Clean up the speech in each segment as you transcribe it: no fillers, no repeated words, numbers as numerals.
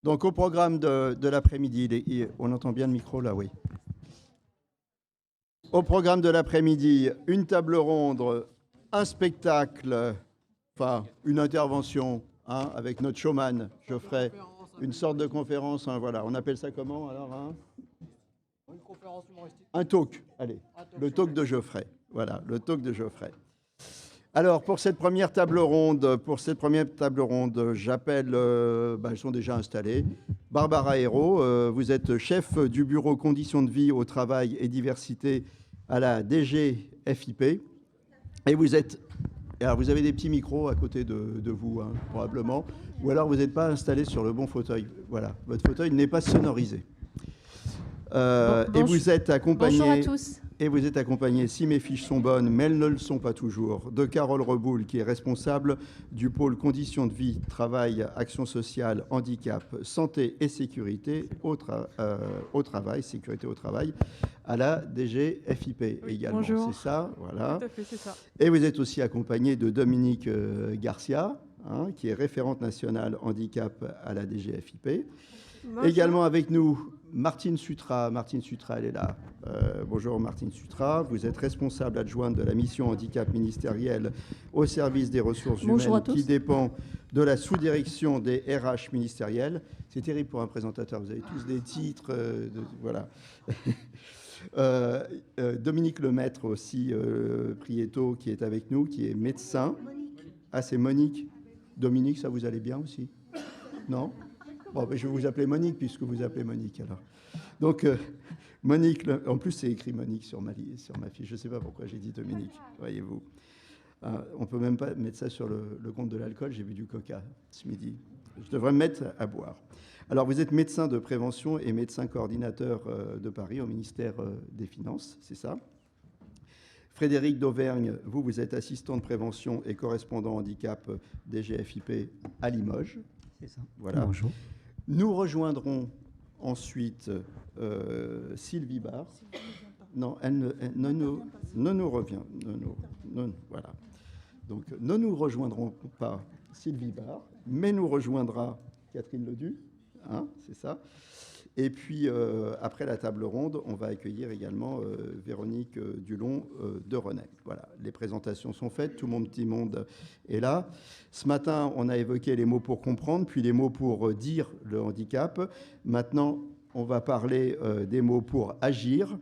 Donc, au programme de l'après-midi, on entend bien le micro là, oui. Au programme de l'après-midi, une table ronde, un spectacle, enfin, une intervention avec notre showman, Geoffrey, une sorte de conférence, voilà. On appelle ça comment alors Une conférence humoristique. Un talk, allez, le talk de Geoffrey. Voilà, le talk de Geoffrey. Alors, pour cette première table ronde, j'appelle, ils sont déjà installés. Barbara Hérault, vous êtes chef du bureau conditions de vie au travail et diversité à la DGFiP. Et vous êtes, alors vous avez des petits micros à côté de vous, probablement, ou alors vous n'êtes pas installé sur le bon fauteuil. Voilà, votre fauteuil n'est pas sonorisé. Et vous êtes accompagné. Bonjour à tous. Et vous êtes accompagné, si mes fiches sont bonnes, mais elles ne le sont pas toujours, de Carole Reboul, qui est responsable du pôle conditions de vie, travail, action sociale, handicap, santé et sécurité au travail, sécurité au travail, à la DGFiP également. Bonjour. C'est ça, voilà. Tout à fait, c'est ça. Et vous êtes aussi accompagné de Dominique Garcia, qui est référente nationale handicap à la DGFiP. Bonjour. Également avec nous, Martine Sutra. Martine Sutra, elle est là. Bonjour Martine Sutra. Vous êtes responsable adjointe de la mission handicap ministérielle au service des ressources humaines qui dépend de la sous-direction des RH ministérielles. C'est terrible pour un présentateur, vous avez tous des titres. Voilà. Dominique Lemaître aussi, Prieto, qui est avec nous, qui est médecin. Ah, c'est Monique. Dominique, ça vous allez bien aussi? Non? Bon, je vais vous appeler Monique, puisque vous appelez Monique, alors. Donc, Monique, en plus, c'est écrit Monique sur ma fiche. Je ne sais pas pourquoi j'ai dit Dominique, voyez-vous. On ne peut même pas mettre ça sur le compte de l'alcool. J'ai bu du coca ce midi. Je devrais me mettre à boire. Alors, vous êtes médecin de prévention et médecin coordinateur de Paris au ministère des Finances, c'est ça? Frédéric d'Auvergne, vous êtes assistant de prévention et correspondant handicap DGFiP à Limoges. C'est ça. Voilà. Bonjour. Nous rejoindrons ensuite Sylvie Barre. Non, elle ne nous revient. Voilà. Donc, ne nous rejoindrons pas Sylvie Barre, mais nous rejoindra Catherine Ledu. C'est ça. Et puis, après la table ronde, on va accueillir également Véronique Dulon de René. Voilà, les présentations sont faites, tout mon petit monde est là. Ce matin, on a évoqué les mots pour comprendre, puis les mots pour dire le handicap. Maintenant, on va parler des mots pour agir,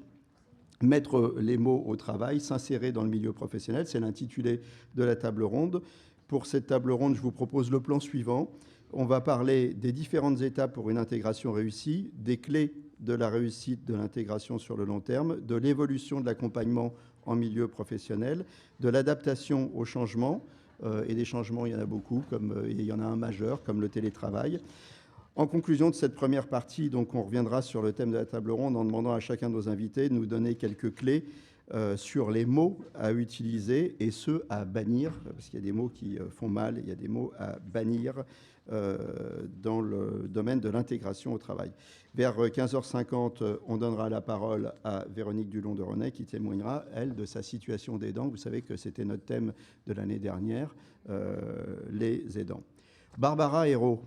mettre les mots au travail, s'insérer dans le milieu professionnel. C'est l'intitulé de la table ronde. Pour cette table ronde, je vous propose le plan suivant. On va parler des différentes étapes pour une intégration réussie, des clés de la réussite de l'intégration sur le long terme, de l'évolution de l'accompagnement en milieu professionnel, de l'adaptation aux changements, et des changements, il y en a beaucoup, il y en a un majeur, comme le télétravail. En conclusion de cette première partie, donc, on reviendra sur le thème de la table ronde en demandant à chacun de nos invités de nous donner quelques clés sur les mots à utiliser et ceux à bannir, parce qu'il y a des mots qui font mal, il y a des mots à bannir dans le domaine de l'intégration au travail. Vers 15h50, on donnera la parole à Véronique Dulon de René qui témoignera, elle, de sa situation d'aidant. Vous savez que c'était notre thème de l'année dernière, les aidants. Barbara Hérault,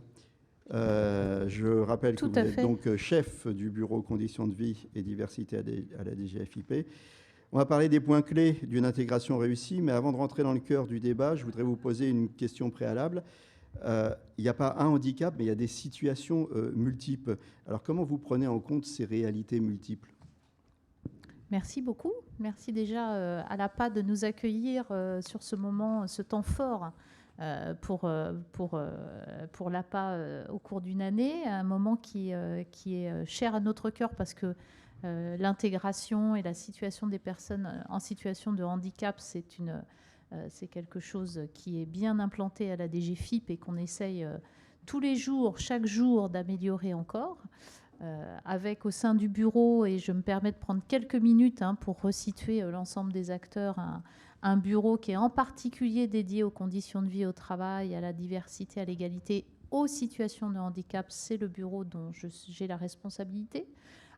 je rappelle que vous êtes donc chef du bureau conditions de vie et diversité à la DGFiP. On va parler des points clés d'une intégration réussie, mais avant de rentrer dans le cœur du débat, je voudrais vous poser une question préalable. Il n'y a pas un handicap, mais il y a des situations multiples. Alors, comment vous prenez en compte ces réalités multiples? Merci beaucoup. Merci déjà à l'APA de nous accueillir sur ce moment, ce temps fort pour l'APA au cours d'une année, un moment qui est cher à notre cœur parce que l'intégration et la situation des personnes en situation de handicap, c'est quelque chose qui est bien implanté à la DGFiP et qu'on essaye tous les jours, chaque jour, d'améliorer encore. Avec au sein du bureau, et je me permets de prendre quelques minutes pour resituer l'ensemble des acteurs, un bureau qui est en particulier dédié aux conditions de vie au travail, à la diversité, à l'égalité, aux situations de handicap. C'est le bureau dont j'ai la responsabilité,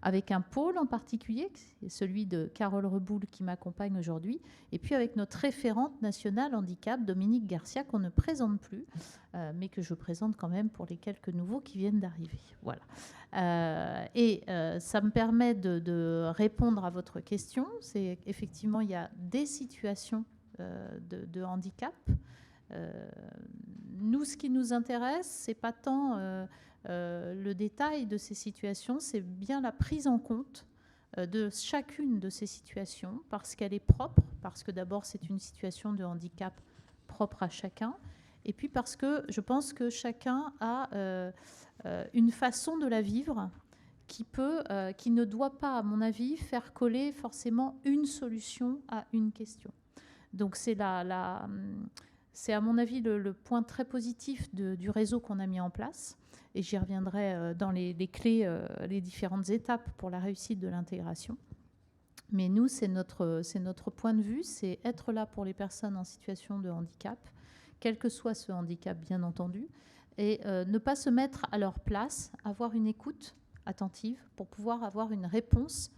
avec un pôle en particulier, qui est celui de Carole Reboul qui m'accompagne aujourd'hui, et puis avec notre référente nationale handicap, Dominique Garcia, qu'on ne présente plus, mais que je présente quand même pour les quelques nouveaux qui viennent d'arriver. Voilà. Ça me permet de répondre à votre question. C'est effectivement, il y a des situations de handicap. Nous, ce qui nous intéresse, c'est pas tant le détail de ces situations, c'est bien la prise en compte de chacune de ces situations, parce qu'elle est propre, parce que d'abord c'est une situation de handicap propre à chacun, et puis parce que je pense que chacun a une façon de la vivre qui ne doit pas, à mon avis, faire coller forcément une solution à une question. Donc c'est à mon avis le point très positif du réseau qu'on a mis en place. Et j'y reviendrai dans les clés, les différentes étapes pour la réussite de l'intégration. Mais nous, c'est notre point de vue, c'est être là pour les personnes en situation de handicap, quel que soit ce handicap, bien entendu, et ne pas se mettre à leur place, avoir une écoute attentive pour pouvoir avoir une réponse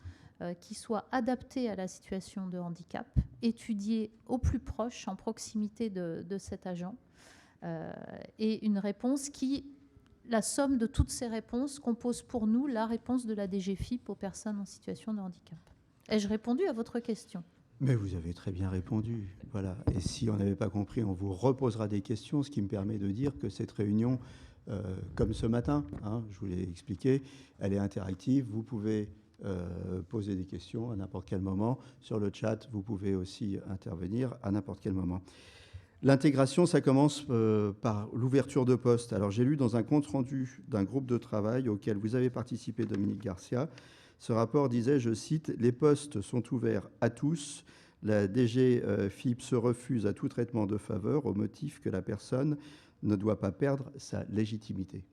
qui soit adaptée à la situation de handicap, étudiée au plus proche, en proximité de cet agent, et une réponse qui... La somme de toutes ces réponses compose pour nous la réponse de la DGFiP aux personnes en situation de handicap. Ai-je répondu à votre question ? Mais vous avez très bien répondu. Voilà. Et si on n'avait pas compris, on vous reposera des questions, ce qui me permet de dire que cette réunion, comme ce matin, je vous l'ai expliqué, elle est interactive. Vous pouvez poser des questions à n'importe quel moment. Sur le chat, vous pouvez aussi intervenir à n'importe quel moment. L'intégration, ça commence par l'ouverture de poste. Alors, j'ai lu dans un compte-rendu d'un groupe de travail auquel vous avez participé, Dominique Garcia, ce rapport disait, je cite, « Les postes sont ouverts à tous. La DGFiP se refuse à tout traitement de faveur au motif que la personne ne doit pas perdre sa légitimité. »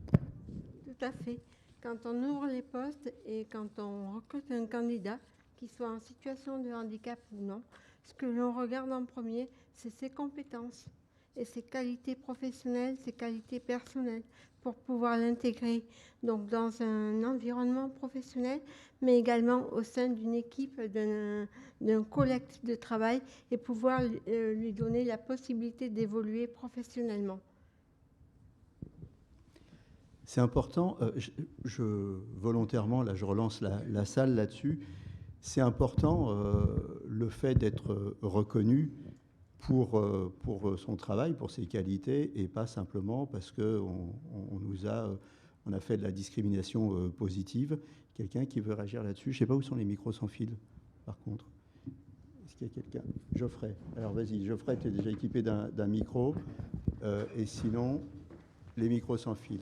Tout à fait. Quand on ouvre les postes et quand on recrute un candidat, qu'il soit en situation de handicap ou non, ce que l'on regarde en premier, c'est ses compétences et ses qualités professionnelles, ses qualités personnelles pour pouvoir l'intégrer donc dans un environnement professionnel, mais également au sein d'une équipe, d'un collectif de travail et pouvoir lui donner la possibilité d'évoluer professionnellement. C'est important, volontairement, là je relance la salle là-dessus, c'est important le fait d'être reconnu pour son travail, pour ses qualités, et pas simplement parce qu'on a fait de la discrimination positive. Quelqu'un qui veut réagir là-dessus? Je ne sais pas où sont les micros sans fil, par contre. Est-ce qu'il y a quelqu'un? Geoffrey. Alors vas-y, Geoffrey, tu es déjà équipé d'un micro, et sinon, les micros sans fil.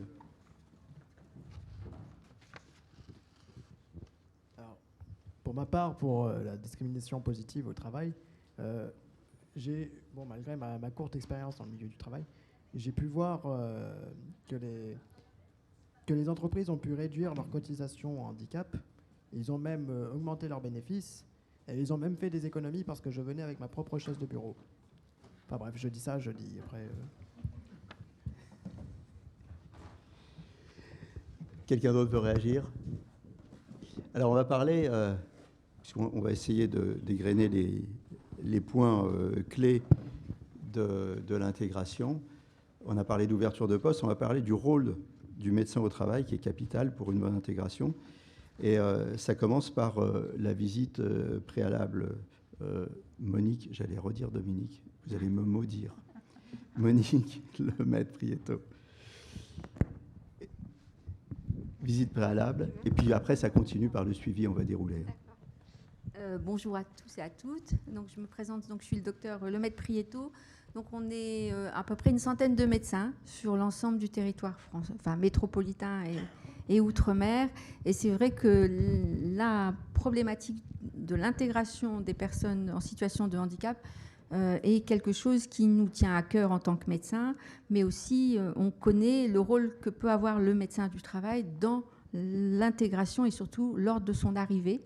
Pour ma part, pour la discrimination positive au travail, malgré ma courte expérience dans le milieu du travail, j'ai pu voir que les entreprises ont pu réduire leurs cotisations handicap. Ils ont même augmenté leurs bénéfices et ils ont même fait des économies parce que je venais avec ma propre chaise de bureau. Enfin bref, je dis ça, je dis après... Quelqu'un d'autre veut réagir? Alors on va parler... puisqu'on va essayer d'égrener les points clés de l'intégration. On a parlé d'ouverture de poste, on va parler du rôle du médecin au travail qui est capital pour une bonne intégration. Et ça commence par la visite préalable. Monique, j'allais redire Dominique, vous allez me maudire. Monique Lemaitre-Prieto. Visite préalable, et puis après ça continue par le suivi, on va dérouler. Bonjour à tous et à toutes. Donc, je me présente, donc, je suis le docteur Lemaitre-Prieto. Donc, on est à peu près une centaine de médecins sur l'ensemble du territoire métropolitain et outre-mer. Et c'est vrai que la problématique de l'intégration des personnes en situation de handicap est quelque chose qui nous tient à cœur en tant que médecin, mais aussi on connaît le rôle que peut avoir le médecin du travail dans l'intégration et surtout lors de son arrivée.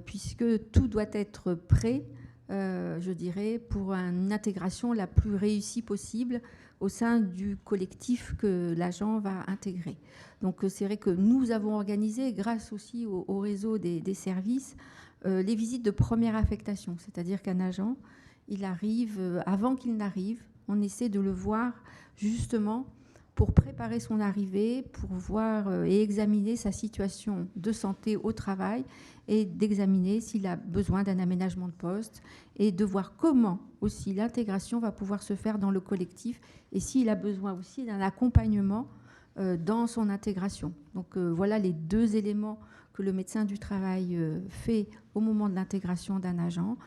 Puisque tout doit être prêt, je dirais, pour une intégration la plus réussie possible au sein du collectif que l'agent va intégrer. Donc c'est vrai que nous avons organisé, grâce aussi au réseau des services, les visites de première affectation. C'est-à-dire qu'un agent, il arrive, avant qu'il n'arrive, on essaie de le voir justement pour préparer son arrivée, pour voir et examiner sa situation de santé au travail et d'examiner s'il a besoin d'un aménagement de poste et de voir comment aussi l'intégration va pouvoir se faire dans le collectif et s'il a besoin aussi d'un accompagnement dans son intégration. Donc voilà les deux éléments que le médecin du travail fait au moment de l'intégration d'un agent.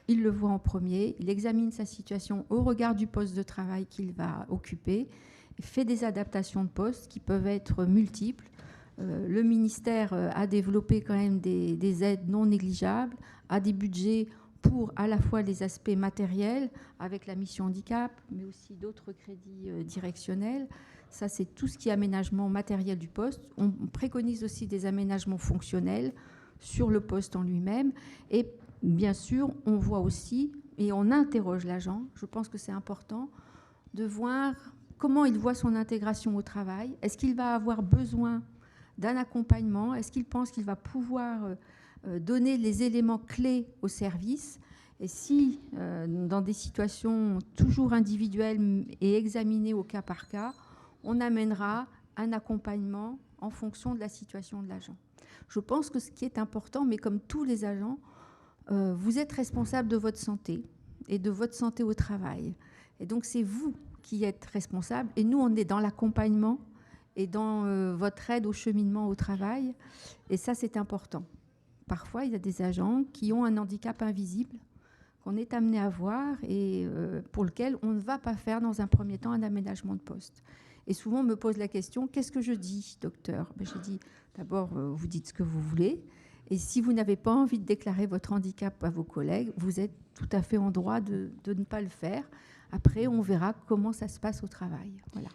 Il le voit en premier, il examine sa situation au regard du poste de travail qu'il va occuper, fait des adaptations de poste qui peuvent être multiples. Le ministère a développé quand même des aides non négligeables, a des budgets pour à la fois les aspects matériels avec la mission handicap, mais aussi d'autres crédits directionnels. Ça, c'est tout ce qui est aménagement matériel du poste. On préconise aussi des aménagements fonctionnels sur le poste en lui-même. Et bien sûr, on voit aussi, et on interroge l'agent, je pense que c'est important, de voir comment il voit son intégration au travail. Est-ce qu'il va avoir besoin d'un accompagnement? Est-ce qu'il pense qu'il va pouvoir donner les éléments clés au service? Et si, dans des situations toujours individuelles et examinées au cas par cas, on amènera un accompagnement en fonction de la situation de l'agent. Je pense que ce qui est important, mais comme tous les agents, vous êtes responsable de votre santé et de votre santé au travail. Et donc, c'est vous qui êtes responsable. Et nous, on est dans l'accompagnement et dans votre aide au cheminement au travail. Et ça, c'est important. Parfois, il y a des agents qui ont un handicap invisible qu'on est amené à voir et pour lequel on ne va pas faire dans un premier temps un aménagement de poste. Et souvent, on me pose la question, qu'est-ce que je dis, docteur? Je dis, d'abord, vous dites ce que vous voulez. Et si vous n'avez pas envie de déclarer votre handicap à vos collègues, vous êtes tout à fait en droit de ne pas le faire. Après, on verra comment ça se passe au travail. Voilà.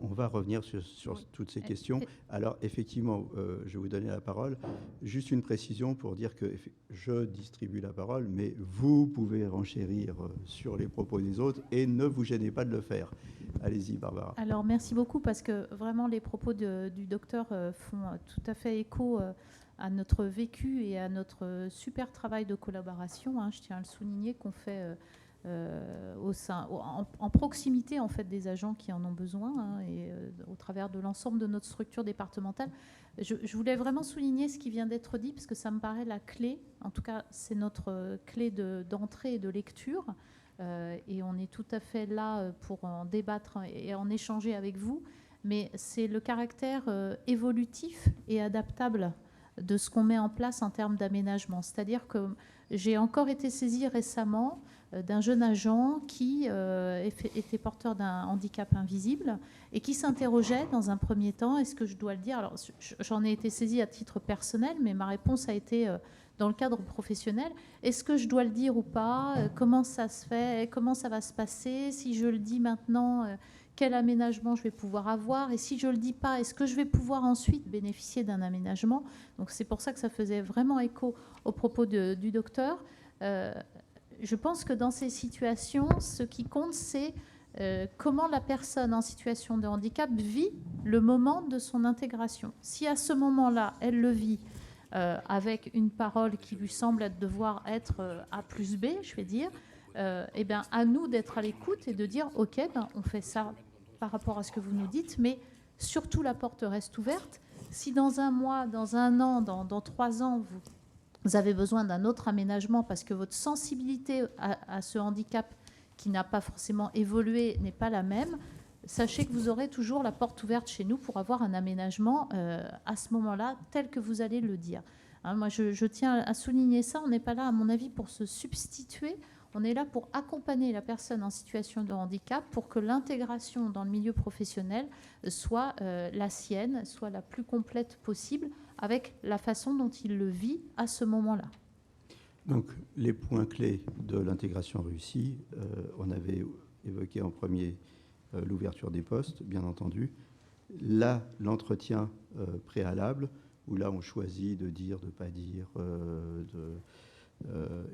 On va revenir sur toutes ces questions. Alors, effectivement, je vais vous donner la parole. Juste une précision pour dire que je distribue la parole, mais vous pouvez renchérir sur les propos des autres et ne vous gênez pas de le faire. Allez-y, Barbara. Alors, merci beaucoup parce que vraiment, les propos du docteur font tout à fait écho à notre vécu et à notre super travail de collaboration. Je tiens à le souligner qu'on fait en proximité en fait des agents qui en ont besoin et au travers de l'ensemble de notre structure départementale. Je voulais vraiment souligner ce qui vient d'être dit parce que ça me paraît la clé. En tout cas, c'est notre clé d'entrée et de lecture. Et on est tout à fait là pour en débattre et en échanger avec vous. Mais c'est le caractère évolutif et adaptable de ce qu'on met en place en termes d'aménagement. C'est-à-dire que j'ai encore été saisie récemment d'un jeune agent qui était porteur d'un handicap invisible et qui s'interrogeait dans un premier temps, est-ce que je dois le dire? Alors, j'en ai été saisie à titre personnel, mais ma réponse a été dans le cadre professionnel. Est-ce que je dois le dire ou pas? Comment ça se fait? Comment ça va se passer? Si je le dis maintenant, quel aménagement je vais pouvoir avoir? Et si je ne le dis pas, est-ce que je vais pouvoir ensuite bénéficier d'un aménagement? Donc c'est pour ça que ça faisait vraiment écho aux propos du docteur. Je pense que dans ces situations, ce qui compte, c'est comment la personne en situation de handicap vit le moment de son intégration. Si à ce moment-là, elle le vit avec une parole qui lui semble devoir être A plus B, je vais dire, eh bien, à nous d'être à l'écoute et de dire « Ok, on fait ça par rapport à ce que vous nous dites, mais surtout la porte reste ouverte. Si dans un mois, dans un an, dans 3 ans, vous avez besoin d'un autre aménagement parce que votre sensibilité à ce handicap qui n'a pas forcément évolué n'est pas la même, sachez que vous aurez toujours la porte ouverte chez nous pour avoir un aménagement à ce moment-là, tel que vous allez le dire. » Moi, je tiens à souligner ça. On n'est pas là, à mon avis, pour se substituer. On est là pour accompagner la personne en situation de handicap pour que l'intégration dans le milieu professionnel soit la sienne, soit la plus complète possible avec la façon dont il le vit à ce moment-là. Donc, les points clés de l'intégration réussie, on avait évoqué en premier l'ouverture des postes, bien entendu. Là, l'entretien préalable, où là, on choisit de dire, de ne pas dire,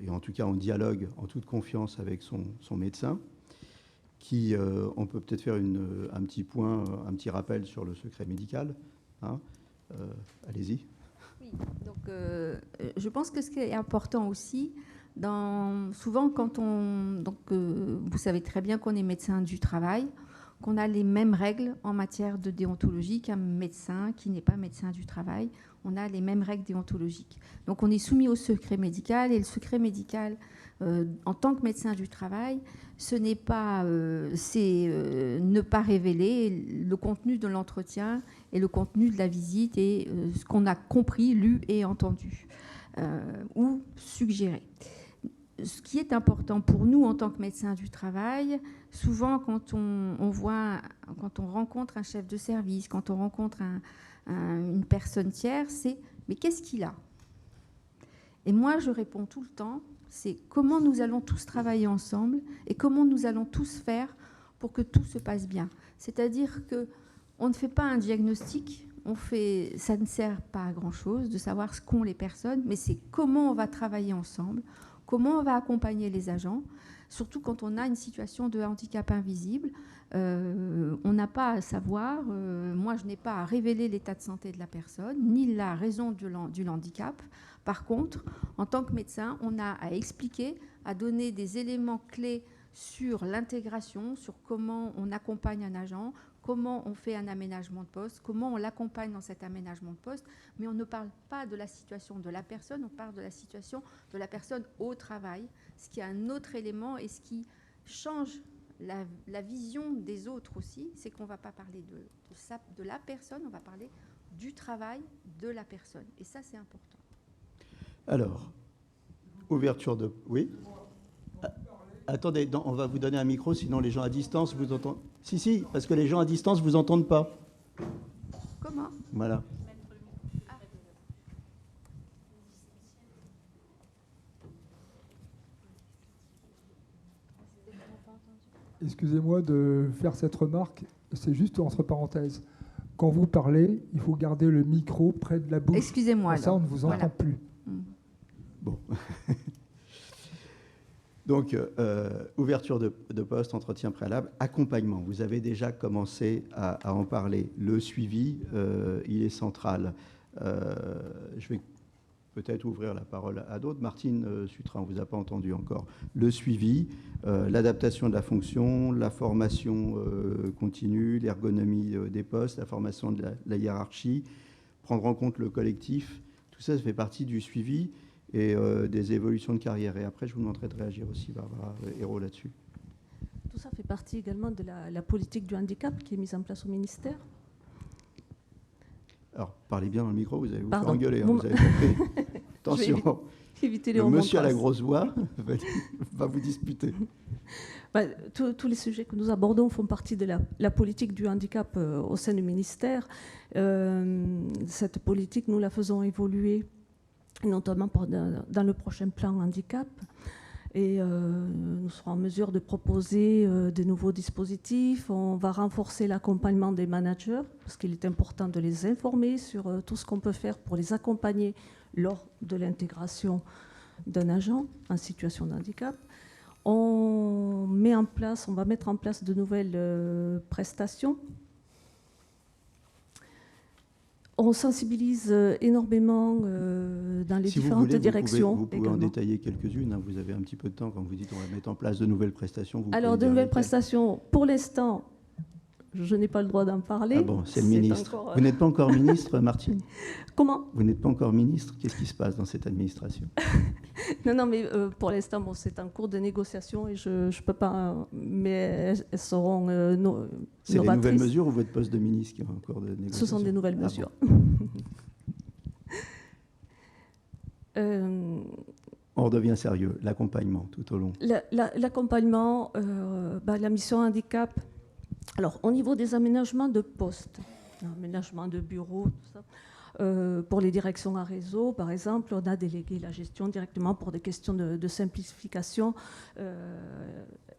et en tout cas, on dialogue en toute confiance avec son médecin. on peut peut-être faire un petit point, un petit rappel sur le secret médical. Hein. Allez-y. Oui, donc je pense que ce qui est important aussi, souvent quand vous savez très bien qu'on est médecin du travail, qu'on a les mêmes règles en matière de déontologie qu'un médecin qui n'est pas médecin du travail. On a les mêmes règles déontologiques. Donc on est soumis au secret médical, et le secret médical, en tant que médecin du travail, ce n'est pas, ne pas révéler le contenu de l'entretien et le contenu de la visite et ce qu'on a compris, lu et entendu ou suggéré. Ce qui est important pour nous en tant que médecin du travail, souvent quand on rencontre un chef de service, quand on rencontre une personne tierce, c'est « mais qu'est-ce qu'il a ?» Et moi, je réponds tout le temps, c'est comment nous allons tous travailler ensemble et comment nous allons tous faire pour que tout se passe bien. C'est-à-dire qu'on ne fait pas un diagnostic, ça ne sert pas à grand-chose de savoir ce qu'ont les personnes, mais c'est comment on va travailler ensemble, comment on va accompagner les agents, surtout quand on a une situation de handicap invisible. On n'a pas à savoir, moi je n'ai pas à révéler l'état de santé de la personne, ni la raison du handicap. Par contre, en tant que médecin, on a à expliquer, à donner des éléments clés sur l'intégration, sur comment on accompagne un agent, comment on fait un aménagement de poste, comment on l'accompagne dans cet aménagement de poste, mais on ne parle pas de la situation de la personne, on parle de la situation de la personne au travail, ce qui est un autre élément et ce qui change la vision des autres aussi, c'est qu'on ne va pas parler de la personne, on va parler du travail de la personne. Et ça, c'est important. Alors, ouverture de... Oui ? Attendez, on va vous donner un micro, sinon les gens à distance vous entendent. Si, parce que les gens à distance vous entendent pas. Comment ? Voilà. Excusez-moi de faire cette remarque, c'est juste entre parenthèses. Quand vous parlez, il faut garder le micro près de la bouche. Excusez-moi. Ça, on ne vous entend plus. Bon. Donc, ouverture de poste, entretien préalable, accompagnement. Vous avez déjà commencé à en parler. Le suivi, il est central. Je vais peut-être ouvrir la parole à d'autres. Martine Suttra, on ne vous a pas entendu encore. Le suivi, l'adaptation de la fonction, la formation continue, l'ergonomie des postes, la formation de la hiérarchie, prendre en compte le collectif. Tout ça, ça fait partie du suivi et des évolutions de carrière. Et après, je vous demanderai de réagir aussi, Barbara Hérault, là-dessus. Tout ça fait partie également de la politique du handicap qui est mise en place au ministère. Alors, parlez bien dans le micro, vous allez vous Pardon. faire engueuler, hein, vous avez compris. Attention, éviter les le monsieur à la remontrances. grosse voix va vous disputer. Tous les sujets que nous abordons font partie de la politique du handicap au sein du ministère. Cette politique, nous la faisons évoluer, notamment dans le prochain plan handicap. Et nous serons en mesure de proposer de nouveaux dispositifs. On va renforcer l'accompagnement des managers, parce qu'il est important de les informer sur tout ce qu'on peut faire pour les accompagner lors de l'intégration d'un agent en situation de handicap. On va mettre en place de nouvelles prestations. On sensibilise énormément dans les différentes directions. Vous pouvez en détailler quelques-unes. Hein. Vous avez un petit peu de temps quand vous dites on va mettre en place de nouvelles prestations. Alors, de nouvelles prestations, pour l'instant, je n'ai pas le droit d'en parler. Ah bon, c'est le ministre. Vous n'êtes pas encore ministre, Martine ? Comment ? Vous n'êtes pas encore ministre ? Qu'est-ce qui se passe dans cette administration ? Non, mais pour l'instant, c'est en cours de négociation et je ne peux pas. Mais elles seront novatrices. C'est des nouvelles mesures ou votre poste de ministre qui est en cours de négociation ? Ce sont des nouvelles mesures. Bon. On redevient sérieux. L'accompagnement tout au long. L'accompagnement, la mission handicap. Alors, au niveau des aménagements de postes, aménagement de bureaux, tout ça. Pour les directions à réseau, par exemple, on a délégué la gestion directement pour des questions de simplification.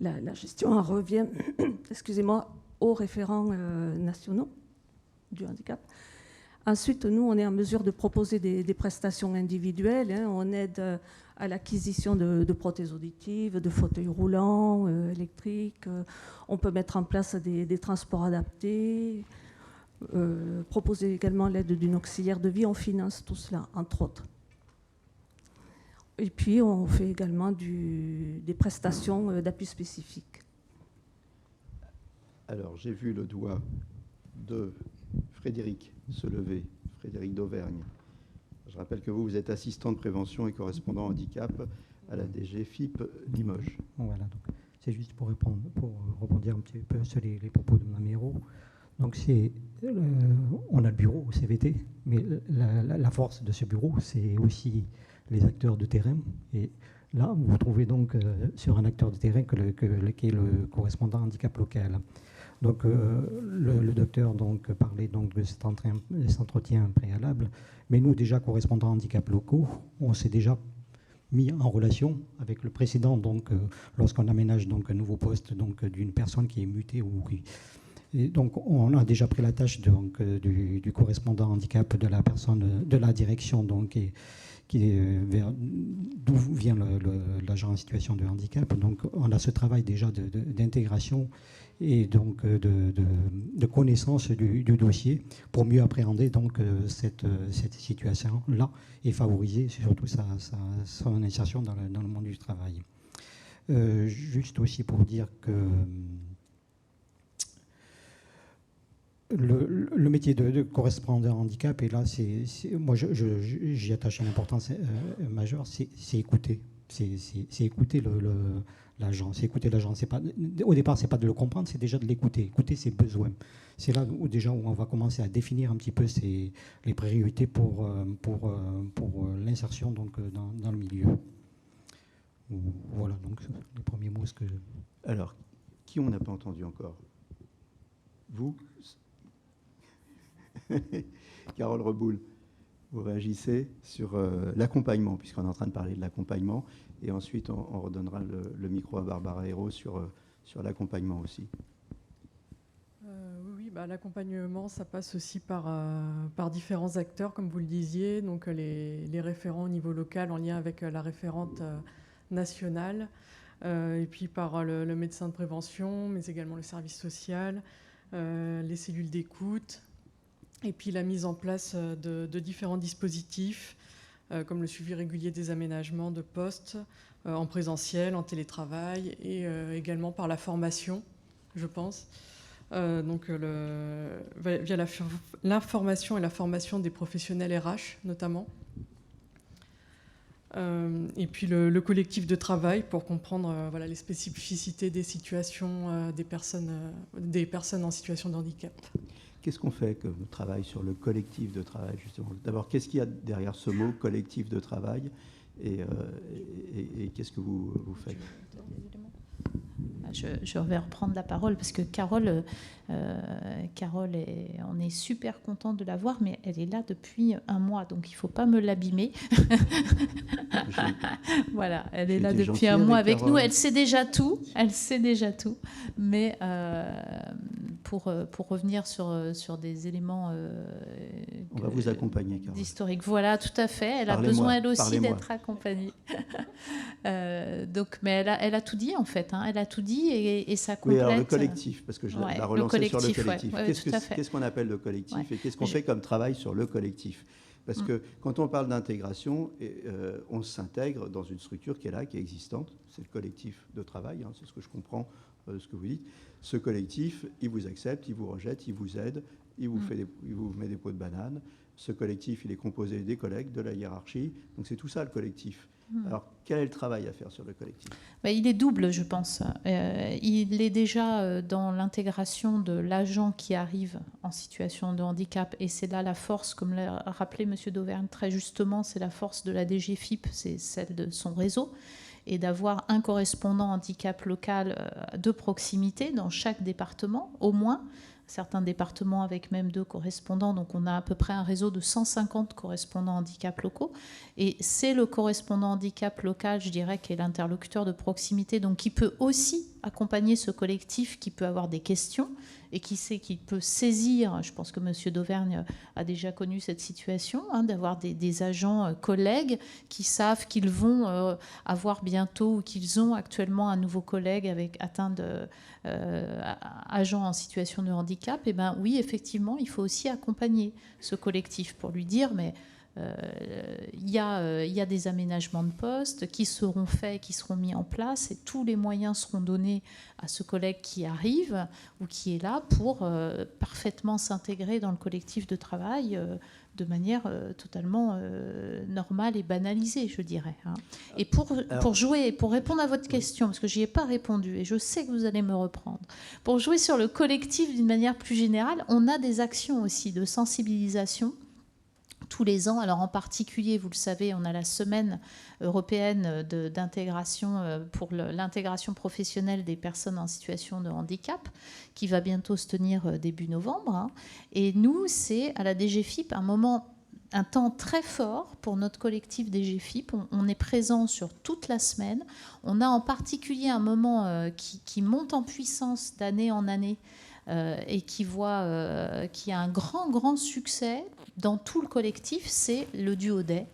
La gestion en revient, excusez-moi, aux référents nationaux du handicap. Ensuite, nous, on est en mesure de proposer des prestations individuelles. Hein. On aide à l'acquisition de prothèses auditives, de fauteuils roulants, électriques. On peut mettre en place des transports adaptés. Proposer également l'aide d'une auxiliaire de vie. On finance tout cela, entre autres. Et puis, on fait également des prestations d'appui spécifiques. Alors, j'ai vu le doigt de Frédéric se lever, Frédéric d'Auvergne. Je rappelle que vous êtes assistant de prévention et correspondant handicap à la DGFIP Limoges. Voilà, donc c'est juste pour rebondir un petit peu sur les propos de Mme Hérault. Donc on a le bureau au CVT, mais la force de ce bureau, c'est aussi les acteurs de terrain. Et là, vous vous trouvez donc sur un acteur de terrain qui est le correspondant handicap local. Donc le docteur donc, parlait donc, de cet entretien préalable, mais nous, déjà correspondants handicap locaux, on s'est déjà mis en relation avec le précédent, donc lorsqu'on aménage donc, un nouveau poste donc, d'une personne qui est mutée ou qui... Et donc, on a déjà pris la tâche donc, du correspondant handicap de la personne, de la direction donc, d'où vient l'agent en situation de handicap. Donc, on a ce travail déjà d'intégration et donc de connaissance du dossier pour mieux appréhender donc, cette situation-là et favoriser surtout son insertion dans le monde du travail. Juste aussi pour dire que le métier de correspondant handicap, et là, moi, j'y attache une importance majeure, c'est écouter. C'est écouter l'agent. C'est écouter l'agent. Au départ, c'est pas de le comprendre, c'est déjà de l'écouter. Écouter ses besoins. C'est là où déjà où on va commencer à définir un petit peu les priorités pour l'insertion donc dans le milieu. Voilà donc les premiers mots. Alors, qui on n'a pas entendu encore? Vous? Carole Reboul, vous réagissez sur l'accompagnement, puisqu'on est en train de parler de l'accompagnement, et ensuite on redonnera le micro à Barbara Hérault sur l'accompagnement aussi. Oui, l'accompagnement, ça passe aussi par différents acteurs, comme vous le disiez, donc les référents au niveau local en lien avec la référente nationale, et puis par le médecin de prévention, mais également le service social, les cellules d'écoute, et puis la mise en place de différents dispositifs, comme le suivi régulier des aménagements de postes en présentiel, en télétravail, et également par la formation, je pense. Donc via l'information et la formation des professionnels RH, notamment. Et puis le collectif de travail pour comprendre les spécificités des situations des personnes en situation de handicap. Qu'est-ce qu'on fait comme travail sur le collectif de travail, justement? D'abord, qu'est-ce qu'il y a derrière ce mot collectif de travail et qu'est-ce que vous faites? Je vais reprendre la parole parce que Carole, on est super content de la voir, mais elle est là depuis un mois, donc il ne faut pas me l'abîmer. Voilà, elle est là depuis un mois avec nous. Elle sait déjà tout. Mais pour revenir sur des éléments on va vous accompagner, Carole. D'historique. Voilà, tout à fait. Elle a besoin, elle aussi, d'être accompagnée. Donc, mais elle a tout dit, en fait. Elle a tout dit et ça complète. Oui, alors le collectif, parce que je la relancé sur le collectif. Ouais, qu'est-ce qu'on appelle le collectif et qu'est-ce qu'on fait comme travail sur le collectif? Parce que quand on parle d'intégration, on s'intègre dans une structure qui est là, qui est existante. C'est le collectif de travail, c'est ce que je comprends, ce que vous dites. Ce collectif, il vous accepte, il vous rejette, il vous aide, il vous met des pots de banane. Ce collectif, il est composé des collègues, de la hiérarchie. Donc c'est tout ça le collectif. Alors, quel est le travail à faire sur le collectif? Il est double, je pense. Il est déjà dans l'intégration de l'agent qui arrive en situation de handicap, et c'est là la force, comme l'a rappelé M. d'Auvergne très justement, c'est la force de la DGFIP, c'est celle de son réseau, et d'avoir un correspondant handicap local de proximité dans chaque département, au moins. Certains départements avec même 2 correspondants, donc on a à peu près un réseau de 150 correspondants handicap locaux, et c'est le correspondant handicap local, je dirais, qui est l'interlocuteur de proximité, donc qui peut aussi accompagner ce collectif qui peut avoir des questions et qui sait qu'il peut saisir, je pense que M. d'Auvergne a déjà connu cette situation, d'avoir des agents collègues qui savent qu'ils vont avoir bientôt ou qu'ils ont actuellement un nouveau collègue atteint agent en situation de handicap. Et bien oui, effectivement, il faut aussi accompagner ce collectif pour lui dire, mais il y a des aménagements de postes qui seront faits, qui seront mis en place, et tous les moyens seront donnés à ce collègue qui arrive ou qui est là pour parfaitement s'intégrer dans le collectif de travail de manière totalement normale et banalisée, je dirais. Et pour répondre à votre question, parce que je n'y ai pas répondu et je sais que vous allez me reprendre, pour jouer sur le collectif d'une manière plus générale, on a des actions aussi de sensibilisation tous les ans. Alors en particulier, vous le savez, on a la semaine européenne d'intégration pour l'intégration professionnelle des personnes en situation de handicap qui va bientôt se tenir début novembre. Et nous, c'est à la DGFIP un temps très fort pour notre collectif DGFIP. On est présent sur toute la semaine. On a en particulier un moment qui monte en puissance d'année en année et qui a un grand succès dans tout le collectif, c'est le duodé.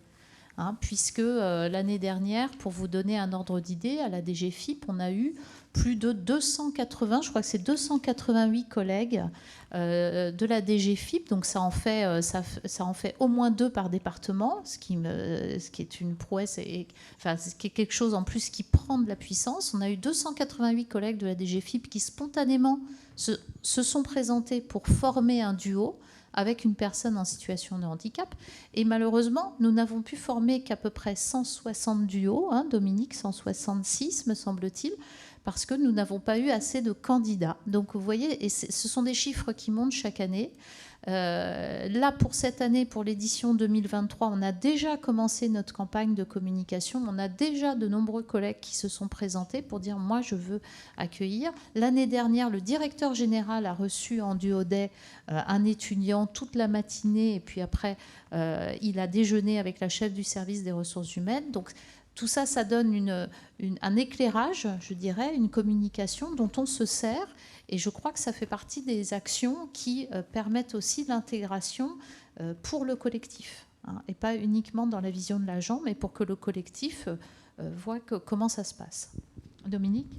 Puisque l'année dernière, pour vous donner un ordre d'idée, à la DGFIP, on a eu plus de 280, je crois que c'est 288 collègues de la DGFIP, donc ça en fait au moins 2 par département, ce qui est une prouesse, ce qui est quelque chose en plus qui prend de la puissance. On a eu 288 collègues de la DGFIP qui spontanément se sont présentés pour former un duo avec une personne en situation de handicap. Et malheureusement, nous n'avons pu former qu'à peu près 160 duos, Dominique, 166 me semble-t-il, parce que nous n'avons pas eu assez de candidats. Donc vous voyez, et ce sont des chiffres qui montent chaque année. Là, pour cette année, pour l'édition 2023, on a déjà commencé notre campagne de communication. On a déjà de nombreux collègues qui se sont présentés pour dire « moi, je veux accueillir ». L'année dernière, le directeur général a reçu en duodé un étudiant toute la matinée et puis après, il a déjeuné avec la chef du service des ressources humaines. Donc, tout ça, ça donne un éclairage, je dirais, une communication dont on se sert. Et je crois que ça fait partie des actions qui permettent aussi l'intégration pour le collectif. Et pas uniquement dans la vision de l'agent, mais pour que le collectif voit comment ça se passe. Dominique ?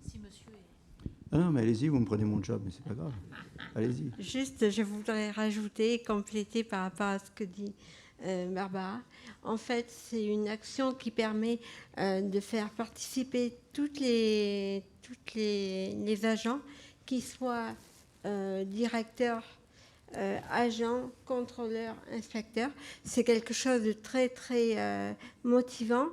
Si monsieur est... Ah non, mais allez-y, vous me prenez mon job, mais c'est pas grave. Allez-y. Juste, je voudrais rajouter et compléter par rapport à ce que dit Barbara. En fait, c'est une action qui permet de faire participer tous les agents, qu'ils soient directeurs, agents, contrôleurs, inspecteurs. C'est quelque chose de très, très motivant.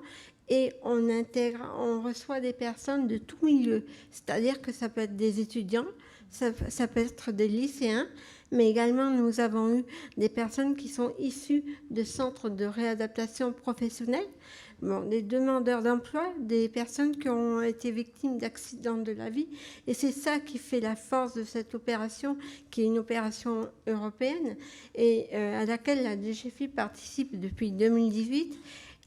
Et on reçoit des personnes de tout milieu. C'est-à-dire que ça peut être des étudiants, ça peut être des lycéens, mais également nous avons eu des personnes qui sont issues de centres de réadaptation professionnelle, des demandeurs d'emploi, des personnes qui ont été victimes d'accidents de la vie. Et c'est ça qui fait la force de cette opération, qui est une opération européenne et à laquelle la DGFIP participe depuis 2018.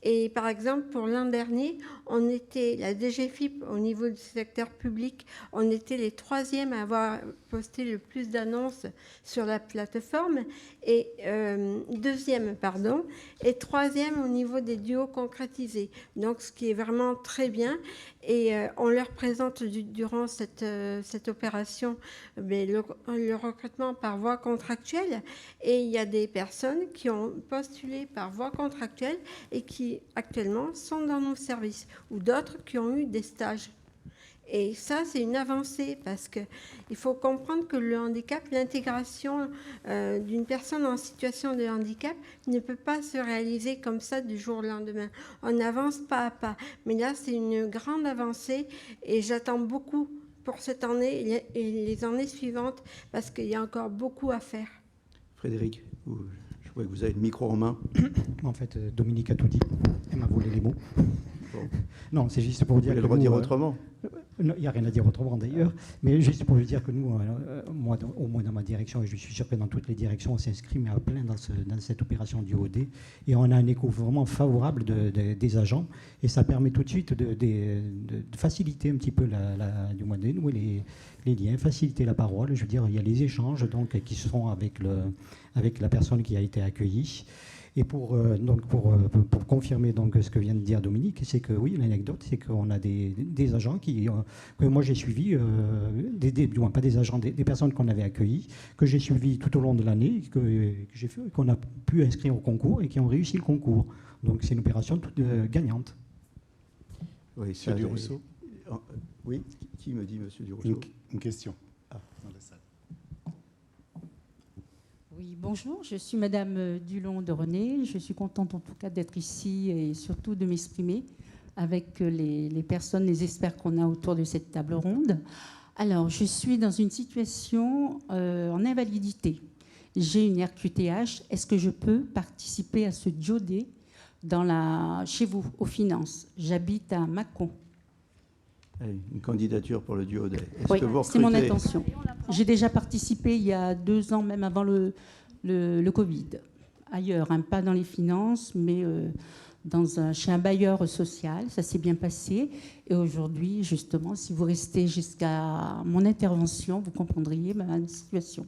Et par exemple, pour l'an dernier, la DGFIP, au niveau du secteur public, on était les 3e à avoir posté le plus d'annonces sur la plateforme, et 2e, et 3e au niveau des duos concrétisés. Donc, ce qui est vraiment très bien. Et on leur présente durant cette opération le recrutement par voie contractuelle. Et il y a des personnes qui ont postulé par voie contractuelle et qui actuellement sont dans nos services, ou d'autres qui ont eu des stages. Et ça, c'est une avancée parce qu'il faut comprendre que le handicap, l'intégration d'une personne en situation de handicap ne peut pas se réaliser comme ça du jour au lendemain. On avance pas à pas. Mais là, c'est une grande avancée et j'attends beaucoup pour cette année et les années suivantes parce qu'il y a encore beaucoup à faire. Frédéric, je vois que vous avez le micro en main. En fait, Dominique a tout dit. Elle m'a volé les mots. Bon. Non, c'est juste pour dire. Vous pouvez le redire autrement. Il n'y a rien à dire autrement d'ailleurs, mais juste pour vous dire que nous, moi, au moins dans ma direction, et je suis sûr que dans toutes les directions, on s'inscrit mais à plein dans cette opération du OD, et on a un écho vraiment favorable des agents, et ça permet tout de suite de faciliter un petit peu, du moins dénouer les liens, faciliter la parole. Je veux dire, il y a les échanges donc, qui se font avec la personne qui a été accueillie. Et pour confirmer donc ce que vient de dire Dominique, c'est que oui, l'anecdote, c'est qu'on a des agents que moi j'ai suivis, du moins pas des agents, des personnes qu'on avait accueillies, que j'ai suivies tout au long de l'année, qu'on a pu inscrire au concours et qui ont réussi le concours. Donc c'est une opération toute gagnante. Oui, Monsieur Durousseau. Oui, qui me dit Monsieur Durousseau? Une question. Dans la salle. Oui, bonjour, je suis Madame Dulon de René. Je suis contente en tout cas d'être ici et surtout de m'exprimer avec les personnes, les experts qu'on a autour de cette table ronde. Alors, je suis dans une situation en invalidité. J'ai une RQTH. Est-ce que je peux participer à ce DIOD chez vous, aux finances? J'habite à Mâcon. Une candidature pour le DIOD. Oui, c'est mon intention. J'ai déjà participé il y a 2 ans, même avant le Covid. Ailleurs, pas dans les finances, mais chez un bailleur social. Ça s'est bien passé. Et aujourd'hui, justement, si vous restez jusqu'à mon intervention, vous comprendriez ma situation.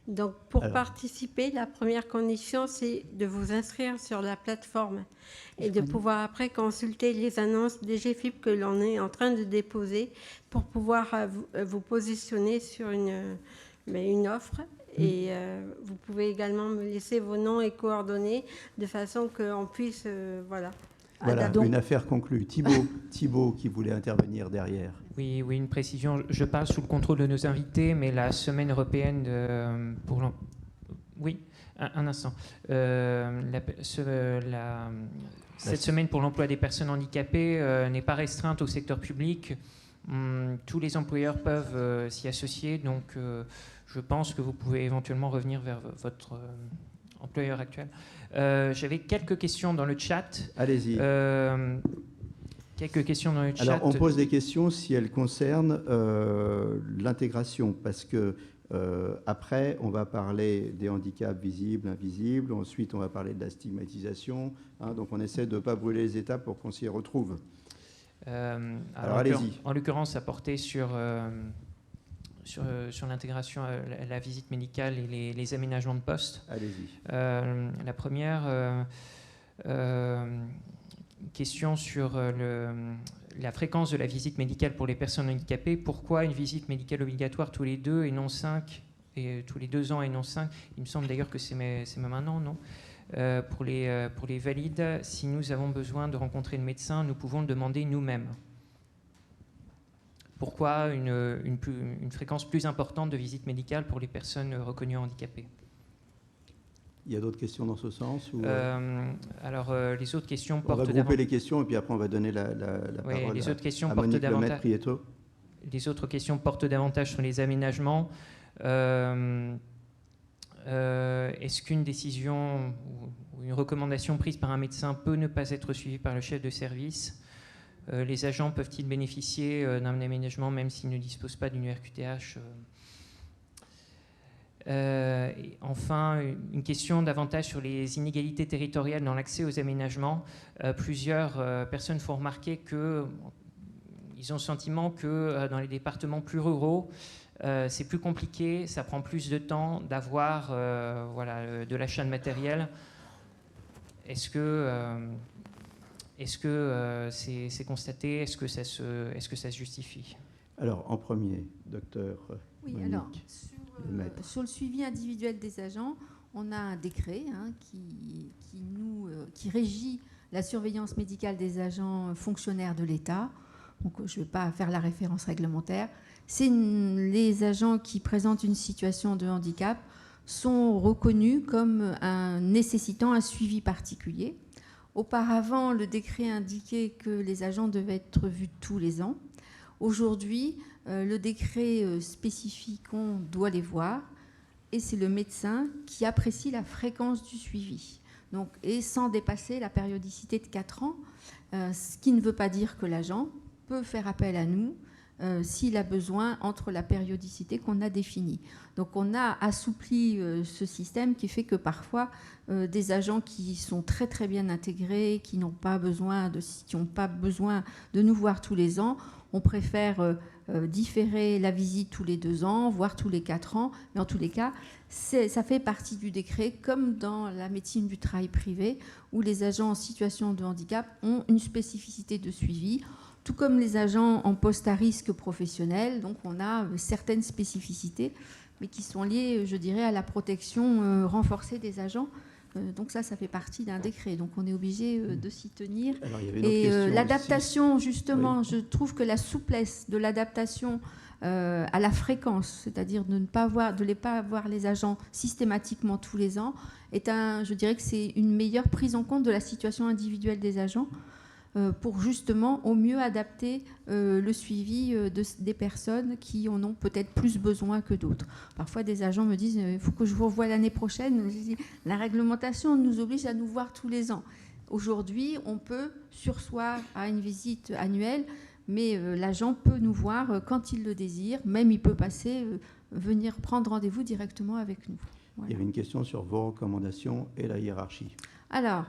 Donc, pour participer, la première condition, c'est de vous inscrire sur la plateforme et de pouvoir après consulter les annonces DGFiP que l'on est en train de déposer pour pouvoir vous positionner sur une offre. Et vous pouvez également me laisser vos noms et coordonnées de façon qu'on puisse... Voilà, une affaire conclue. Thibault qui voulait intervenir derrière. Oui, une précision. Je parle sous le contrôle de nos invités, mais la semaine européenne Oui, un instant. Cette semaine pour l'emploi des personnes handicapées n'est pas restreinte au secteur public. Tous les employeurs peuvent s'y associer, donc je pense que vous pouvez éventuellement revenir vers votre employeur actuel. J'avais quelques questions dans le chat. Allez-y. Quelques questions dans le chat. Alors, on pose des questions si elles concernent l'intégration, parce que après, on va parler des handicaps visibles, invisibles. Ensuite, on va parler de la stigmatisation. Donc, on essaie de ne pas brûler les étapes pour qu'on s'y retrouve. Alors, allez-y. En l'occurrence, ça portait sur l'intégration, la visite médicale et les aménagements de poste. Allez-y. La première question sur la fréquence de la visite médicale pour les personnes handicapées. Pourquoi une visite médicale obligatoire tous les 2 et non 5, et tous les 2 ans et non 5? Il me semble d'ailleurs que c'est même un an, non? Pour les valides, si nous avons besoin de rencontrer le médecin, nous pouvons le demander nous-mêmes. Pourquoi une fréquence plus importante de visite médicale pour les personnes reconnues handicapées? Il y a d'autres questions dans ce sens ou Alors, les autres questions portent... On va grouper les questions et puis après, on va donner la parole les autres questions à portent Monique davantage... Lemaitre-Prieto. Les autres questions portent davantage sur les aménagements. Est-ce qu'une décision ou une recommandation prise par un médecin peut ne pas être suivie par le chef de service? Les agents peuvent-ils bénéficier d'un aménagement même s'ils ne disposent pas d'une RQTH? Et enfin, une question davantage sur les inégalités territoriales dans l'accès aux aménagements. Plusieurs personnes font remarquer qu'ils ont le sentiment que dans les départements plus ruraux, c'est plus compliqué, ça prend plus de temps d'avoir de l'achat de matériel. Est-ce que c'est constaté? Est-ce que ça se justifie? Alors, en premier, docteur Monique. Alors, sur le suivi individuel des agents, on a un décret qui régit la surveillance médicale des agents fonctionnaires de l'État. Donc, je ne vais pas faire la référence réglementaire. C'est les agents qui présentent une situation de handicap sont reconnus comme nécessitant un suivi particulier. Auparavant, le décret indiquait que les agents devaient être vus tous les ans. Aujourd'hui, le décret spécifie qu'on doit les voir et c'est le médecin qui apprécie la fréquence du suivi. Donc, et sans dépasser la périodicité de 4 ans, ce qui ne veut pas dire que l'agent peut faire appel à nous s'il a besoin entre la périodicité qu'on a définie. Donc on a assoupli ce système qui fait que parfois des agents qui sont très très bien intégrés, qui n'ont pas besoin de nous voir tous les ans, on préfère différer la visite tous les 2 ans, voire tous les 4 ans. Mais en tous les cas, ça fait partie du décret, comme dans la médecine du travail privé, où les agents en situation de handicap ont une spécificité de suivi, tout comme les agents en poste à risque professionnel. Donc on a certaines spécificités, mais qui sont liées, je dirais, à la protection renforcée des agents. Donc ça fait partie d'un décret. Donc on est obligé de s'y tenir. Alors, il y avait et l'adaptation, justement, oui. Je trouve que la souplesse de l'adaptation à la fréquence, c'est-à-dire de ne pas voir les agents systématiquement tous les ans, je dirais que c'est une meilleure prise en compte de la situation individuelle des agents pour justement au mieux adapter le suivi des personnes qui en ont peut-être plus besoin que d'autres. Parfois, des agents me disent « il faut que je vous revoie l'année prochaine ». Je dis « La réglementation nous oblige à nous voir tous les ans ». Aujourd'hui, on peut surseoir à une visite annuelle, mais l'agent peut nous voir quand il le désire. Même il peut venir prendre rendez-vous directement avec nous. Voilà. Il y avait une question sur vos recommandations et la hiérarchie. Alors,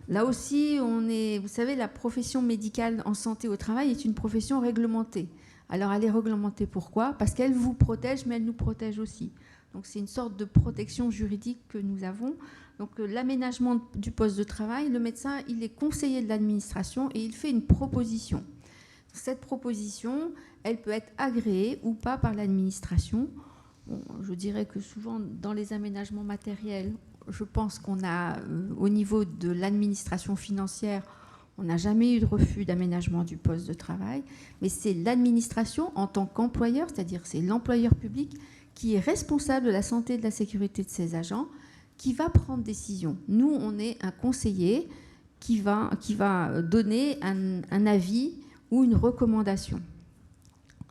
là aussi, vous savez, la profession médicale en santé au travail est une profession réglementée. Alors, elle est réglementée pourquoi ? Parce qu'elle vous protège, mais elle nous protège aussi. Donc, c'est une sorte de protection juridique que nous avons. Donc, l'aménagement du poste de travail, le médecin, il est conseiller de l'administration et il fait une proposition. Cette proposition, elle peut être agréée ou pas par l'administration. Bon, je dirais que souvent, dans les aménagements matériels, je pense qu'on a, au niveau de l'administration financière, on n'a jamais eu de refus d'aménagement du poste de travail, mais c'est l'administration en tant qu'employeur, c'est-à-dire c'est l'employeur public qui est responsable de la santé et de la sécurité de ses agents, qui va prendre décision. Nous, on est un conseiller qui va donner un avis ou une recommandation.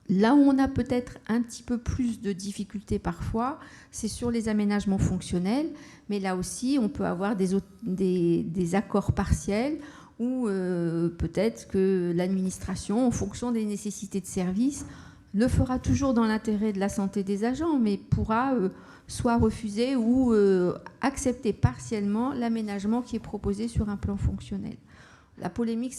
Là où on a peut-être un petit peu plus de difficultés parfois, c'est sur les aménagements fonctionnels, mais là aussi, on peut avoir des accords partiels ou peut-être que l'administration, en fonction des nécessités de service, le fera toujours dans l'intérêt de la santé des agents, mais pourra soit refuser ou accepter partiellement l'aménagement qui est proposé sur un plan fonctionnel. La polémique,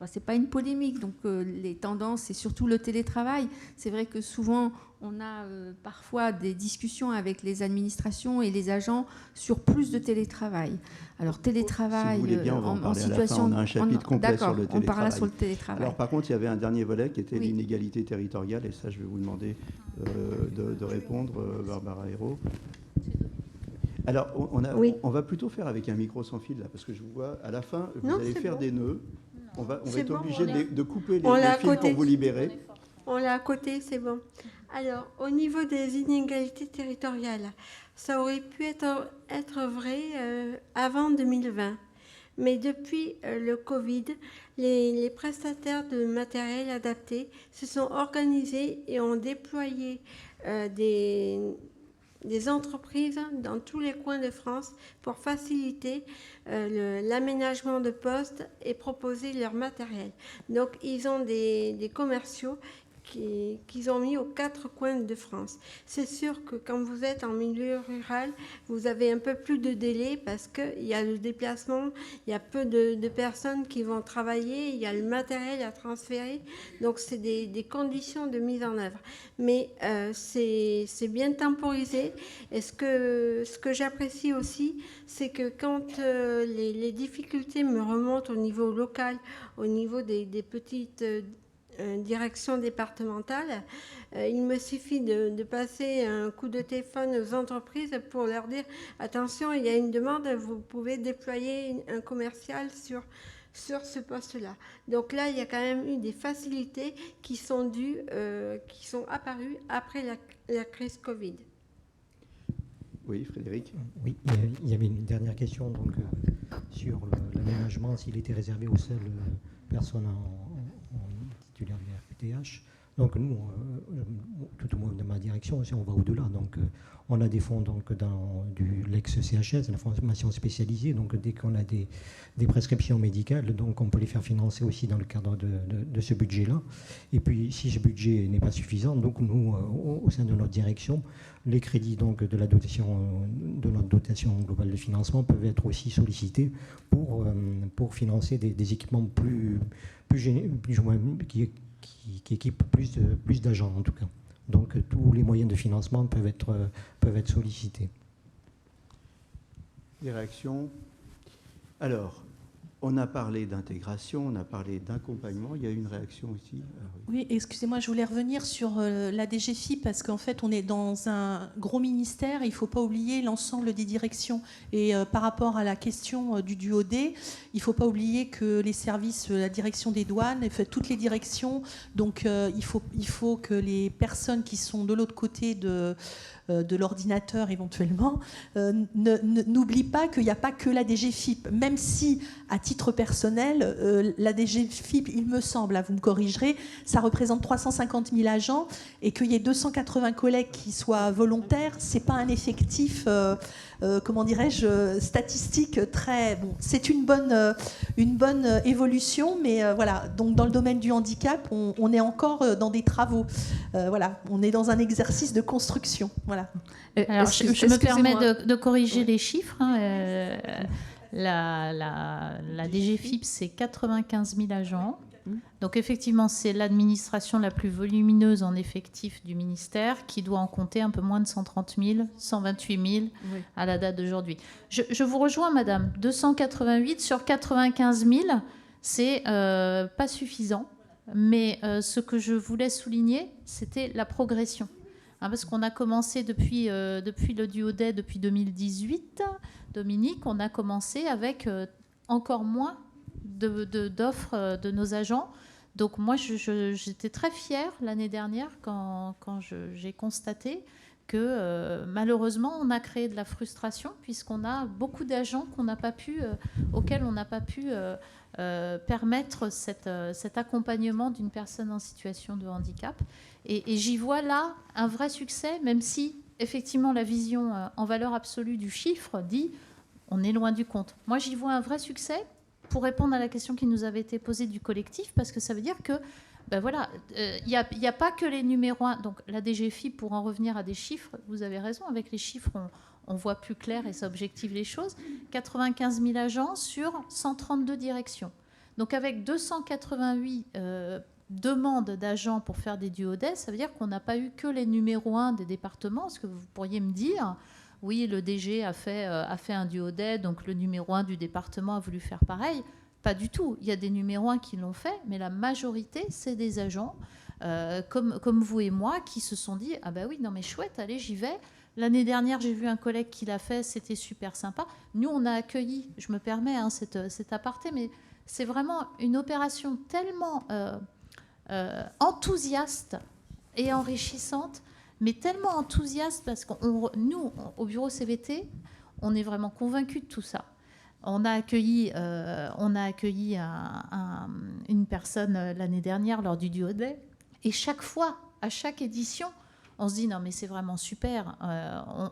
c'est pas une polémique, donc les tendances, c'est surtout le télétravail. C'est vrai que souvent, on a parfois des discussions avec les administrations et les agents sur plus de télétravail. Alors télétravail, si vous voulez bien, on va en situation... On a un chapitre complet sur le télétravail. On parlera sur le télétravail. Alors par contre, il y avait un dernier volet qui était l'inégalité territoriale, et ça, je vais vous demander de répondre, Barbara Hérault. Alors, on va plutôt faire avec un micro sans fil, là, parce que je vous vois, à la fin, vous allez faire des nœuds. On va être obligé de couper les fils pour vous libérer. On l'a à côté, c'est bon. Alors, au niveau des inégalités territoriales, ça aurait pu être vrai avant 2020. Mais depuis le Covid, les prestataires de matériel adapté se sont organisés et ont déployé des entreprises dans tous les coins de France pour faciliter l'aménagement de postes et proposer leur matériel. Donc, ils ont des commerciaux qu'ils ont mis aux 4 coins de France. C'est sûr que quand vous êtes en milieu rural, vous avez un peu plus de délai parce qu'il y a le déplacement, il y a peu de personnes qui vont travailler, il y a le matériel à transférer. Donc, c'est des conditions de mise en œuvre. Mais c'est bien temporisé. Et ce que j'apprécie aussi, c'est que quand les difficultés me remontent au niveau local, au niveau des petites... direction départementale, il me suffit de passer un coup de téléphone aux entreprises pour leur dire attention, il y a une demande, vous pouvez déployer un commercial sur ce poste-là. Donc là, il y a quand même eu des facilités qui sont apparues après la crise Covid. Oui, Frédéric. Oui, il y avait une dernière question donc, sur l'aménagement, s'il était réservé aux seules personnes en titulaires du RQTH. Donc nous, tout au moins de ma direction, on va au-delà. Donc on a des fonds donc, dans l'ex-CHS, la formation spécialisée. Donc dès qu'on a des prescriptions médicales, donc on peut les faire financer aussi dans le cadre de ce budget-là. Et puis si ce budget n'est pas suffisant, donc nous, au sein de notre direction, les crédits donc, de notre dotation globale de financement peuvent être aussi sollicités pour financer des équipements plus ou moins, qui équipent plus d'agents en tout cas. Donc tous les moyens de financement peuvent être sollicités. Des réactions? Alors, on a parlé d'intégration, on a parlé d'accompagnement. Il y a une réaction ici. Oui, excusez-moi, je voulais revenir sur la DGFiP parce qu'en fait, on est dans un gros ministère. Il ne faut pas oublier l'ensemble des directions. Et par rapport à la question du duo D, il ne faut pas oublier que les services, la direction des douanes, toutes les directions, donc il faut que les personnes qui sont de l'autre côté de l'ordinateur éventuellement, n'oublie pas qu'il n'y a pas que la DGFiP, même si à titre personnel, la DGFiP, il me semble, vous me corrigerez, ça représente 350 000 agents et qu'il y ait 280 collègues qui soient volontaires, c'est pas un effectif, comment dirais-je, statistique très... Bon, c'est une bonne évolution, mais voilà, donc dans le domaine du handicap, on est encore dans des travaux. Voilà, on est dans un exercice de construction. Voilà. Alors, je me permets de corriger les chiffres. La DGFiP, c'est 95 000 agents. Donc effectivement, c'est l'administration la plus volumineuse en effectifs du ministère qui doit en compter un peu moins de 130 000, 128 000 à la date d'aujourd'hui. Je vous rejoins, madame. 288 sur 95 000, c'est pas suffisant. Mais ce que je voulais souligner, c'était la progression. Parce qu'on a commencé depuis le duo-day, depuis 2018, Dominique, on a commencé avec encore moins d'offres de nos agents. Donc moi, j'étais très fière l'année dernière quand j'ai constaté que malheureusement, on a créé de la frustration puisqu'on a beaucoup d'agents auxquels on n'a pas pu permettre cet accompagnement d'une personne en situation de handicap. Et j'y vois là un vrai succès, même si effectivement la vision en valeur absolue du chiffre dit on est loin du compte. Moi, j'y vois un vrai succès pour répondre à la question qui nous avait été posée du collectif, parce que ça veut dire que voilà, il n'y a pas que les numéros 1. Donc la DGFiP, pour en revenir à des chiffres, vous avez raison, avec les chiffres, on voit plus clair et ça objective les choses. 95 000 agents sur 132 directions. Donc avec 288 demandes d'agents pour faire des duo-day, ça veut dire qu'on n'a pas eu que les numéros 1 des départements, ce que vous pourriez me dire. Oui, le DG a fait un duo-day, donc le numéro 1 du département a voulu faire pareil. Pas du tout. Il y a des numéros 1 qui l'ont fait, mais la majorité, c'est des agents comme vous et moi qui se sont dit « Ah ben oui, non mais chouette, allez, j'y vais ». L'année dernière, j'ai vu un collègue qui l'a fait, c'était super sympa. Nous, on a accueilli, je me permets cet aparté, mais c'est vraiment une opération tellement enthousiaste et enrichissante, mais tellement enthousiaste parce que nous, au bureau CVT, on est vraiment convaincus de tout ça. On a accueilli une personne l'année dernière lors du duo-day, et chaque fois, à chaque édition, on se dit non mais c'est vraiment super,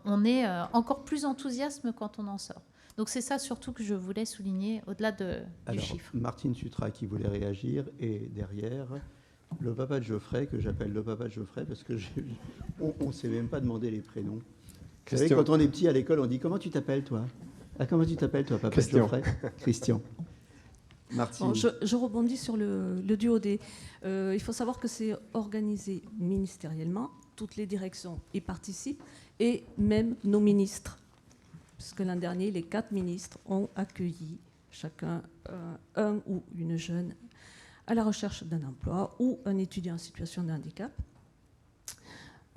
on est encore plus enthousiaste quand on en sort. Donc c'est ça surtout que je voulais souligner au-delà du chiffre. Martine Sutra qui voulait réagir, et derrière le papa de Geoffrey, que j'appelle le papa de Geoffrey parce que on ne s'est même pas demandé les prénoms. Vous savez, quand on est petit à l'école, on dit comment tu t'appelles toi? Comment tu t'appelles toi, papa de Geoffrey? Christian. Martine. Bon, je rebondis sur le duo-day. Il faut savoir que c'est organisé ministériellement. Toutes les directions y participent, et même nos ministres. Puisque l'an dernier, les 4 ministres ont accueilli chacun un ou une jeune à la recherche d'un emploi ou un étudiant en situation de handicap.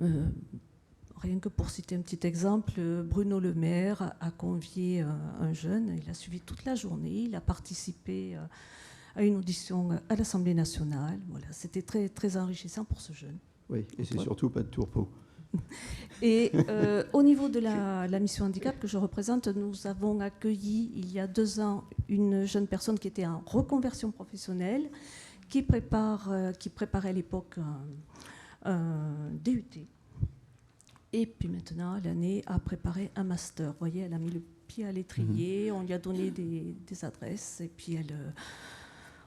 Rien que pour citer un petit exemple, Bruno Le Maire a convié un jeune, il a suivi toute la journée, il a participé à une audition à l'Assemblée nationale. Voilà, c'était très, très enrichissant pour ce jeune. Oui, et c'est surtout pas de tourpeau. Et au niveau de la mission handicap que je représente, nous avons accueilli il y a 2 ans une jeune personne qui était en reconversion professionnelle, qui préparait à l'époque un DUT. Et puis maintenant, l'année a préparé un master. Vous voyez, elle a mis le pied à l'étrier, on lui a donné des adresses, et puis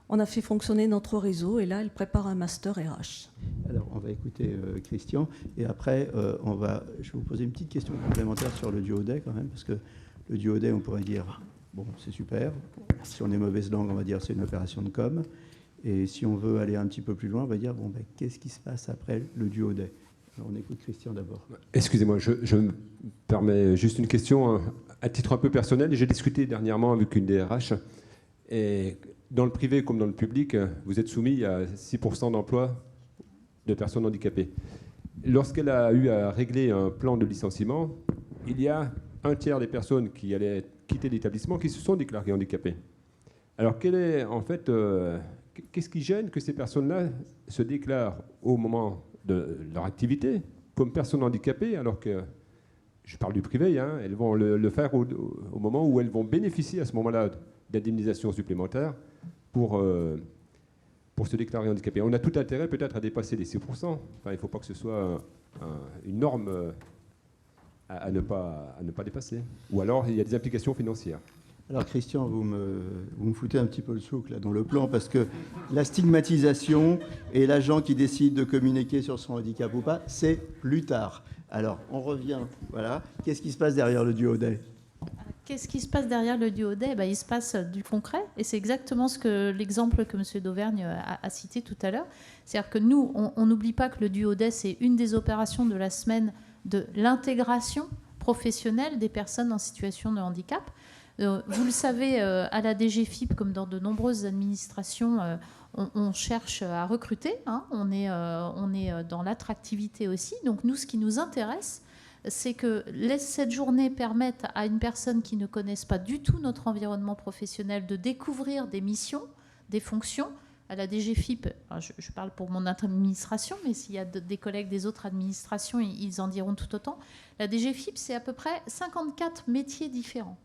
on a fait fonctionner notre réseau, et là, elle prépare un master RH. Alors, on va écouter Christian, et après, je vais vous poser une petite question complémentaire sur le duodé quand même, parce que le duodé, on pourrait dire, bon, c'est super. Si on est mauvaise langue, on va dire c'est une opération de com. Et si on veut aller un petit peu plus loin, on va dire, bon, ben, qu'est-ce qui se passe après le duodé? Alors, on écoute Christian d'abord. Excusez-moi, je me permets juste une question à titre un peu personnel. J'ai discuté dernièrement avec une DRH, et dans le privé comme dans le public, vous êtes soumis à 6% d'emploi de personnes handicapées. Lorsqu'elle a eu à régler un plan de licenciement, il y a un tiers des personnes qui allaient quitter l'établissement qui se sont déclarées handicapées. Alors, qu'est-ce qui gêne que ces personnes-là se déclarent au moment de leur activité comme personnes handicapées, alors que, je parle du privé, hein, elles vont le faire au moment où elles vont bénéficier à ce moment-là d'indemnisation supplémentaire pour se déclarer handicapées. On a tout intérêt peut-être à dépasser les 6%. Enfin, il ne faut pas que ce soit une norme à ne pas dépasser. Ou alors, il y a des implications financières. Alors Christian, vous me foutez un petit peu le souk là dans le plan, parce que la stigmatisation et l'agent qui décide de communiquer sur son handicap ou pas, c'est plus tard. Alors on revient, voilà. Qu'est-ce qui se passe derrière le duodé? Qu'est-ce qui se passe derrière le duodé? Il se passe du concret, et c'est exactement l'exemple que M. Dauvergne a cité tout à l'heure. C'est-à-dire que nous, on n'oublie pas que le duodé, c'est une des opérations de la semaine de l'intégration professionnelle des personnes en situation de handicap. Vous le savez, à la DGFiP, comme dans de nombreuses administrations, on cherche à recruter. Hein. On est dans l'attractivité aussi. Donc nous, ce qui nous intéresse, c'est que cette journée permette à une personne qui ne connaisse pas du tout notre environnement professionnel de découvrir des missions, des fonctions. À la DGFiP, je parle pour mon administration, mais s'il y a des collègues des autres administrations, ils en diront tout autant. La DGFiP, c'est à peu près 54 métiers différents.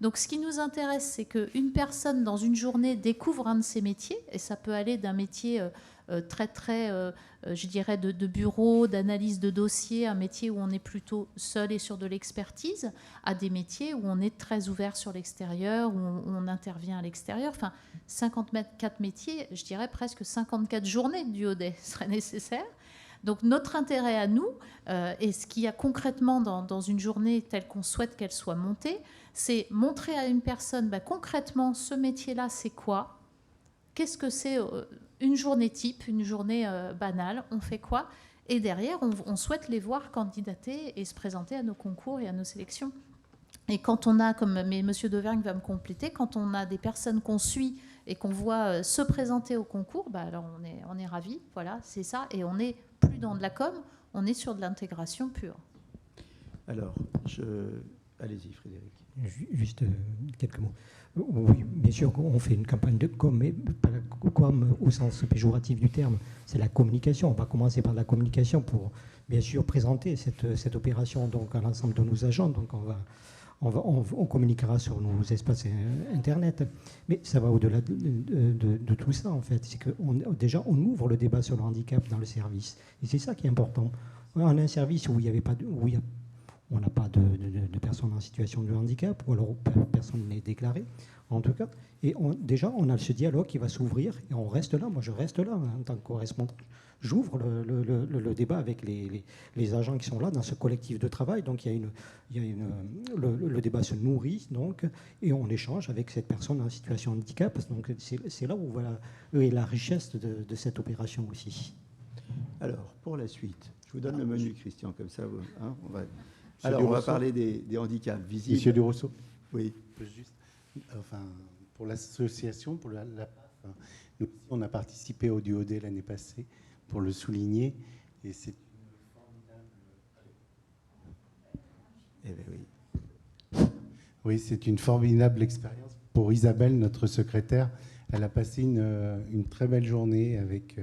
Donc ce qui nous intéresse, c'est qu'une personne dans une journée découvre un de ces métiers, et ça peut aller d'un métier je dirais, de bureau, d'analyse de dossier, un métier où on est plutôt seul et sur de l'expertise, à des métiers où on est très ouvert sur l'extérieur, où on intervient à l'extérieur. Enfin, 54 métiers, je dirais presque 54 journées de duodé serait nécessaire. Donc notre intérêt à nous, et ce qu'il y a concrètement dans une journée telle qu'on souhaite qu'elle soit montée, c'est montrer à une personne concrètement ce métier-là, c'est quoi? Qu'est-ce que c'est une journée type, une journée banale? On fait quoi? Et derrière, on souhaite les voir candidater et se présenter à nos concours et à nos sélections. Et quand on a, mais M. Dauvergne va me compléter, quand on a des personnes qu'on suit et qu'on voit se présenter au concours, alors on est ravis, voilà, c'est ça. Et on n'est plus dans de la com, on est sur de l'intégration pure. Alors, allez-y Frédéric. Juste quelques mots. Oui, bien sûr, on fait une campagne de com, mais pas la com au sens péjoratif du terme. C'est la communication. On va commencer par la communication pour, bien sûr, présenter cette opération donc, à l'ensemble de nos agents. Donc, on communiquera sur nos espaces Internet. Mais ça va au-delà de tout ça, en fait. C'est que déjà, on ouvre le débat sur le handicap dans le service. Et c'est ça qui est important. On a un service où il n'y avait pas on n'a pas de personnes en situation de handicap, ou alors personne n'est déclaré, en tout cas. Et déjà, on a ce dialogue qui va s'ouvrir, et on reste là. Moi, je reste là en tant que correspondant. J'ouvre le débat avec les agents qui sont là dans ce collectif de travail. Donc, le débat se nourrit, donc, et on échange avec cette personne en situation de handicap. Donc, c'est là où est la richesse de cette opération aussi. Alors, pour la suite, je vous donne le menu, Christian, comme ça, on va... Alors, on va parler des handicaps visibles. Monsieur Durosso. Oui. Pour l'association, nous, on a participé au duodé l'année passée, pour le souligner, et c'est oui, c'est une formidable expérience pour Isabelle, notre secrétaire. Elle a passé une très belle journée avec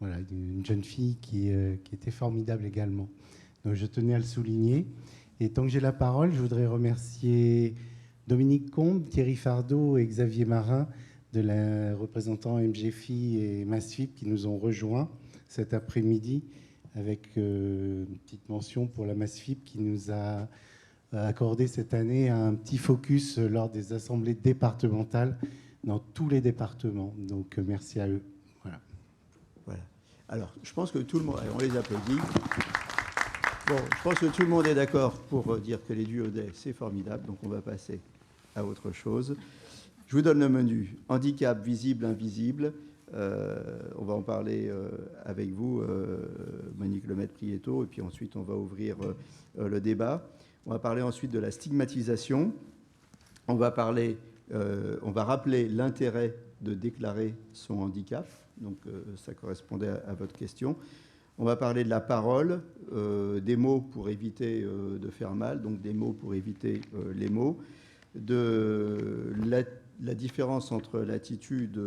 une jeune fille qui était formidable également. Donc je tenais à le souligner. Et tant que j'ai la parole, je voudrais remercier Dominique Combe, Thierry Fardot et Xavier Marin de la représentant MGFI et MASFIP qui nous ont rejoints cet après-midi, avec une petite mention pour la MASFIP qui nous a accordé cette année un petit focus lors des assemblées départementales dans tous les départements. Donc merci à eux. Voilà. Voilà. Alors, je pense que tout le monde... Allez, on les applaudit. Bon, je pense que tout le monde est d'accord pour dire que les duodets, c'est formidable. Donc, on va passer à autre chose. Je vous donne le menu. Handicap, visible, invisible. On va en parler avec vous, Monique Lemaitre-Prieto, et puis ensuite, on va ouvrir le débat. On va parler ensuite de la stigmatisation. On va rappeler l'intérêt de déclarer son handicap. Donc, ça correspondait à votre question. On va parler de la parole, des mots pour éviter de faire mal, donc des mots pour éviter les mots, de la différence entre l'attitude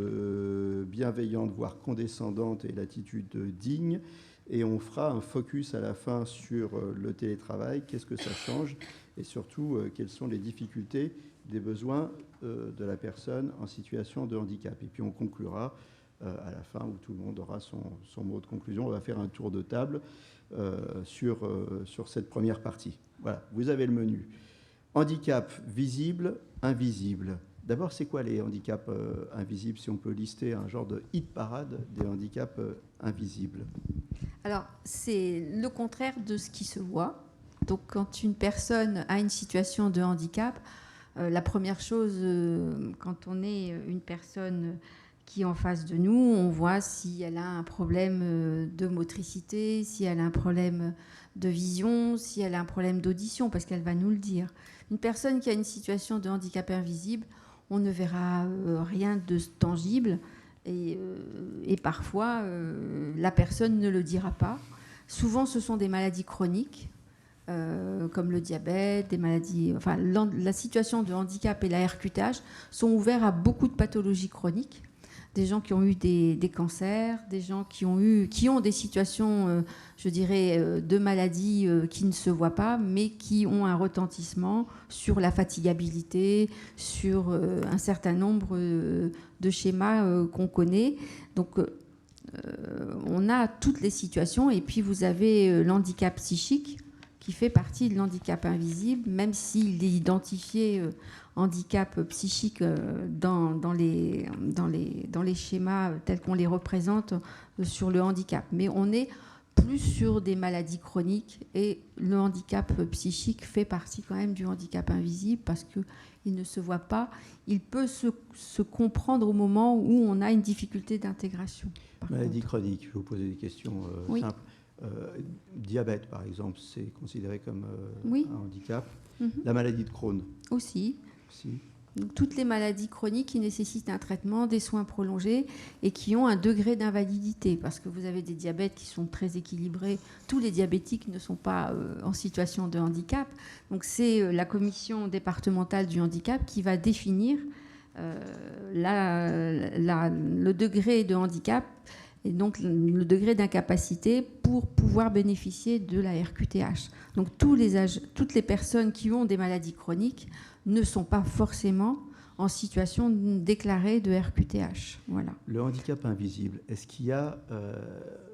bienveillante, voire condescendante, et l'attitude digne. Et on fera un focus à la fin sur le télétravail, qu'est-ce que ça change, et surtout, quelles sont les difficultés, des besoins de la personne en situation de handicap. Et puis on conclura à la fin, où tout le monde aura son mot de conclusion. On va faire un tour de table sur cette première partie. Voilà, vous avez le menu. Handicap visible, invisible. D'abord, c'est quoi les handicaps invisibles, si on peut lister un genre de hit parade des handicaps invisibles? Alors, c'est le contraire de ce qui se voit. Donc, quand une personne a une situation de handicap, la première chose, quand on est une personne qui est en face de nous, on voit si elle a un problème de motricité, si elle a un problème de vision, si elle a un problème d'audition, parce qu'elle va nous le dire. Une personne qui a une situation de handicap invisible, on ne verra rien de tangible, et parfois, la personne ne le dira pas. Souvent, ce sont des maladies chroniques, comme le diabète, des maladies... Enfin, la situation de handicap et la RQTH sont ouverts à beaucoup de pathologies chroniques. Des gens qui ont eu des cancers, des gens qui ont des situations, je dirais, de maladies qui ne se voient pas, mais qui ont un retentissement sur la fatigabilité, sur un certain nombre de schémas qu'on connaît. Donc, on a toutes les situations. Et puis, vous avez l'handicap psychique, qui fait partie de l'handicap invisible, même s'il est identifié handicap psychique dans les schémas tels qu'on les représente sur le handicap. Mais on est plus sur des maladies chroniques, et le handicap psychique fait partie quand même du handicap invisible parce qu'il ne se voit pas. Il peut se comprendre au moment où on a une difficulté d'intégration. Maladie chronique, je vais vous poser des questions simples. Diabète, par exemple, c'est considéré comme un handicap. La maladie de Crohn aussi. Donc, toutes les maladies chroniques qui nécessitent un traitement, des soins prolongés et qui ont un degré d'invalidité, parce que vous avez des diabètes qui sont très équilibrés. Tous les diabétiques ne sont pas en situation de handicap. Donc c'est la commission départementale du handicap qui va définir le degré de handicap et donc le degré d'incapacité pour pouvoir bénéficier de la RQTH. Donc toutes les personnes qui ont des maladies chroniques ne sont pas forcément en situation déclarée de RQTH. Voilà. Le handicap invisible, est-ce qu'il y a,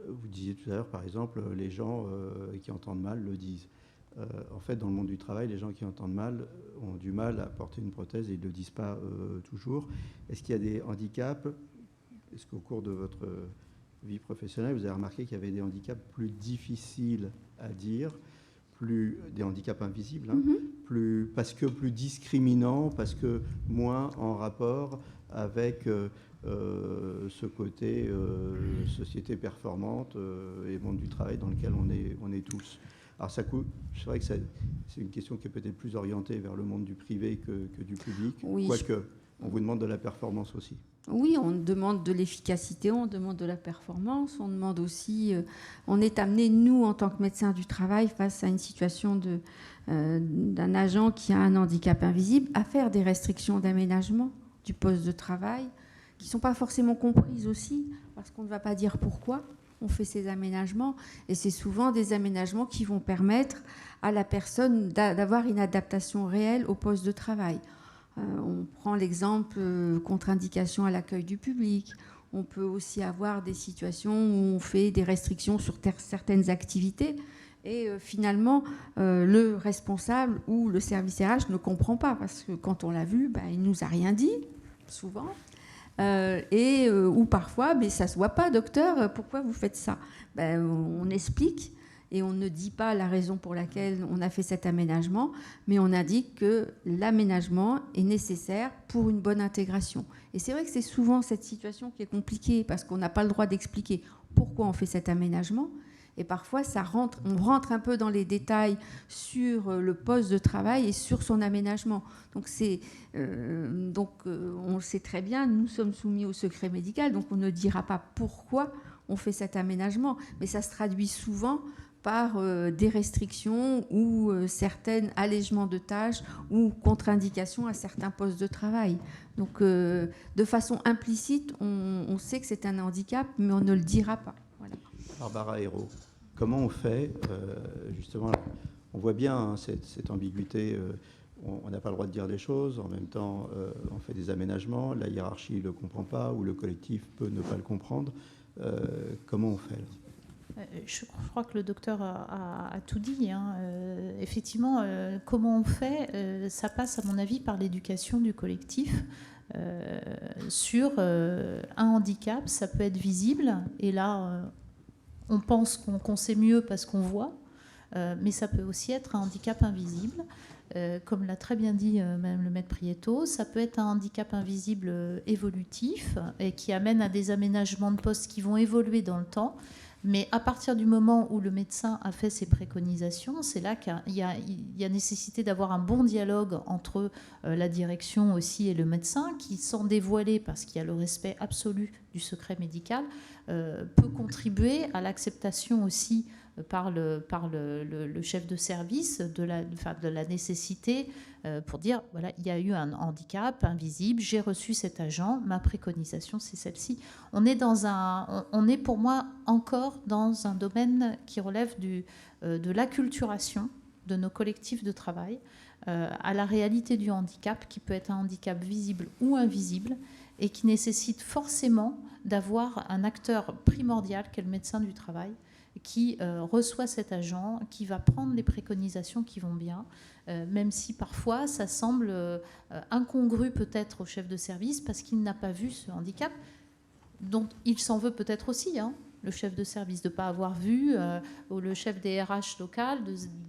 vous disiez tout à l'heure par exemple, les gens qui entendent mal le disent. En fait, dans le monde du travail, les gens qui entendent mal ont du mal à porter une prothèse et ils ne le disent pas toujours. Est-ce qu'il y a des handicaps? Est-ce qu'au cours de votre vie professionnelle, vous avez remarqué qu'il y avait des handicaps plus difficiles à dire, des handicaps invisibles, hein, parce que plus discriminants, parce que moins en rapport avec ce côté société performante et monde du travail dans lequel on est tous. Alors c'est vrai que c'est une question qui est peut-être plus orientée vers le monde du privé que du public, oui, quoique on vous demande de la performance aussi. Oui, on demande de l'efficacité, on demande de la performance, on demande aussi... on est amené, nous, en tant que médecins du travail, face à une situation d'un agent qui a un handicap invisible, à faire des restrictions d'aménagement du poste de travail, qui ne sont pas forcément comprises aussi, parce qu'on ne va pas dire pourquoi on fait ces aménagements. Et c'est souvent des aménagements qui vont permettre à la personne d'avoir une adaptation réelle au poste de travail. On prend l'exemple contre-indication à l'accueil du public. On peut aussi avoir des situations où on fait des restrictions sur certaines activités et finalement le responsable ou le service RH ne comprend pas parce que quand on l'a vu, il ne nous a rien dit, souvent. Ou parfois, mais ça ne se voit pas, docteur, pourquoi vous faites ça? On explique et on ne dit pas la raison pour laquelle on a fait cet aménagement, mais on indique que l'aménagement est nécessaire pour une bonne intégration. Et c'est vrai que c'est souvent cette situation qui est compliquée parce qu'on n'a pas le droit d'expliquer pourquoi on fait cet aménagement. Et parfois, on rentre un peu dans les détails sur le poste de travail et sur son aménagement. Donc, on le sait très bien, nous sommes soumis au secret médical, donc on ne dira pas pourquoi on fait cet aménagement. Mais ça se traduit souvent par des restrictions ou certains allègements de tâches ou contre-indications à certains postes de travail. Donc, de façon implicite, on sait que c'est un handicap, mais on ne le dira pas. Voilà. Barbara Hérault, comment on fait, justement, on voit bien cette ambiguïté, on n'a pas le droit de dire des choses, en même temps on fait des aménagements, la hiérarchie ne le comprend pas ou le collectif peut ne pas le comprendre. Comment on fait? Je crois que le docteur a tout dit. Effectivement, comment on fait? Ça passe, à mon avis, par l'éducation du collectif. Sur un handicap, ça peut être visible, et là, on pense qu'on sait mieux parce qu'on voit, mais ça peut aussi être un handicap invisible. Comme l'a très bien dit Mme le maître Prieto, ça peut être un handicap invisible évolutif et qui amène à des aménagements de postes qui vont évoluer dans le temps. Mais à partir du moment où le médecin a fait ses préconisations, c'est là qu'il y a nécessité d'avoir un bon dialogue entre la direction aussi et le médecin, qui, sans dévoiler, parce qu'il y a le respect absolu du secret médical, peut contribuer à l'acceptation aussi par le chef de service de la nécessité pour dire, voilà, il y a eu un handicap invisible, j'ai reçu cet agent, ma préconisation c'est celle-ci. On est pour moi encore dans un domaine qui relève de l'acculturation de nos collectifs de travail à la réalité du handicap, qui peut être un handicap visible ou invisible, et qui nécessite forcément d'avoir un acteur primordial qu'est le médecin du travail, qui reçoit cet agent, qui va prendre les préconisations qui vont bien, même si parfois ça semble incongru peut-être au chef de service parce qu'il n'a pas vu ce handicap, dont il s'en veut peut-être aussi, le chef de service, de ne pas avoir vu, ou le chef des RH local,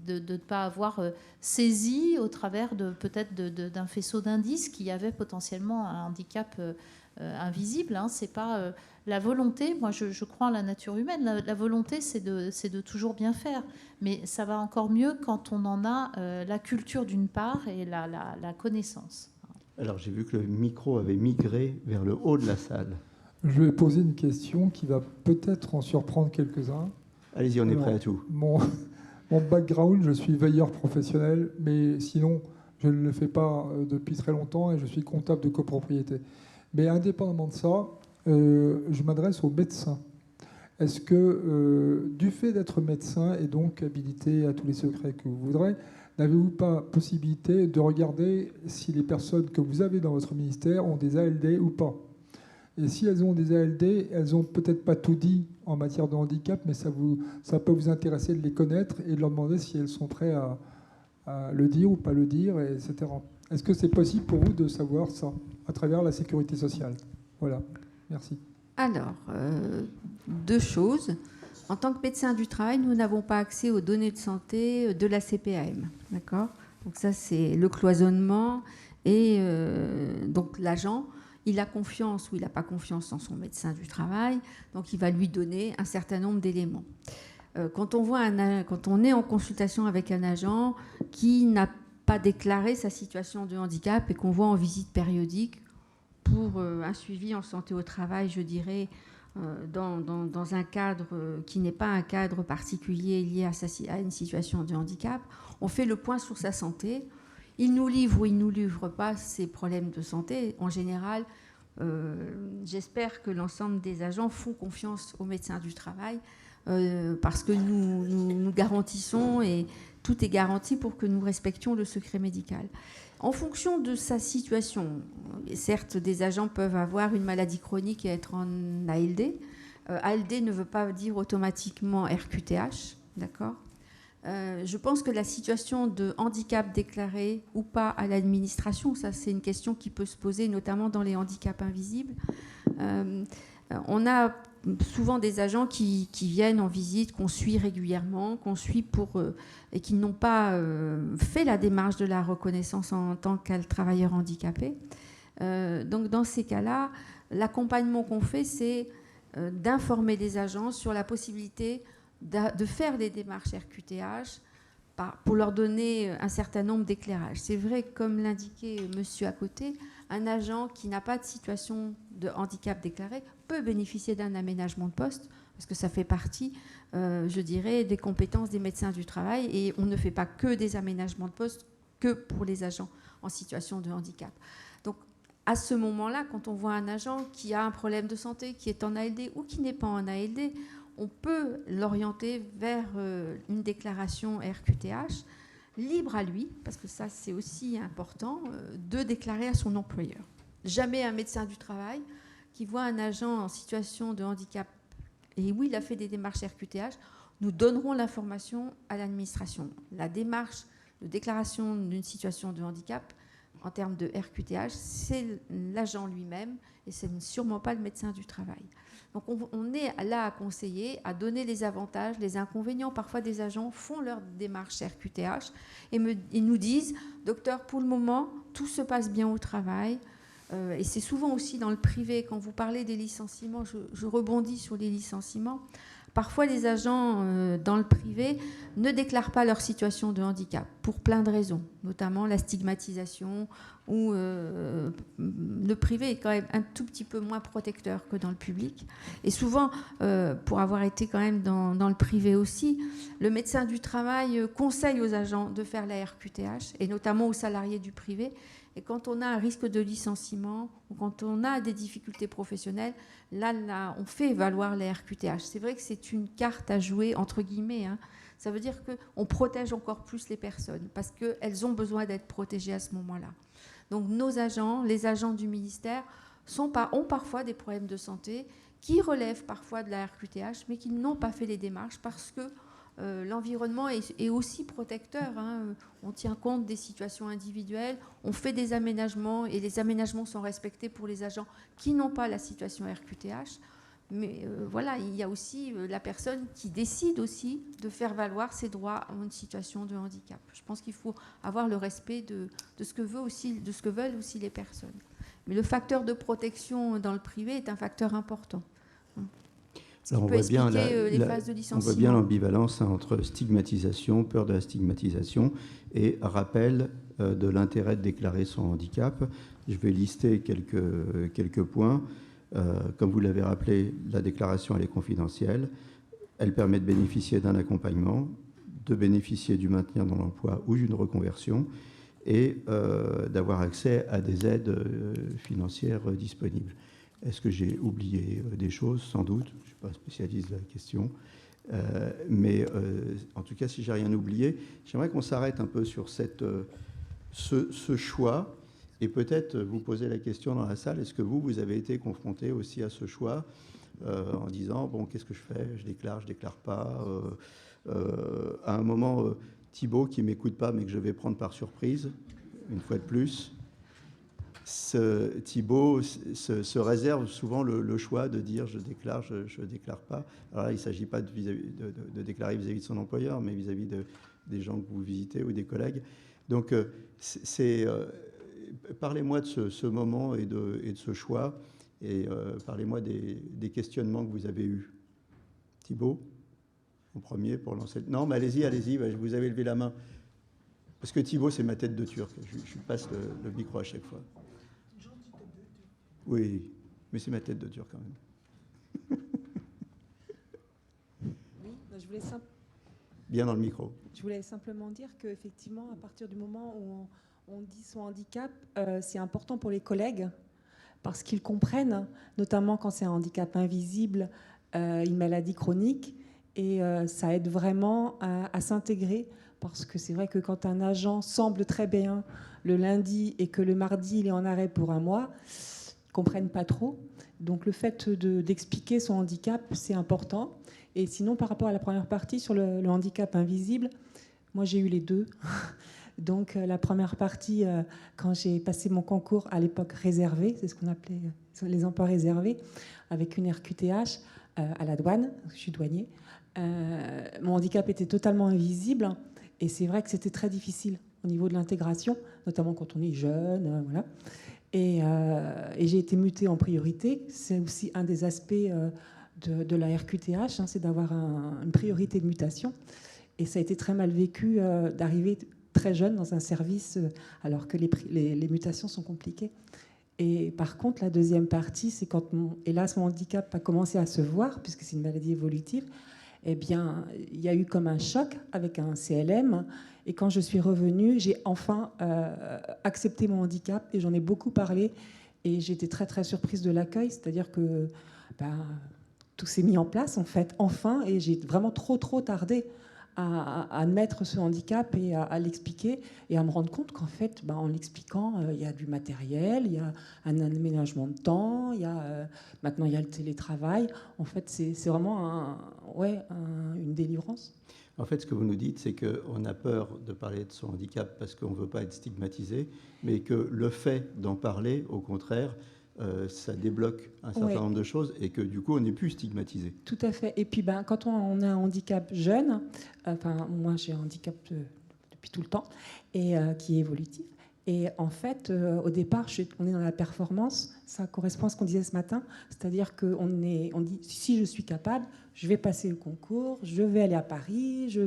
de ne pas avoir saisi au travers peut-être d'un faisceau d'indices qu'il y avait potentiellement un handicap invisible. C'est pas la volonté. Moi, je crois en la nature humaine. La volonté, c'est de toujours bien faire. Mais ça va encore mieux quand on en a la culture d'une part et la connaissance. Alors, j'ai vu que le micro avait migré vers le haut de la salle. Je vais poser une question qui va peut-être en surprendre quelques-uns. Allez-y, on est prêt à tout. Mon background, je suis veilleur professionnel, mais sinon, je ne le fais pas depuis très longtemps et je suis comptable de copropriété. Mais indépendamment de ça, je m'adresse aux médecins. Est-ce que, du fait d'être médecin et donc habilité à tous les secrets que vous voudrez, n'avez-vous pas possibilité de regarder si les personnes que vous avez dans votre ministère ont des ALD ou pas? Et si elles ont des ALD, elles n'ont peut-être pas tout dit en matière de handicap, mais ça peut vous intéresser de les connaître et de leur demander si elles sont prêtes à le dire ou pas le dire, etc. Est-ce que c'est possible pour vous de savoir ça à travers la sécurité sociale? Voilà, merci. Alors, deux choses. En tant que médecin du travail, nous n'avons pas accès aux données de santé de la CPAM. D'accord? Donc ça, c'est le cloisonnement. Et donc l'agent, il a confiance ou il n'a pas confiance en son médecin du travail, donc il va lui donner un certain nombre d'éléments. Quand on est en consultation avec un agent qui n'a pas déclaré sa situation de handicap et qu'on voit en visite périodique pour un suivi en santé au travail, je dirais, dans un cadre qui n'est pas un cadre particulier lié à une situation de handicap, on fait le point sur sa santé. Il nous livre ou il ne nous livre pas ses problèmes de santé. En général, j'espère que l'ensemble des agents font confiance aux médecins du travail parce que nous garantissons, et tout est garanti pour que nous respections le secret médical. En fonction de sa situation, certes, des agents peuvent avoir une maladie chronique et être en ALD. ALD ne veut pas dire automatiquement RQTH, d'accord ? Je pense que la situation de handicap déclaré ou pas à l'administration, ça c'est une question qui peut se poser notamment dans les handicaps invisibles. On a souvent des agents qui viennent en visite, qu'on suit régulièrement, qu'on suit et qui n'ont pas fait la démarche de la reconnaissance en tant que travailleur handicapé. Donc dans ces cas-là, l'accompagnement qu'on fait, c'est d'informer les agents sur la possibilité de faire des démarches RQTH pour leur donner un certain nombre d'éclairages. C'est vrai, comme l'indiquait monsieur à côté, un agent qui n'a pas de situation de handicap déclaré peut bénéficier d'un aménagement de poste, parce que ça fait partie, je dirais, des compétences des médecins du travail, et on ne fait pas que des aménagements de poste que pour les agents en situation de handicap. Donc, à ce moment-là, quand on voit un agent qui a un problème de santé, qui est en ALD ou qui n'est pas en ALD, on peut l'orienter vers une déclaration RQTH, libre à lui, parce que ça c'est aussi important, de déclarer à son employeur. Jamais un médecin du travail qui voit un agent en situation de handicap, et oui, il a fait des démarches RQTH, nous donnerons l'information à l'administration. La démarche de déclaration d'une situation de handicap, en termes de RQTH, c'est l'agent lui-même, et ce n'est sûrement pas le médecin du travail. Donc on est là à conseiller, à donner les avantages, les inconvénients. Parfois des agents font leur démarche RQTH et nous disent « Docteur, pour le moment, tout se passe bien au travail ». Et c'est souvent aussi dans le privé, quand vous parlez des licenciements, je rebondis sur les licenciements. Parfois, les agents dans le privé ne déclarent pas leur situation de handicap pour plein de raisons, notamment la stigmatisation, où le privé est quand même un tout petit peu moins protecteur que dans le public. Et souvent, pour avoir été quand même dans le privé aussi, le médecin du travail conseille aux agents de faire la RQTH, et notamment aux salariés du privé. Et quand on a un risque de licenciement ou quand on a des difficultés professionnelles, là, on fait valoir la RQTH. C'est vrai que c'est une carte à jouer, entre guillemets. Hein. Ça veut dire qu'on protège encore plus les personnes parce qu'elles ont besoin d'être protégées à ce moment-là. Donc nos agents, les agents du ministère, ont parfois des problèmes de santé qui relèvent parfois de la RQTH, mais qui n'ont pas fait les démarches parce que l'environnement est aussi protecteur. Hein. On tient compte des situations individuelles, on fait des aménagements et les aménagements sont respectés pour les agents qui n'ont pas la situation RQTH. Mais voilà, il y a aussi la personne qui décide aussi de faire valoir ses droits en une situation de handicap. Je pense qu'il faut avoir le respect de ce que veulent aussi les personnes. Mais le facteur de protection dans le privé est un facteur important. Alors on voit bien l'ambivalence entre stigmatisation, peur de la stigmatisation et rappel de l'intérêt de déclarer son handicap. Je vais lister quelques points. Comme vous l'avez rappelé, la déclaration elle est confidentielle. Elle permet de bénéficier d'un accompagnement, de bénéficier du maintien dans l'emploi ou d'une reconversion et d'avoir accès à des aides financières disponibles. Est-ce que j'ai oublié des choses? Sans doute. Je ne suis pas spécialiste de la question. Mais en tout cas, si j'ai rien oublié, j'aimerais qu'on s'arrête un peu sur ce choix et peut-être vous poser la question dans la salle. Est-ce que vous avez été confronté aussi à ce choix en disant, bon, qu'est-ce que je fais? Je déclare pas. À un moment, Thibault, qui ne m'écoute pas, mais que je vais prendre par surprise, une fois de plus, Thibault se réserve souvent le choix de dire je déclare, je déclare pas. Alors là, il ne s'agit pas de déclarer vis-à-vis de son employeur, mais vis-à-vis des gens que vous visitez ou des collègues. Donc, parlez-moi de ce moment et de ce choix, et parlez-moi des questionnements que vous avez eus. Thibault, en premier, pour lancer... Non, mais allez-y, vous avez levé la main. Parce que Thibault, c'est ma tête de Turc. Je passe le micro à chaque fois. Oui, mais c'est ma tête de Turc quand même. Oui, je voulais bien dans le micro. Je voulais simplement dire qu'effectivement, à partir du moment où on dit son handicap, c'est important pour les collègues parce qu'ils comprennent, notamment quand c'est un handicap invisible, une maladie chronique, Et ça aide vraiment à s'intégrer, parce que c'est vrai que quand un agent semble très bien le lundi et que le mardi il est en arrêt pour un mois, ils ne comprennent pas trop. Donc le fait d'expliquer son handicap, c'est important. Et sinon, par rapport à la première partie sur le handicap invisible, moi j'ai eu les deux. Donc la première partie, quand j'ai passé mon concours à l'époque réservé, c'est ce qu'on appelait les emplois réservés, avec une RQTH à la douane, je suis douanier, mon handicap était totalement invisible, et c'est vrai que c'était très difficile au niveau de l'intégration, notamment quand on est jeune, voilà. Et j'ai été mutée en priorité. C'est aussi un des aspects de la RQTH, hein, c'est d'avoir une priorité de mutation. Et ça a été très mal vécu d'arriver très jeune dans un service alors que les mutations sont compliquées. Et par contre, la deuxième partie, c'est quand, hélas, mon handicap a commencé à se voir, puisque c'est une maladie évolutive, eh bien, il y a eu comme un choc avec un CLM. Et quand je suis revenue, j'ai enfin accepté mon handicap et j'en ai beaucoup parlé. Et j'ai été très, très surprise de l'accueil. C'est-à-dire que tout s'est mis en place, en fait, enfin. Et j'ai vraiment trop tardé à admettre ce handicap et à l'expliquer et à me rendre compte qu'en fait, en l'expliquant, il y a du matériel, il y a un aménagement de temps, maintenant il y a le télétravail. En fait, c'est vraiment une délivrance. En fait, ce que vous nous dites, c'est qu'on a peur de parler de son handicap parce qu'on ne veut pas être stigmatisé, mais que le fait d'en parler, au contraire, ça débloque un certain nombre de choses et que du coup, on n'est plus stigmatisé. Tout à fait. Et puis, quand on a un handicap jeune, moi j'ai un handicap depuis tout le temps, et qui est évolutif. Et en fait, au départ, on est dans la performance. Ça correspond à ce qu'on disait ce matin. C'est-à-dire qu'on dit, si je suis capable, je vais passer le concours, je vais aller à Paris,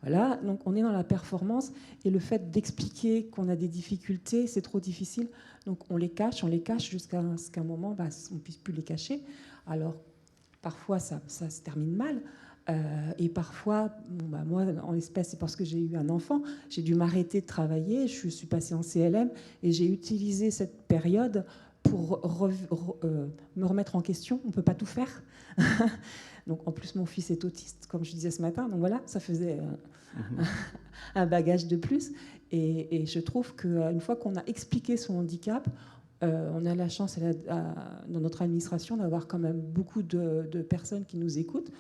Voilà, donc on est dans la performance. Et le fait d'expliquer qu'on a des difficultés, c'est trop difficile. Donc on les cache jusqu'à ce qu'à un moment, on ne puisse plus les cacher. Alors, parfois, ça se termine mal. Et parfois, moi, en l'espèce, c'est parce que j'ai eu un enfant, j'ai dû m'arrêter de travailler, je suis passée en CLM et j'ai utilisé cette période pour me remettre en question. On ne peut pas tout faire. Donc, en plus, mon fils est autiste, comme je disais ce matin. Donc voilà, ça faisait un bagage de plus. Et je trouve qu'une fois qu'on a expliqué son handicap, on a la chance dans notre administration d'avoir quand même beaucoup de personnes qui nous écoutent.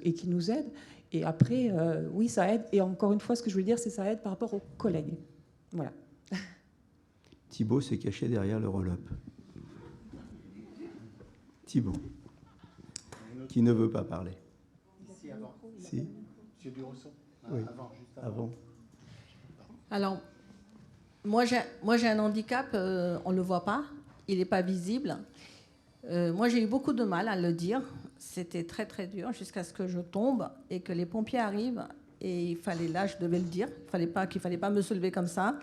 Et qui nous aide. Et après, oui, ça aide. Et encore une fois, ce que je veux dire, c'est que ça aide par rapport aux collègues. Voilà. Thibault s'est caché derrière le roll-up. Thibault, qui ne veut pas parler. Ici, avant. Si. Monsieur Durosson. Oui. Avant. Alors, moi j'ai un handicap, on ne le voit pas, il n'est pas visible. Moi, j'ai eu beaucoup de mal à le dire. C'était très, très dur jusqu'à ce que je tombe et que les pompiers arrivent. Et je devais le dire. Qu'il ne fallait pas me soulever comme ça.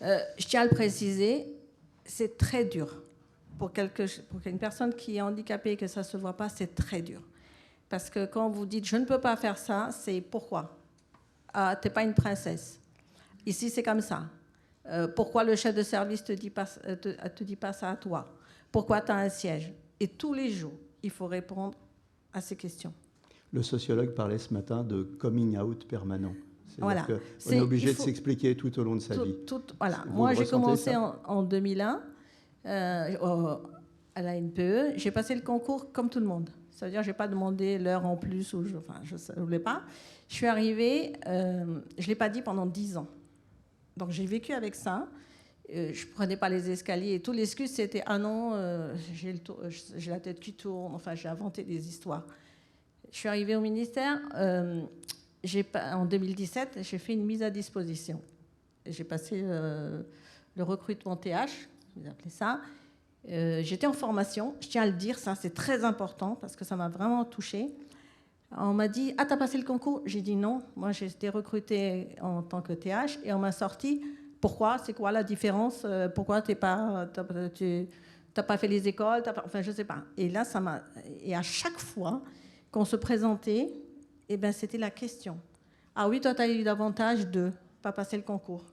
Je tiens à le préciser, c'est très dur. Pour une personne qui est handicapée et que ça ne se voit pas, c'est très dur. Parce que quand vous dites « je ne peux pas faire ça », c'est pourquoi ? Ah, tu n'es pas une princesse. Ici, c'est comme ça. Pourquoi le chef de service te dit pas ça à toi ? Pourquoi tu as un siège ? Et tous les jours, il faut répondre à ces questions. Le sociologue parlait ce matin de coming out permanent. Voilà. On est obligé de s'expliquer tout au long de sa vie. Voilà. Moi, j'ai commencé en 2001 à la NPE. J'ai passé le concours comme tout le monde. Ça veut dire que je n'ai pas demandé l'heure en plus, je ne voulais pas. Je suis arrivée, je ne l'ai pas dit pendant 10 ans. Donc j'ai vécu avec ça. Je ne prenais pas les escaliers et tout. L'excuse, c'était « ah non, j'ai la tête qui tourne ». Enfin, j'ai inventé des histoires. Je suis arrivée au ministère. En 2017, j'ai fait une mise à disposition. J'ai passé le recrutement TH, vous appelez ça. J'étais en formation. Je tiens à le dire, ça, c'est très important parce que ça m'a vraiment touchée. On m'a dit « ah, t'as passé le concours ?» J'ai dit non. Moi, j'ai été recrutée en tant que TH et on m'a sorti « pourquoi ? C'est quoi la différence ? Pourquoi t'as pas fait les écoles ?» Enfin, je ne sais pas. Et là, et à chaque fois qu'on se présentait, eh ben, c'était la question. « ah oui, toi, tu as eu l'avantage de ne pas passer le concours. »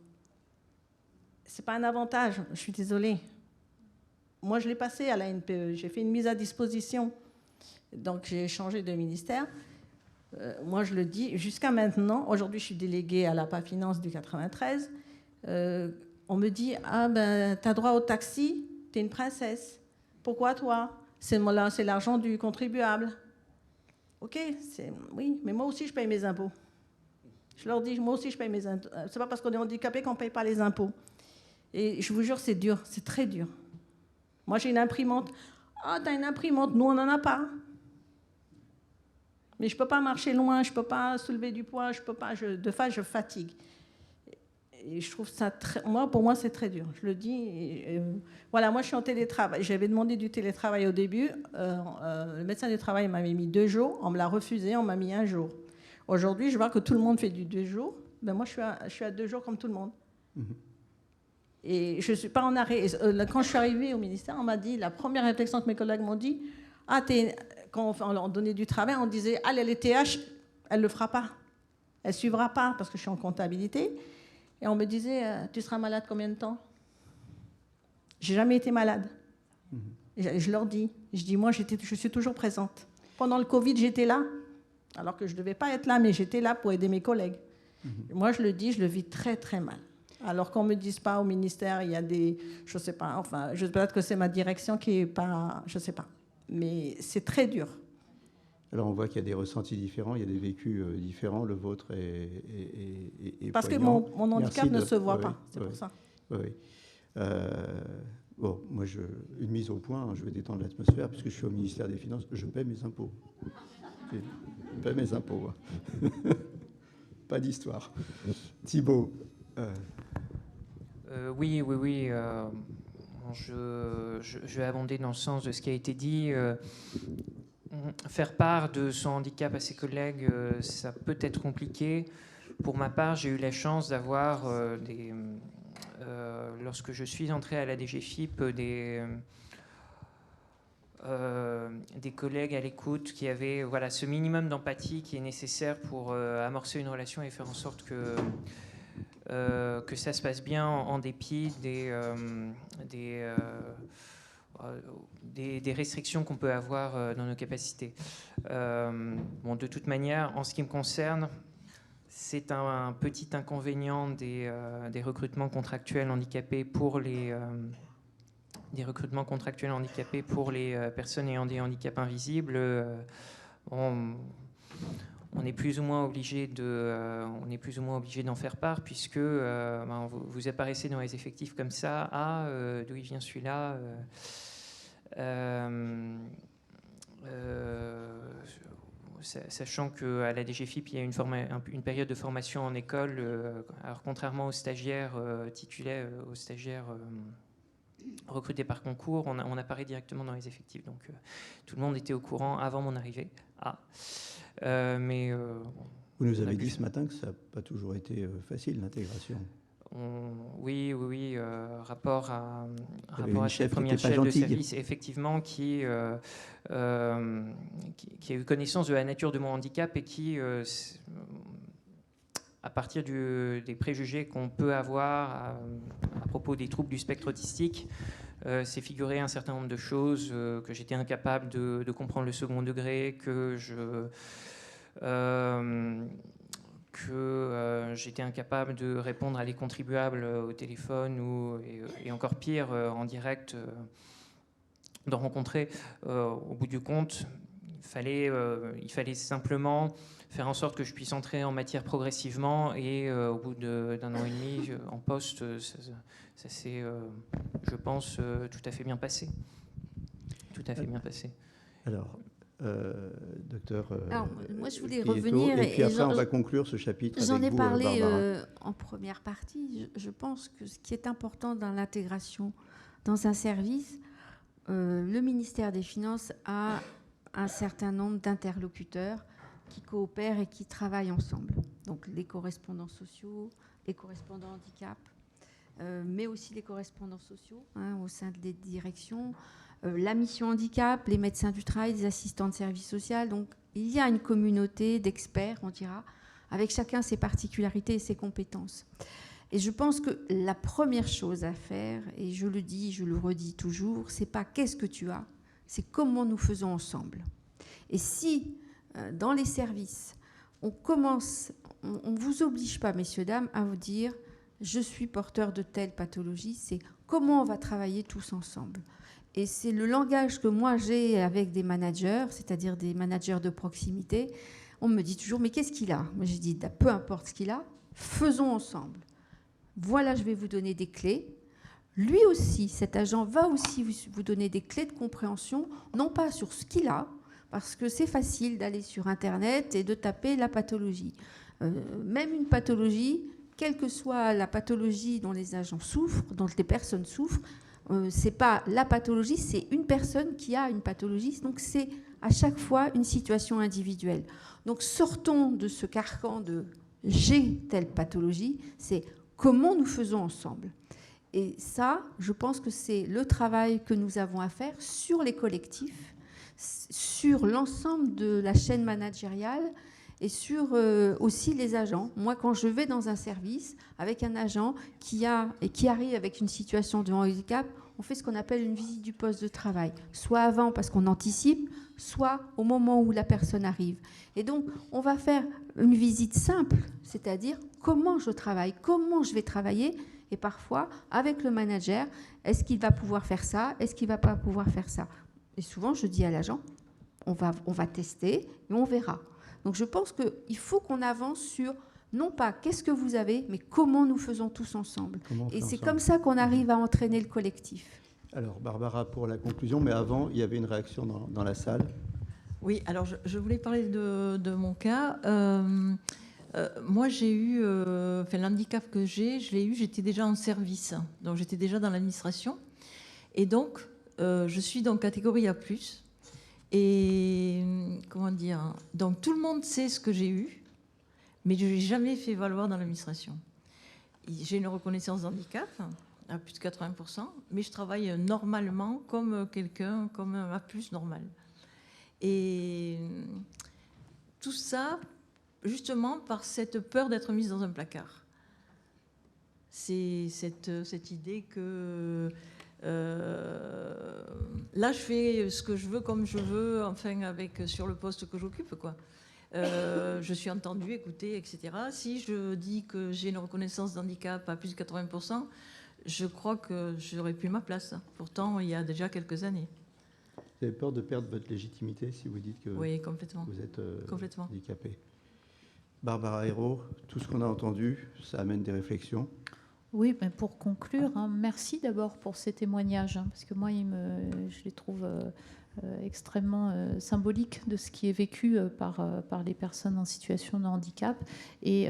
Ce n'est pas un avantage, je suis désolée. Moi, je l'ai passé à la NPE. J'ai fait une mise à disposition. Donc j'ai changé de ministère. Moi, je le dis, jusqu'à maintenant, aujourd'hui, je suis déléguée à l'APA Finance du 93. On me dit, ah ben, t'as droit au taxi, t'es une princesse. Pourquoi toi? C'est l'argent du contribuable. Ok, oui, mais moi aussi, je paye mes impôts. Je leur dis, moi aussi, je paye mes impôts. C'est pas parce qu'on est handicapé qu'on ne paye pas les impôts. Et je vous jure, c'est dur, c'est très dur. Moi, j'ai une imprimante. Ah, t'as une imprimante, nous, on n'en a pas. Mais je ne peux pas marcher loin, je ne peux pas soulever du poids, je peux pas, de face, je fatigue. Et je trouve ça pour moi, c'est très dur. Je le dis. Voilà, moi, je suis en télétravail. J'avais demandé du télétravail au début. Le médecin du travail m'avait mis 2 jours. On me l'a refusé, on m'a mis 1 jour. Aujourd'hui, je vois que tout le monde fait du 2 jours. Ben, moi, je suis à 2 jours comme tout le monde. Et je ne suis pas en arrêt. Quand je suis arrivée au ministère, on m'a dit, la première réflexion que mes collègues m'ont dit, quand on leur donnait du travail, on disait, ah, les TH, elle ne le fera pas. Elle ne suivra pas, parce que je suis en comptabilité. Et on me disait, tu seras malade combien de temps? J'ai jamais été malade. Je leur dis, moi, je suis toujours présente. Pendant le Covid, j'étais là, alors que je ne devais pas être là, mais j'étais là pour aider mes collègues. Moi, je le dis, je le vis très, très mal. Alors qu'on ne me dise pas au ministère, il y a des... Je ne sais pas, enfin, peut-être que c'est ma direction qui n'est pas... Je ne sais pas. Mais c'est très dur. Alors on voit qu'il y a des ressentis différents, il y a des vécus différents. Le vôtre est parce poignant. Que mon handicap ne se voit pas, c'est pour ça. Oui. Bon, moi, une mise au point, je vais détendre l'atmosphère, puisque je suis au ministère des Finances, je paie mes impôts. Je paie mes impôts. Pas d'histoire. Thibault. Oui. Je vais abonder dans le sens de ce qui a été dit. Faire part de son handicap à ses collègues, ça peut être compliqué. Pour ma part, j'ai eu la chance d'avoir, lorsque je suis entré à la DGFiP, des collègues à l'écoute qui avaient ce minimum d'empathie qui est nécessaire pour amorcer une relation et faire en sorte que ça se passe bien en dépit des restrictions qu'on peut avoir dans nos capacités. De toute manière, en ce qui me concerne, c'est un petit inconvénient des recrutements contractuels handicapés pour les personnes ayant des handicaps invisibles. On est plus ou moins obligé d'en faire part, puisque vous apparaissez dans les effectifs comme ça. Ah, d'où il vient celui-là sachant qu'à la DGFiP, il y a une période de formation en école. Alors, contrairement aux stagiaires titulaires, aux stagiaires recrutés par concours, on apparaît directement dans les effectifs. Donc, tout le monde était au courant avant mon arrivée. Vous nous avez dit ce matin que ça n'a pas toujours été facile, l'intégration. Oui, rapport à cette première chef de service, effectivement, qui a eu connaissance de la nature de mon handicap et qui, à partir des préjugés qu'on peut avoir à propos des troubles du spectre autistique, s'est figuré un certain nombre de choses, que j'étais incapable de comprendre le second degré, que j'étais incapable de répondre à des contribuables au téléphone et encore pire, en direct, d'en rencontrer. Au bout du compte, il fallait simplement faire en sorte que je puisse entrer en matière progressivement et au bout d'un an et demi en poste, ça s'est, je pense, tout à fait bien passé. Tout à fait bien passé. Alors, docteur moi, je voulais Prieto, revenir. Et puis après, on va conclure ce chapitre. J'en ai avec vous, parlé en première partie. Je pense que ce qui est important dans l'intégration dans un service, le ministère des Finances a un certain nombre d'interlocuteurs qui coopèrent et qui travaillent ensemble. Donc les correspondants sociaux, les correspondants handicap, mais aussi les correspondants sociaux au sein des directions, la mission handicap, les médecins du travail, les assistants de service social. Donc il y a une communauté d'experts, on dira, avec chacun ses particularités et ses compétences. Et je pense que la première chose à faire, et je le dis, je le redis toujours, c'est pas qu'est-ce que tu as, c'est comment nous faisons ensemble. Et si, dans les services, on ne vous oblige pas, messieurs, dames, à vous dire « je suis porteur de telle pathologie », c'est comment on va travailler tous ensemble. Et c'est le langage que moi j'ai avec des managers, c'est-à-dire des managers de proximité. On me dit toujours « mais qu'est-ce qu'il a ?» Moi, j'ai dit « peu importe ce qu'il a, faisons ensemble. Voilà, je vais vous donner des clés. » Lui aussi, cet agent va aussi vous donner des clés de compréhension, non pas sur ce qu'il a, parce que c'est facile d'aller sur Internet et de taper la pathologie. Même une pathologie, quelle que soit la pathologie dont les agents souffrent, dont les personnes souffrent, c'est pas la pathologie, c'est une personne qui a une pathologie. Donc c'est à chaque fois une situation individuelle. Donc sortons de ce carcan de « j'ai telle pathologie », c'est comment nous faisons ensemble. Et ça, je pense que c'est le travail que nous avons à faire sur les collectifs, sur l'ensemble de la chaîne managériale et sur aussi les agents. Moi, quand je vais dans un service avec un agent qui arrive avec une situation de handicap, on fait ce qu'on appelle une visite du poste de travail, soit avant parce qu'on anticipe, soit au moment où la personne arrive. Et donc, on va faire une visite simple, c'est-à-dire comment je travaille, comment je vais travailler. Et parfois, avec le manager, est-ce qu'il va pouvoir faire ça? Est-ce qu'il ne va pas pouvoir faire ça? Et souvent, je dis à l'agent, on va tester et on verra. Donc, je pense qu'il faut qu'on avance sur, non pas qu'est-ce que vous avez, mais comment nous faisons tous ensemble. Et c'est comme ça qu'on arrive à entraîner le collectif. Alors, Barbara, pour la conclusion, mais avant, il y avait une réaction dans la salle. Oui, alors je voulais parler de mon cas. Moi, j'ai eu, l'handicap que je l'ai eu, j'étais déjà en service, donc j'étais déjà dans l'administration. Et donc, je suis dans catégorie A+. Et comment dire, donc tout le monde sait ce que j'ai eu, mais je ne l'ai jamais fait valoir dans l'administration. J'ai une reconnaissance d'handicap à plus de 80%, mais je travaille normalement comme quelqu'un, comme un A+ normal. Et tout ça, justement par cette peur d'être mise dans un placard. C'est cette idée que là, je fais ce que je veux, comme je veux, enfin, sur le poste que j'occupe, quoi. Je suis entendue, écoutée, etc. Si je dis que j'ai une reconnaissance d'handicap à plus de 80%, je crois que j'aurais plus ma place. Pourtant, il y a déjà quelques années. Vous avez peur de perdre votre légitimité si vous dites que oui, complètement. Vous êtes complètement. handicapé. Barbara Hérault, tout ce qu'on a entendu, ça amène des réflexions. Oui, mais pour conclure, merci d'abord pour ces témoignages, parce que moi, je les trouve extrêmement symboliques de ce qui est vécu par les personnes en situation de handicap. Et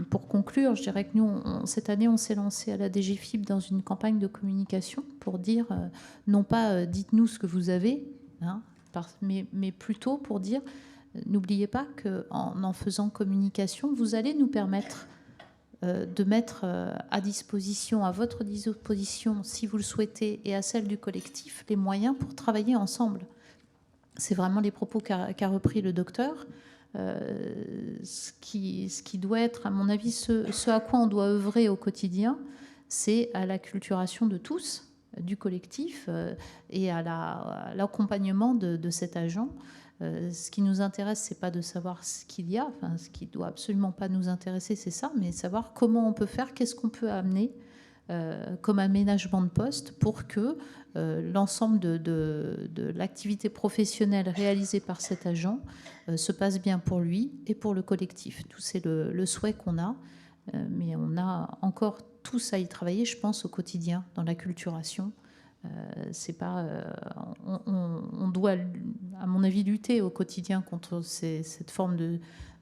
pour conclure, je dirais que nous, cette année, on s'est lancé à la DGFiP dans une campagne de communication pour dire, non pas dites-nous ce que vous avez, mais plutôt pour dire, n'oubliez pas qu'en faisant communication, vous allez nous permettre de mettre à disposition, à votre disposition, si vous le souhaitez, et à celle du collectif, les moyens pour travailler ensemble. C'est vraiment les propos qu'a repris le docteur. Ce qui doit être, à mon avis, ce à quoi on doit œuvrer au quotidien, c'est à l'acculturation de tous, du collectif, et à l'accompagnement de cet agent. Ce qui nous intéresse, c'est pas de savoir ce qu'il y a, ce qui doit absolument pas nous intéresser, c'est ça, mais savoir comment on peut faire, qu'est-ce qu'on peut amener comme aménagement de poste pour que l'ensemble de l'activité professionnelle réalisée par cet agent se passe bien pour lui et pour le collectif. Tout c'est le souhait qu'on a, mais on a encore tous à y travailler, je pense, au quotidien, dans l'acculturation. C'est pas, on doit, à mon avis, lutter au quotidien contre cette forme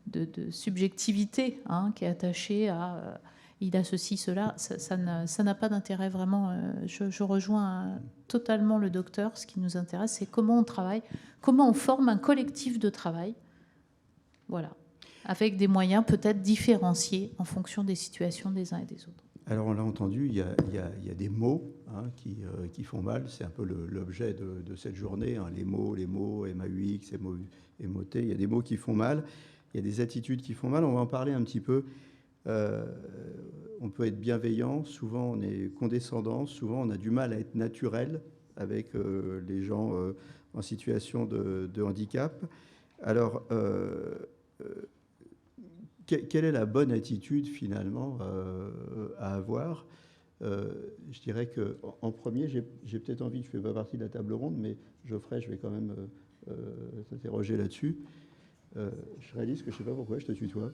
de subjectivité qui est attachée à il a ceci, cela. Ça n'a pas d'intérêt vraiment. Je rejoins totalement le docteur. Ce qui nous intéresse, c'est comment on travaille, comment on forme un collectif de travail. Voilà, avec des moyens peut-être différenciés en fonction des situations des uns et des autres. Alors on l'a entendu, il y a des mots qui font mal. C'est un peu l'objet de cette journée. Les mots, MAUX, MOT. Il y a des mots qui font mal. Il y a des attitudes qui font mal. On va en parler un petit peu. On peut être bienveillant. Souvent on est condescendant. Souvent on a du mal à être naturel. avec les gens en situation de handicap. Alors, quelle est la bonne attitude finalement à avoir? Je dirais qu'en premier, j'ai peut-être envie, je ne fais pas partie de la table ronde, mais Geoffrey, je vais quand même t'interroger là-dessus. Je réalise que je ne sais pas pourquoi je te tutoie.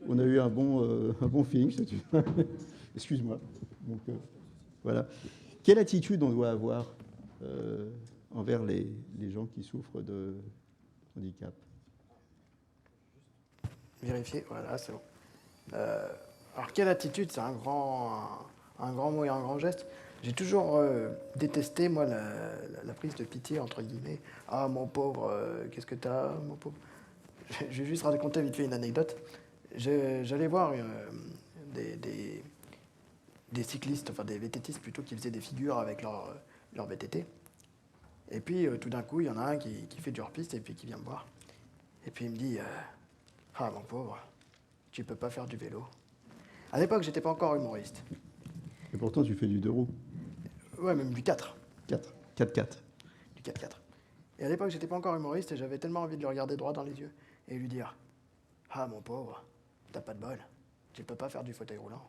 On a eu un bon feeling, je te tutoie. Excuse-moi. Donc, voilà. Quelle attitude on doit avoir envers les gens qui souffrent de handicap? Vérifier, voilà, c'est bon. Alors, quelle attitude? C'est un grand mot et un grand geste. J'ai toujours détesté, moi, la prise de pitié, entre guillemets. Ah, mon pauvre, qu'est-ce que t'as, mon pauvre? Je vais juste raconter vite fait une anecdote. J'allais voir des cyclistes, enfin des VTTistes plutôt, qui faisaient des figures avec leur VTT. Et puis, tout d'un coup, il y en a un qui fait du hors-piste et puis qui vient me voir. Et puis, il me dit ah, mon pauvre, tu peux pas faire du vélo. À l'époque, j'étais pas encore humoriste. Et pourtant, tu fais du 2 roues. Ouais, même du 4. 4x4. Du 4x4. Et à l'époque, j'étais pas encore humoriste et j'avais tellement envie de le regarder droit dans les yeux et lui dire ah, mon pauvre, t'as pas de bol, tu peux pas faire du fauteuil roulant.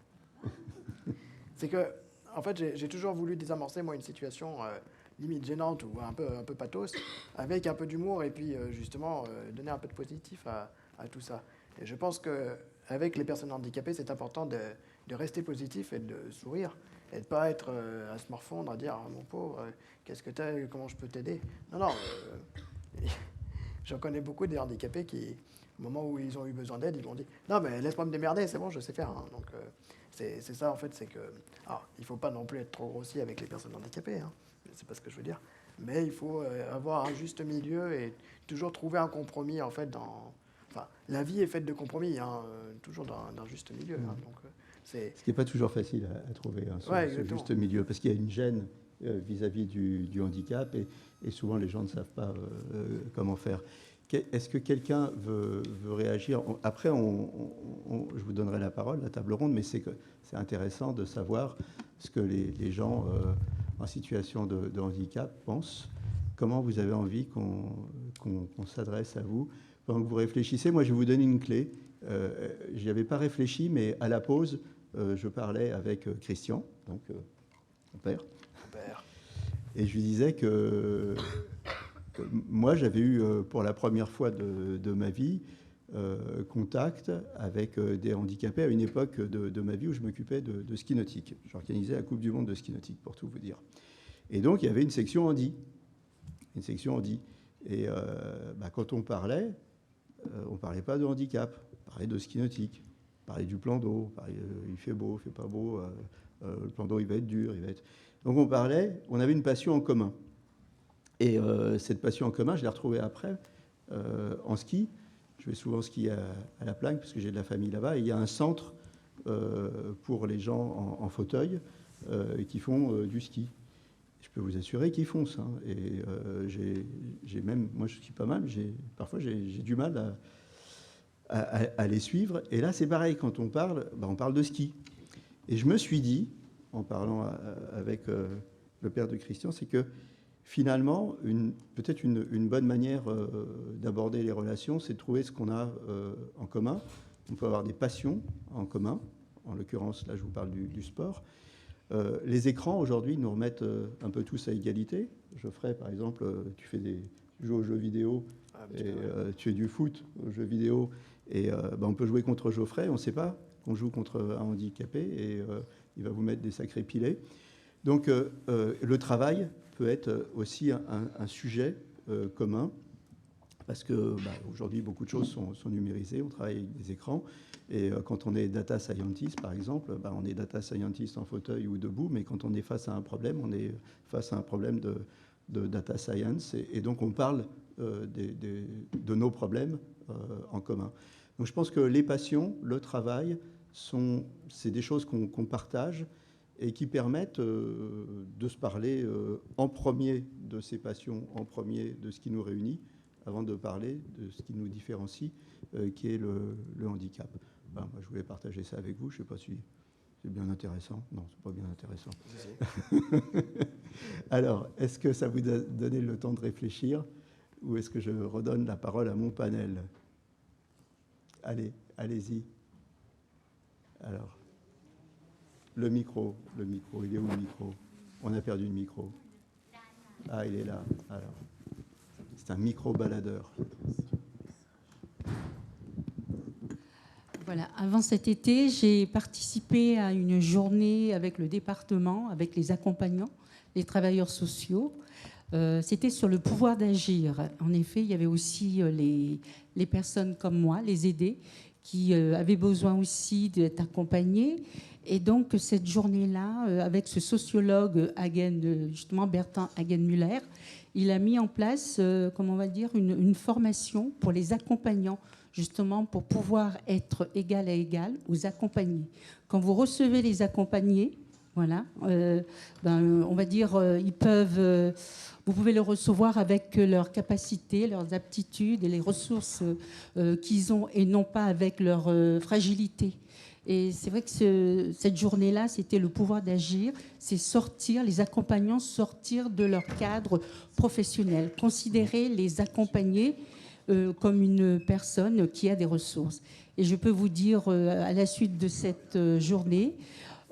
C'est que, en fait, j'ai toujours voulu désamorcer, moi, une situation limite gênante ou un peu pathos, avec un peu d'humour et puis, justement, donner un peu de positif à tout ça. Et je pense qu'avec les personnes handicapées, c'est important de rester positif et de sourire et de ne pas être à se morfondre, à dire ah, mon pauvre, qu'est-ce que t'as, comment je peux t'aider? Non, j'en connais beaucoup des handicapés qui, au moment où ils ont eu besoin d'aide, ils m'ont dit non, mais laisse-moi me démerder, c'est bon, je sais faire. Hein. Donc, c'est ça, en fait, c'est que. Alors, il ne faut pas non plus être trop grossier avec les personnes handicapées, hein, c'est pas ce que je veux dire, mais il faut avoir un juste milieu et toujours trouver un compromis, en fait, Enfin, la vie est faite de compromis, hein, toujours d'un juste milieu. Hein, donc, ce qui n'est pas toujours facile à trouver, hein, ce juste milieu, parce qu'il y a une gêne vis-à-vis du handicap et souvent les gens ne savent pas comment faire. Est-ce que quelqu'un veut réagir? Après, je vous donnerai la parole, la table ronde, mais c'est intéressant de savoir ce que les gens en situation de handicap pensent. Comment vous avez envie qu'on s'adresse à vous? Pendant que vous réfléchissez, moi, je vais vous donner une clé. Je n'y avais pas réfléchi, mais à la pause, je parlais avec Christian, donc mon père. Et je lui disais que moi, j'avais eu pour la première fois de ma vie contact avec des handicapés à une époque de ma vie où je m'occupais de ski nautique. J'organisais la Coupe du Monde de ski nautique, pour tout vous dire. Et donc, il y avait une section handi. Et quand on parlait pas de handicap, on parlait de ski nautique, on parlait du plan d'eau, il fait beau, il fait pas beau, le plan d'eau il va être dur, Donc on avait une passion en commun. Et cette passion en commun, je l'ai retrouvée après en ski. Je vais souvent skier à La Plagne parce que j'ai de la famille là-bas. Et il y a un centre pour les gens en fauteuil qui font du ski. Je peux vous assurer qu'ils font ça. Et j'ai même, moi je skie pas mal, parfois j'ai du mal à les suivre. Et là c'est pareil, quand on parle de ski. Et je me suis dit, en parlant avec le père de Christian, c'est que finalement, peut-être une bonne manière d'aborder les relations, c'est de trouver ce qu'on a en commun. On peut avoir des passions en commun. En l'occurrence, là je vous parle du sport. Les écrans, aujourd'hui, nous remettent un peu tous à égalité. Geoffrey, par exemple, tu joues aux jeux vidéo, et tu fais du foot aux jeux vidéo, et on peut jouer contre Geoffrey, on ne sait pas qu'on joue contre un handicapé, et il va vous mettre des sacrés pilets. Donc, le travail peut être aussi un sujet commun, parce que aujourd'hui, beaucoup de choses sont numérisées, on travaille avec des écrans. Et quand on est data scientist, par exemple, on est data scientist en fauteuil ou debout, mais quand on est face à un problème, on est face à un problème de data science. Et donc, on parle de nos problèmes en commun. Donc, je pense que les passions, le travail, c'est des choses qu'on partage et qui permettent de se parler en premier de ces passions, en premier de ce qui nous réunit, avant de parler de ce qui nous différencie, qui est le handicap. Moi, je voulais partager ça avec vous. Je ne sais pas si C'est bien intéressant. Non, c'est pas bien intéressant. Alors, est-ce que ça vous a donné le temps de réfléchir ou est-ce que je redonne la parole à mon panel? Allez, allez-y. Alors, le micro, il est où le micro? On a perdu le micro. Ah, il est là. Alors, c'est un micro-baladeur. Voilà, avant cet été, j'ai participé à une journée avec le département, avec les accompagnants, les travailleurs sociaux. C'était sur le pouvoir d'agir. En effet, il y avait aussi les personnes comme moi, les aidés, qui avaient besoin aussi d'être accompagnés. Et donc, cette journée-là, avec ce sociologue justement Bertrand Hagen-Müller, il a mis en place, comment on va dire, une formation pour les accompagnants, justement pour pouvoir être égal à égal aux accompagnés. Quand vous recevez les accompagnés, voilà, on va dire, vous pouvez le recevoir avec leurs capacités, leurs aptitudes et les ressources qu'ils ont, et non pas avec leur fragilité. Et c'est vrai que cette journée-là, c'était le pouvoir d'agir, c'est sortir, les accompagnants sortir de leur cadre professionnel, considérer les accompagnés comme une personne qui a des ressources. Et je peux vous dire, à la suite de cette journée,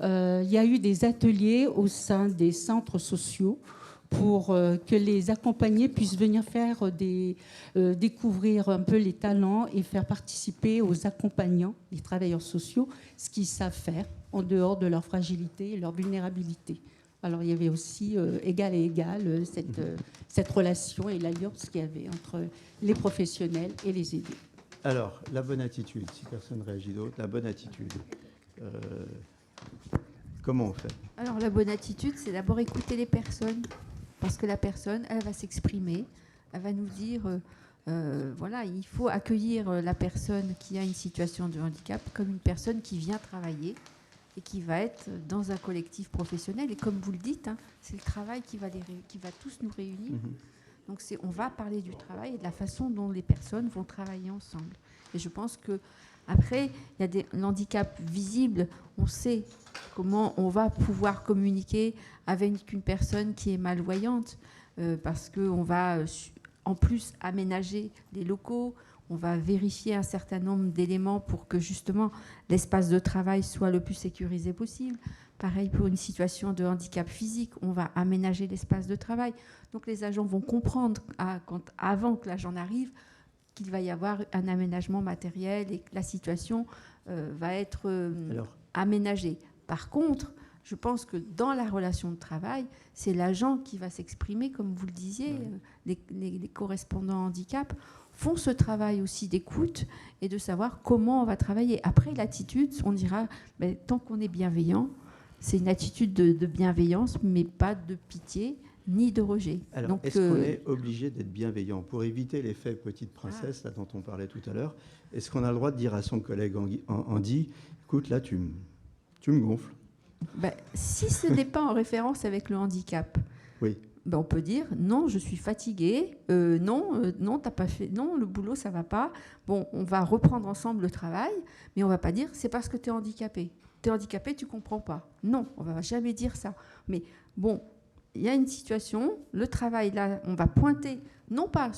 il y a eu des ateliers au sein des centres sociaux pour que les accompagnés puissent venir faire découvrir un peu les talents et faire participer aux accompagnants, les travailleurs sociaux, ce qu'ils savent faire en dehors de leur fragilité et leur vulnérabilité. Alors il y avait aussi égal et égal cette relation et l'alliance qu'il y avait entre les professionnels et les aidés. Alors, la bonne attitude, si personne ne réagit d'autre, la bonne attitude. Comment on fait? Alors la bonne attitude, c'est d'abord écouter les personnes. Parce que la personne, elle va s'exprimer, elle va nous dire, voilà, il faut accueillir la personne qui a une situation de handicap comme une personne qui vient travailler et qui va être dans un collectif professionnel. Et comme vous le dites, hein, c'est le travail qui va tous nous réunir. Donc on va parler du travail et de la façon dont les personnes vont travailler ensemble. Et je pense que après, il y a des handicaps visibles. On sait comment on va pouvoir communiquer avec une personne qui est malvoyante, parce qu'on va en plus aménager les locaux, on va vérifier un certain nombre d'éléments pour que justement l'espace de travail soit le plus sécurisé possible. Pareil pour une situation de handicap physique, on va aménager l'espace de travail. Donc les agents vont comprendre avant que l'agent n'arrive qu'il va y avoir un aménagement matériel et que la situation va être aménagée. Par contre, je pense que dans la relation de travail, c'est l'agent qui va s'exprimer, comme vous le disiez. Les correspondants handicap font ce travail aussi d'écoute et de savoir comment on va travailler. Après, l'attitude, on dira, tant qu'on est bienveillant, c'est une attitude de bienveillance, mais pas de pitié ni de rejet. Alors, est-ce qu'on est obligé d'être bienveillant pour éviter l'effet petite princesse là, dont on parlait tout à l'heure? Est-ce qu'on a le droit de dire à son collègue Andy, écoute, là, tu me gonfles? Si ce n'est pas en référence avec le handicap, oui. On peut dire non, je suis fatiguée, non, t'as pas fait, non, le boulot ça va pas. Bon, on va reprendre ensemble le travail, mais on va pas dire c'est parce que tu es handicapé. Tu es handicapé, tu comprends pas. Non, on va jamais dire ça. Mais bon, il y a une situation, le travail là, on va pointer non pas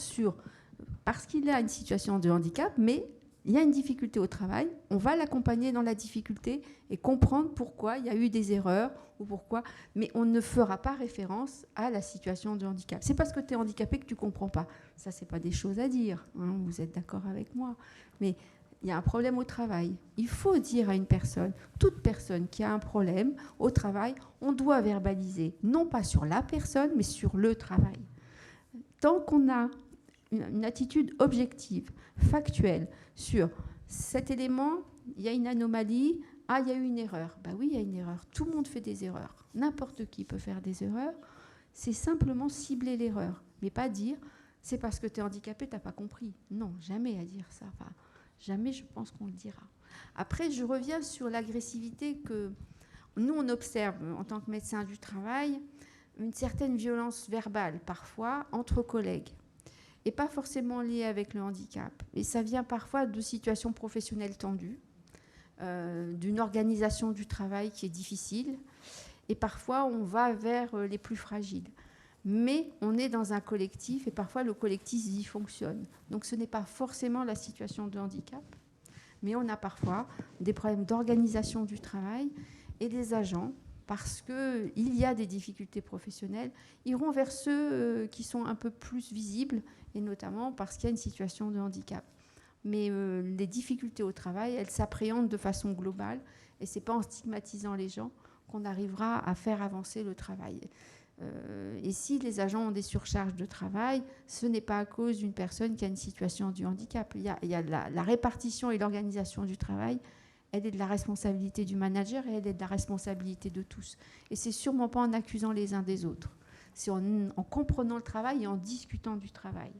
parce qu'il a une situation de handicap, mais il y a une difficulté au travail, on va l'accompagner dans la difficulté et comprendre pourquoi il y a eu des erreurs ou pourquoi, mais on ne fera pas référence à la situation de handicap. C'est parce que tu es handicapé que tu ne comprends pas. Ça, ce n'est pas des choses à dire, hein, vous êtes d'accord avec moi. Mais il y a un problème au travail. Il faut dire à une personne, toute personne qui a un problème au travail, on doit verbaliser, non pas sur la personne, mais sur le travail. Tant qu'on a une attitude objective, factuelle, sur cet élément, il y a une anomalie, il y a eu une erreur. Oui, il y a une erreur. Tout le monde fait des erreurs. N'importe qui peut faire des erreurs. C'est simplement cibler l'erreur, mais pas dire c'est parce que tu es handicapé, tu n'as pas compris. Non, jamais à dire ça. Enfin, jamais je pense qu'on le dira. Après, je reviens sur l'agressivité que nous, on observe en tant que médecin du travail, une certaine violence verbale parfois entre collègues. Et pas forcément lié avec le handicap. Et ça vient parfois de situations professionnelles tendues. d'une organisation du travail qui est difficile. Et parfois, on va vers les plus fragiles. Mais on est dans un collectif et parfois le collectif y fonctionne. Donc ce n'est pas forcément la situation de handicap, mais on a parfois des problèmes d'organisation du travail et des agents, parce qu'il y a des difficultés professionnelles, iront vers ceux qui sont un peu plus visibles, et notamment parce qu'il y a une situation de handicap. Mais les difficultés au travail, elles s'appréhendent de façon globale, et ce n'est pas en stigmatisant les gens qu'on arrivera à faire avancer le travail. Et si les agents ont des surcharges de travail, ce n'est pas à cause d'une personne qui a une situation de handicap. Il y a la répartition et l'organisation du travail, elle est de la responsabilité du manager et elle est de la responsabilité de tous. Et c'est sûrement pas en accusant les uns des autres. C'est en comprenant le travail et en discutant du travail.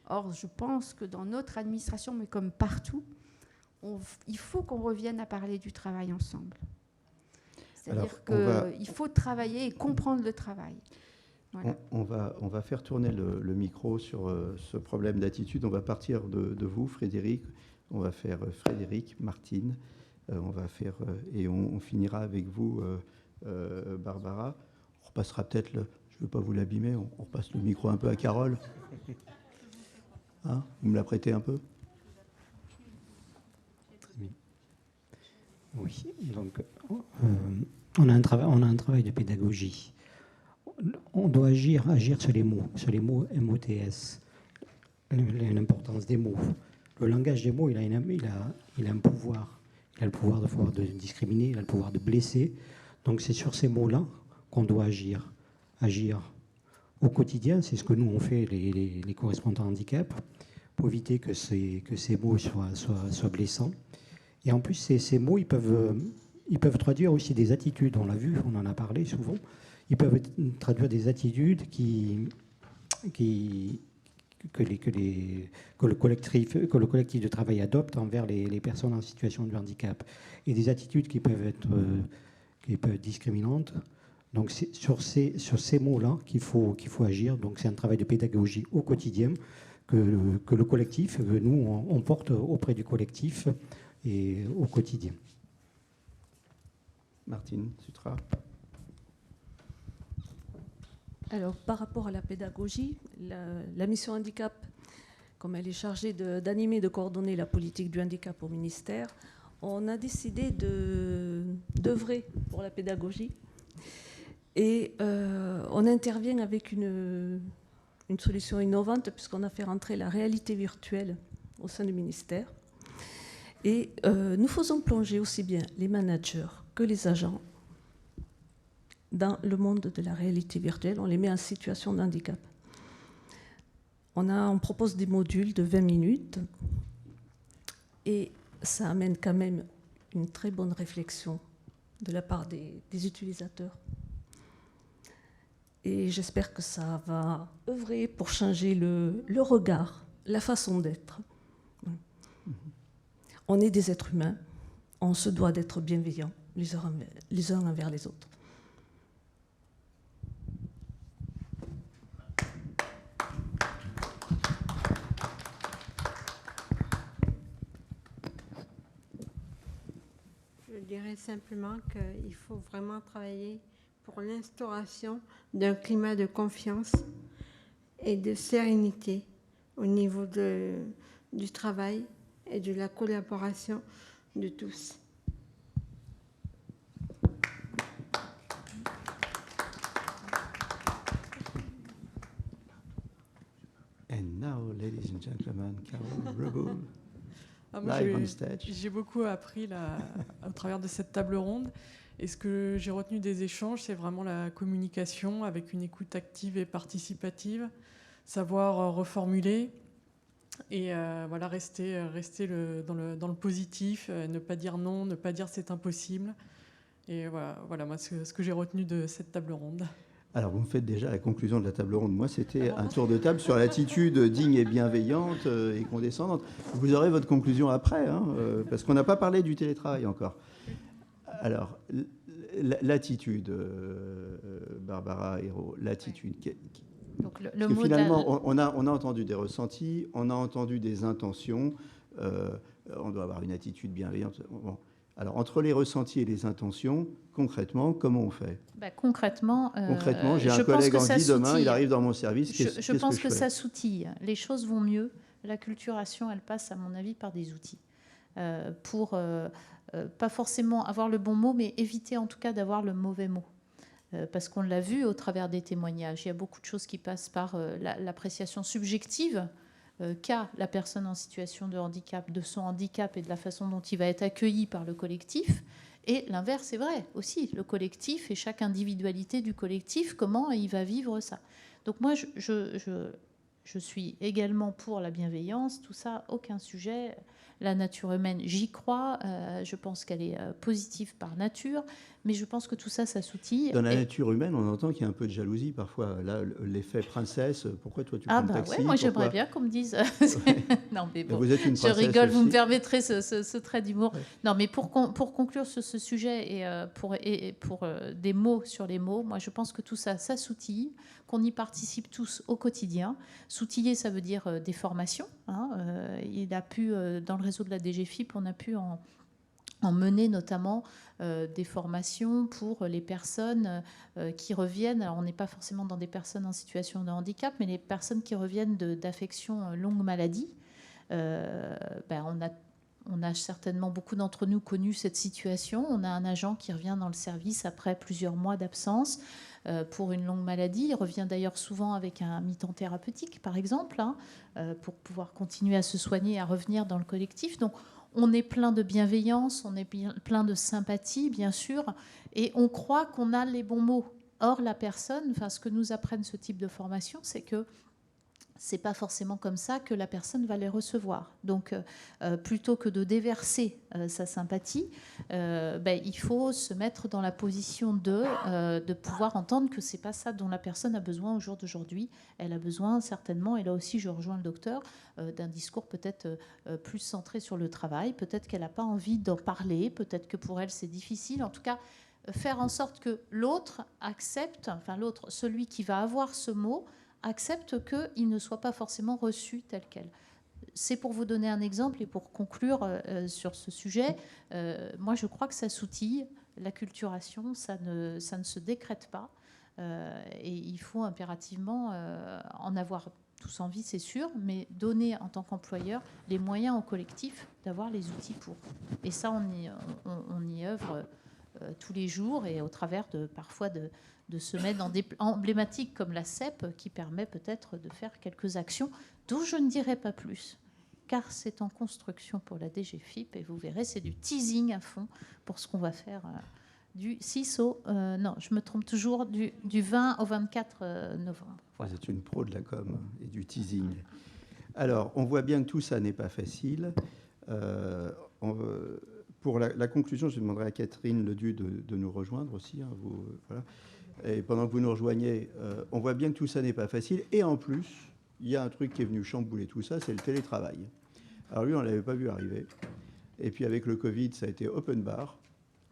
Or, je pense que dans notre administration, mais comme partout, il faut qu'on revienne à parler du travail ensemble. C'est-à-dire qu'il faut travailler et comprendre le travail. Voilà. On va faire tourner le micro sur ce problème d'attitude. On va partir de vous, Frédéric. On va faire Frédéric, Martine. On va faire, et on finira avec vous, Barbara. On repassera peut-être, je ne veux pas vous l'abîmer, on repasse le micro un peu à Carole. Hein, vous me la prêtez un peu ? Oui, donc on a un travail de pédagogie. On doit agir sur les mots MOTS, l'importance des mots. Le langage des mots, il a un pouvoir. Il a le pouvoir de discriminer, il a le pouvoir de blesser. Donc c'est sur ces mots-là qu'on doit agir. Agir au quotidien, c'est ce que nous on fait, les correspondants handicap, pour éviter que ces mots soient blessants. Et en plus, ces mots, ils peuvent traduire aussi des attitudes. On l'a vu, on en a parlé souvent. Ils peuvent traduire des attitudes que le collectif de travail adopte envers les personnes en situation de handicap. Et des attitudes qui peuvent être discriminantes. Donc c'est sur ces mots-là qu'il faut agir. Donc c'est un travail de pédagogie au quotidien que le collectif, que nous, on porte auprès du collectif et au quotidien. Martine Sutra. Alors, par rapport à la pédagogie, la mission handicap, comme elle est chargée d'animer, de coordonner la politique du handicap au ministère, on a décidé d'œuvrer pour la pédagogie. Et on intervient avec une solution innovante, puisqu'on a fait rentrer la réalité virtuelle au sein du ministère. Et nous faisons plonger aussi bien les managers que les agents dans le monde de la réalité virtuelle. On les met en situation de handicap. On propose des modules de 20 minutes et ça amène quand même une très bonne réflexion de la part des utilisateurs. Et j'espère que ça va œuvrer pour changer le regard, la façon d'être. On est des êtres humains, on se doit d'être bienveillants les uns envers les autres. Je dirais simplement qu'il faut vraiment travailler pour l'instauration d'un climat de confiance et de sérénité au niveau du travail et de la collaboration de tous. And now, ladies and gentlemen, Carole Reboul, live on stage. J'ai beaucoup appris au travers de cette table ronde. Et ce que j'ai retenu des échanges, c'est vraiment la communication avec une écoute active et participative, savoir reformuler et voilà, rester dans le positif, ne pas dire non, ne pas dire c'est impossible. Et voilà moi, ce que j'ai retenu de cette table ronde. Alors, vous me faites déjà la conclusion de la table ronde. Moi, c'était un tour de table sur l'attitude digne et bienveillante et condescendante. Vous aurez votre conclusion après, hein, parce qu'on n'a pas parlé du télétravail encore. Alors, l'attitude, Barbara Hérault, l'attitude. Donc le mot finalement, on a entendu des ressentis, on a entendu des intentions, on doit avoir une attitude bienveillante. Bon. Alors, entre les ressentis et les intentions, concrètement, comment on fait? Concrètement, j'ai un collègue Andy, demain, il arrive dans mon service. Je pense que ça s'outille. Les choses vont mieux. L'acculturation, elle passe, à mon avis, par des outils. Pour pas forcément avoir le bon mot, mais éviter en tout cas d'avoir le mauvais mot. Parce qu'on l'a vu au travers des témoignages. Il y a beaucoup de choses qui passent par l'appréciation subjective qu'a la personne en situation de handicap, de son handicap et de la façon dont il va être accueilli par le collectif. Et l'inverse est vrai aussi, le collectif et chaque individualité du collectif, comment il va vivre ça. Donc moi, je suis également pour la bienveillance, tout ça, aucun sujet. La nature humaine, j'y crois, je pense qu'elle est positive par nature, mais je pense que tout ça, ça s'outille. Dans la nature humaine, on entend qu'il y a un peu de jalousie parfois. Là, l'effet princesse, pourquoi toi tu prends le taxi? Ouais, moi j'aimerais bien qu'on me dise... non mais bon, vous êtes une je rigole, aussi. Vous me permettrez ce trait d'humour. Ouais. Non mais pour conclure sur ce sujet et pour des mots sur les mots, moi je pense que tout ça, ça s'outille, qu'on y participe tous au quotidien. S'outiller, ça veut dire des formations. Hein. Il a pu, dans le réseau de la DGFiP, on a pu en mener notamment des formations pour les personnes qui reviennent. Alors on n'est pas forcément dans des personnes en situation de handicap, mais les personnes qui reviennent d'affections longue maladie. On a certainement beaucoup d'entre nous connu cette situation. On a un agent qui revient dans le service après plusieurs mois d'absence pour une longue maladie. Il revient d'ailleurs souvent avec un mi-temps thérapeutique, par exemple, pour pouvoir continuer à se soigner et à revenir dans le collectif. Donc, on est plein de bienveillance, on est plein de sympathie, bien sûr, et on croit qu'on a les bons mots. Or, la personne, ce que nous apprennent ce type de formation, c'est que c'est pas forcément comme ça que la personne va les recevoir. Donc, plutôt que de déverser sa sympathie, il faut se mettre dans la position de pouvoir entendre que c'est pas ça dont la personne a besoin au jour d'aujourd'hui. Elle a besoin certainement, et là aussi je rejoins le docteur, d'un discours peut-être plus centré sur le travail. Peut-être qu'elle n'a pas envie d'en parler, peut-être que pour elle c'est difficile. En tout cas, faire en sorte que l'autre accepte, l'autre, celui qui va avoir ce mot, accepte qu'il ne soit pas forcément reçu tel quel. C'est pour vous donner un exemple et pour conclure sur ce sujet. Moi, je crois que ça s'outille. L'acculturation, ça ne se décrète pas. Et il faut impérativement en avoir tous envie, c'est sûr, mais donner en tant qu'employeur les moyens au collectif d'avoir les outils pour. Et ça, on y œuvre tous les jours et au travers parfois de se mettre dans des emblématiques comme la CEP qui permet peut-être de faire quelques actions dont je ne dirai pas plus, car c'est en construction pour la DGFiP et vous verrez, c'est du teasing à fond pour ce qu'on va faire du 6 au... non, je me trompe toujours, du 20 au 24 novembre. Voilà. Vous êtes une pro de la com et du teasing. Alors, on voit bien que tout ça n'est pas facile. Pour la conclusion, je demanderai à Catherine Ledu de nous rejoindre aussi. Hein, voilà. Et pendant que vous nous rejoignez, on voit bien que tout ça n'est pas facile. Et en plus, il y a un truc qui est venu chambouler tout ça, c'est le télétravail. Alors lui, on ne l'avait pas vu arriver. Et puis avec le Covid, ça a été open bar.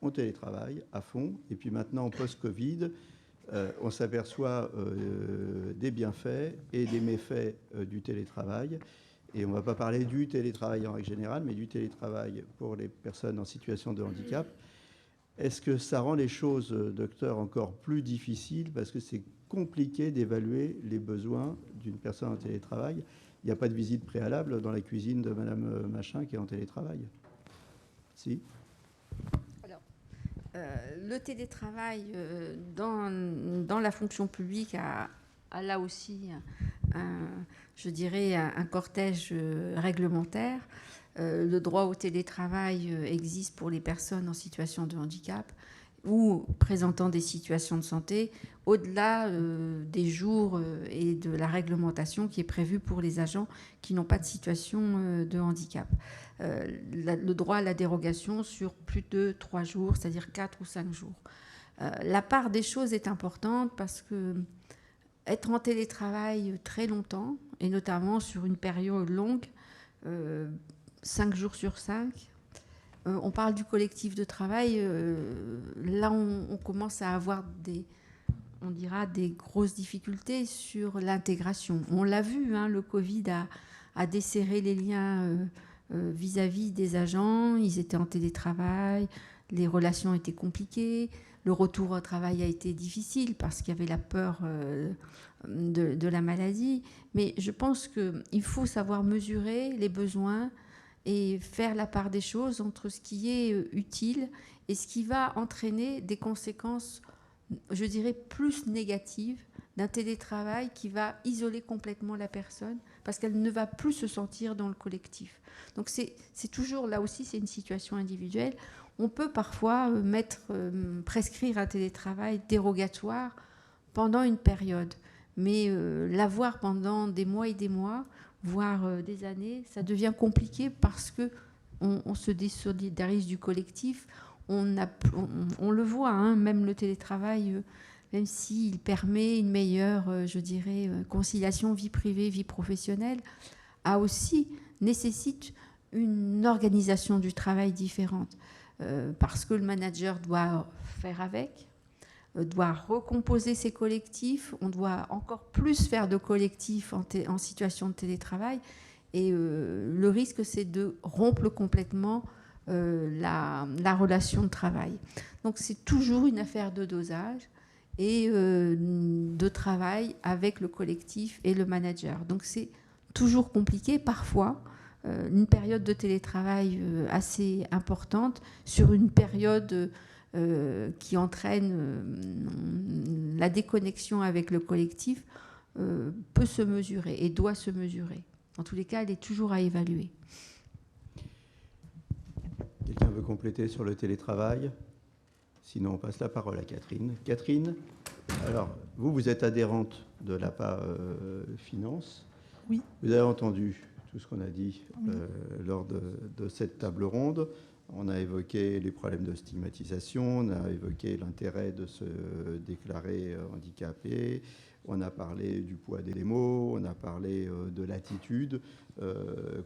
On télétravaille à fond. Et puis maintenant, post-Covid, on s'aperçoit des bienfaits et des méfaits du télétravail. Et on ne va pas parler du télétravail en règle générale, mais du télétravail pour les personnes en situation de handicap. Est-ce que ça rend les choses, docteur, encore plus difficiles parce que c'est compliqué d'évaluer les besoins d'une personne en télétravail? Il n'y a pas de visite préalable dans la cuisine de Madame Machin qui est en télétravail. Si. Alors, le télétravail dans la fonction publique a là aussi, je dirais, un cortège réglementaire. Le droit au télétravail existe pour les personnes en situation de handicap ou présentant des situations de santé, au-delà des jours et de la réglementation qui est prévue pour les agents qui n'ont pas de situation de handicap. Le droit à la dérogation sur plus de 3 jours, c'est-à-dire 4 ou 5 jours. La part des choses est importante parce que être en télétravail très longtemps, et notamment sur une période longue, 5 jours sur 5, on parle du collectif de travail, là on commence à avoir des grosses difficultés sur l'intégration. On l'a vu, hein, le Covid a desserré les liens vis-à-vis des agents. Ils étaient en télétravail, les relations étaient compliquées, le retour au travail a été difficile parce qu'il y avait la peur de la maladie. Mais je pense qu'il faut savoir mesurer les besoins et faire la part des choses entre ce qui est utile et ce qui va entraîner des conséquences, je dirais, plus négatives d'un télétravail qui va isoler complètement la personne parce qu'elle ne va plus se sentir dans le collectif. Donc c'est toujours, là aussi, c'est une situation individuelle. On peut parfois prescrire un télétravail dérogatoire pendant une période, mais l'avoir pendant des mois et des mois, voire des années, ça devient compliqué parce qu'on se désolidarise du collectif. On le voit, hein, même le télétravail, même s'il permet une meilleure, je dirais, conciliation vie privée, vie professionnelle, nécessite une organisation du travail différente. Parce que le manager doit faire avec, doit recomposer ses collectifs, on doit encore plus faire de collectifs en situation de télétravail, et le risque, c'est de rompre complètement la relation de travail. Donc c'est toujours une affaire de dosage et de travail avec le collectif et le manager. Donc c'est toujours compliqué. Parfois, une période de télétravail assez importante sur une période qui entraîne la déconnexion avec le collectif peut se mesurer et doit se mesurer. En tous les cas, elle est toujours à évaluer. Quelqu'un veut compléter sur le télétravail? Sinon, on passe la parole à Catherine. Catherine, alors, vous êtes adhérente de l'APA Finance. Oui. Vous avez entendu tout ce qu'on a dit lors de cette table ronde. On a évoqué les problèmes de stigmatisation, on a évoqué l'intérêt de se déclarer handicapé, on a parlé du poids des mots, on a parlé de l'attitude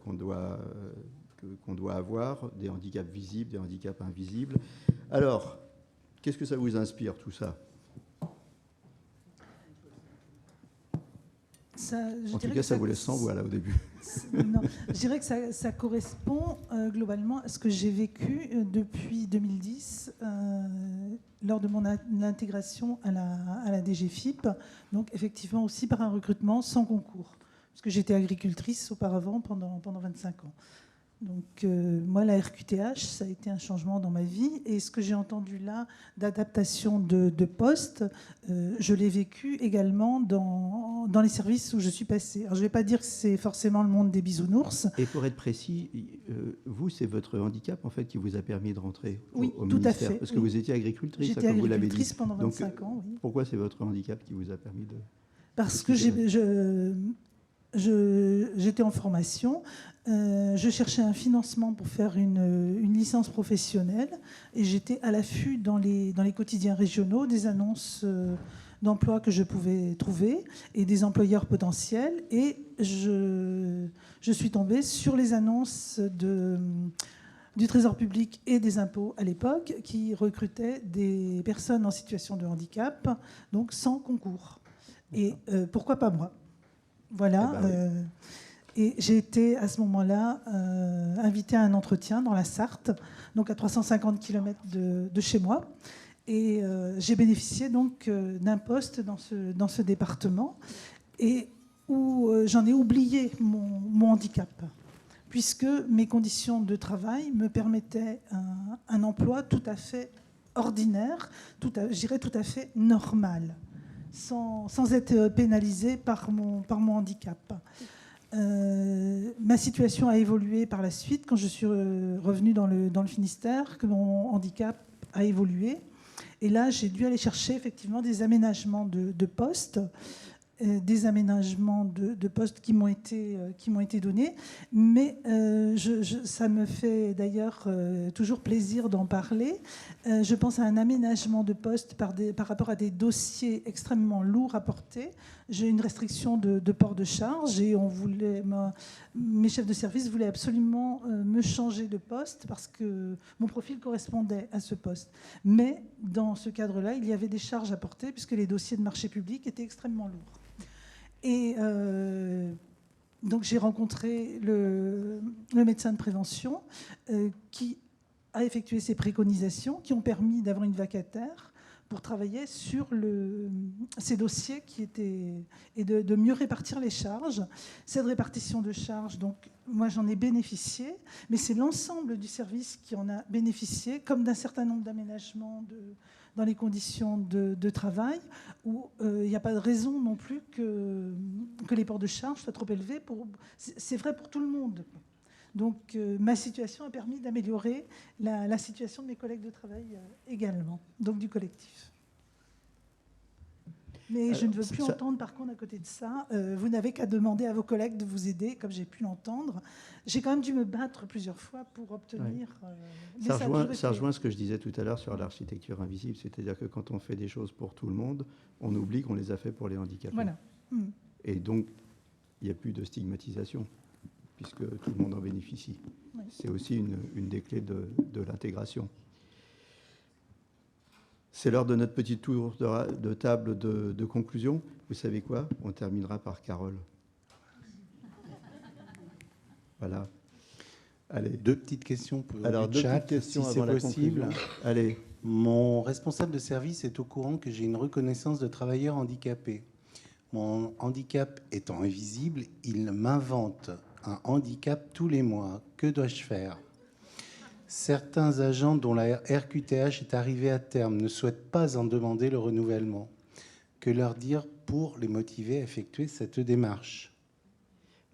qu'on doit avoir, des handicaps visibles, des handicaps invisibles. Alors, qu'est-ce que ça vous inspire, tout ça? En tout cas, ça vous laisse sans voix, là, au début. Non, je dirais que ça correspond globalement à ce que j'ai vécu depuis 2010 lors de mon intégration à la DGFiP. Donc, effectivement, aussi par un recrutement sans concours. Parce que j'étais agricultrice auparavant pendant 25 ans. Donc, moi, la RQTH, ça a été un changement dans ma vie. Et ce que j'ai entendu là, d'adaptation de poste, je l'ai vécu également dans les services où je suis passée. Alors, je ne vais pas dire que c'est forcément le monde des bisounours. Et pour être précis, vous, c'est votre handicap, en fait, qui vous a permis de rentrer au tout ministère. à fait. Parce que vous étiez agricultrice, j'étais comme vous l'avez dit. Agricultrice pendant 25 ans, oui. Pourquoi c'est votre handicap qui vous a permis de... Parce que j'étais en formation, je cherchais un financement pour faire une licence professionnelle et j'étais à l'affût dans les quotidiens régionaux des annonces d'emploi que je pouvais trouver et des employeurs potentiels, et je suis tombée sur les annonces du Trésor public et des impôts à l'époque qui recrutaient des personnes en situation de handicap, donc sans concours. Et pourquoi pas moi? Voilà. Et j'ai été à ce moment-là invitée à un entretien dans la Sarthe, donc à 350 km de chez moi. Et j'ai bénéficié donc d'un poste dans ce département, et où j'en ai oublié mon handicap, puisque mes conditions de travail me permettaient un emploi tout à fait ordinaire, je dirais tout à fait normal, sans être pénalisée par mon handicap. Ma situation a évolué par la suite quand je suis revenue dans le Finistère, que mon handicap a évolué. Et là, j'ai dû aller chercher effectivement des aménagements de postes, des aménagements de postes qui m'ont été donnés. Mais ça me fait d'ailleurs toujours plaisir d'en parler. Je pense à un aménagement de postes par rapport à des dossiers extrêmement lourds à porter. J'ai une restriction de port de charge et mes chefs de service voulaient absolument me changer de poste parce que mon profil correspondait à ce poste. Mais dans ce cadre-là, il y avait des charges à porter puisque les dossiers de marché public étaient extrêmement lourds. Et Donc j'ai rencontré le médecin de prévention qui a effectué ces préconisations qui ont permis d'avoir une vacataire pour travailler sur ces dossiers et de mieux répartir les charges. Cette répartition de charges, donc moi j'en ai bénéficié, mais c'est l'ensemble du service qui en a bénéficié, comme d'un certain nombre d'aménagements dans les conditions de travail, où il n'y a pas de raison non plus que les ports de charges soient trop élevés. C'est vrai pour tout le monde. Donc ma situation a permis d'améliorer la situation de mes collègues de travail également, donc du collectif. Mais je ne veux plus entendre, par contre, à côté de ça, vous n'avez qu'à demander à vos collègues de vous aider, comme j'ai pu l'entendre. J'ai quand même dû me battre plusieurs fois pour obtenir... Ça rejoint ce que je disais tout à l'heure sur l'architecture invisible, c'est-à-dire que quand on fait des choses pour tout le monde, on oublie qu'on les a fait pour les handicapés. Voilà. Et donc, il n'y a plus de stigmatisation, puisque tout le monde en bénéficie. Oui. C'est aussi une des clés de l'intégration. C'est l'heure de notre petit tour de table de conclusion. Vous savez quoi? On terminera par Carole. Voilà. Allez. Deux petites questions pour Alors, le deux chat, petites questions si avant c'est la possible. conclusion. Allez. Mon responsable de service est au courant que j'ai une reconnaissance de travailleur handicapé. Mon handicap étant invisible, il m'invente un handicap tous les mois. Que dois-je faire? Certains agents dont la RQTH est arrivée à terme ne souhaitent pas en demander le renouvellement. Que leur dire pour les motiver à effectuer cette démarche?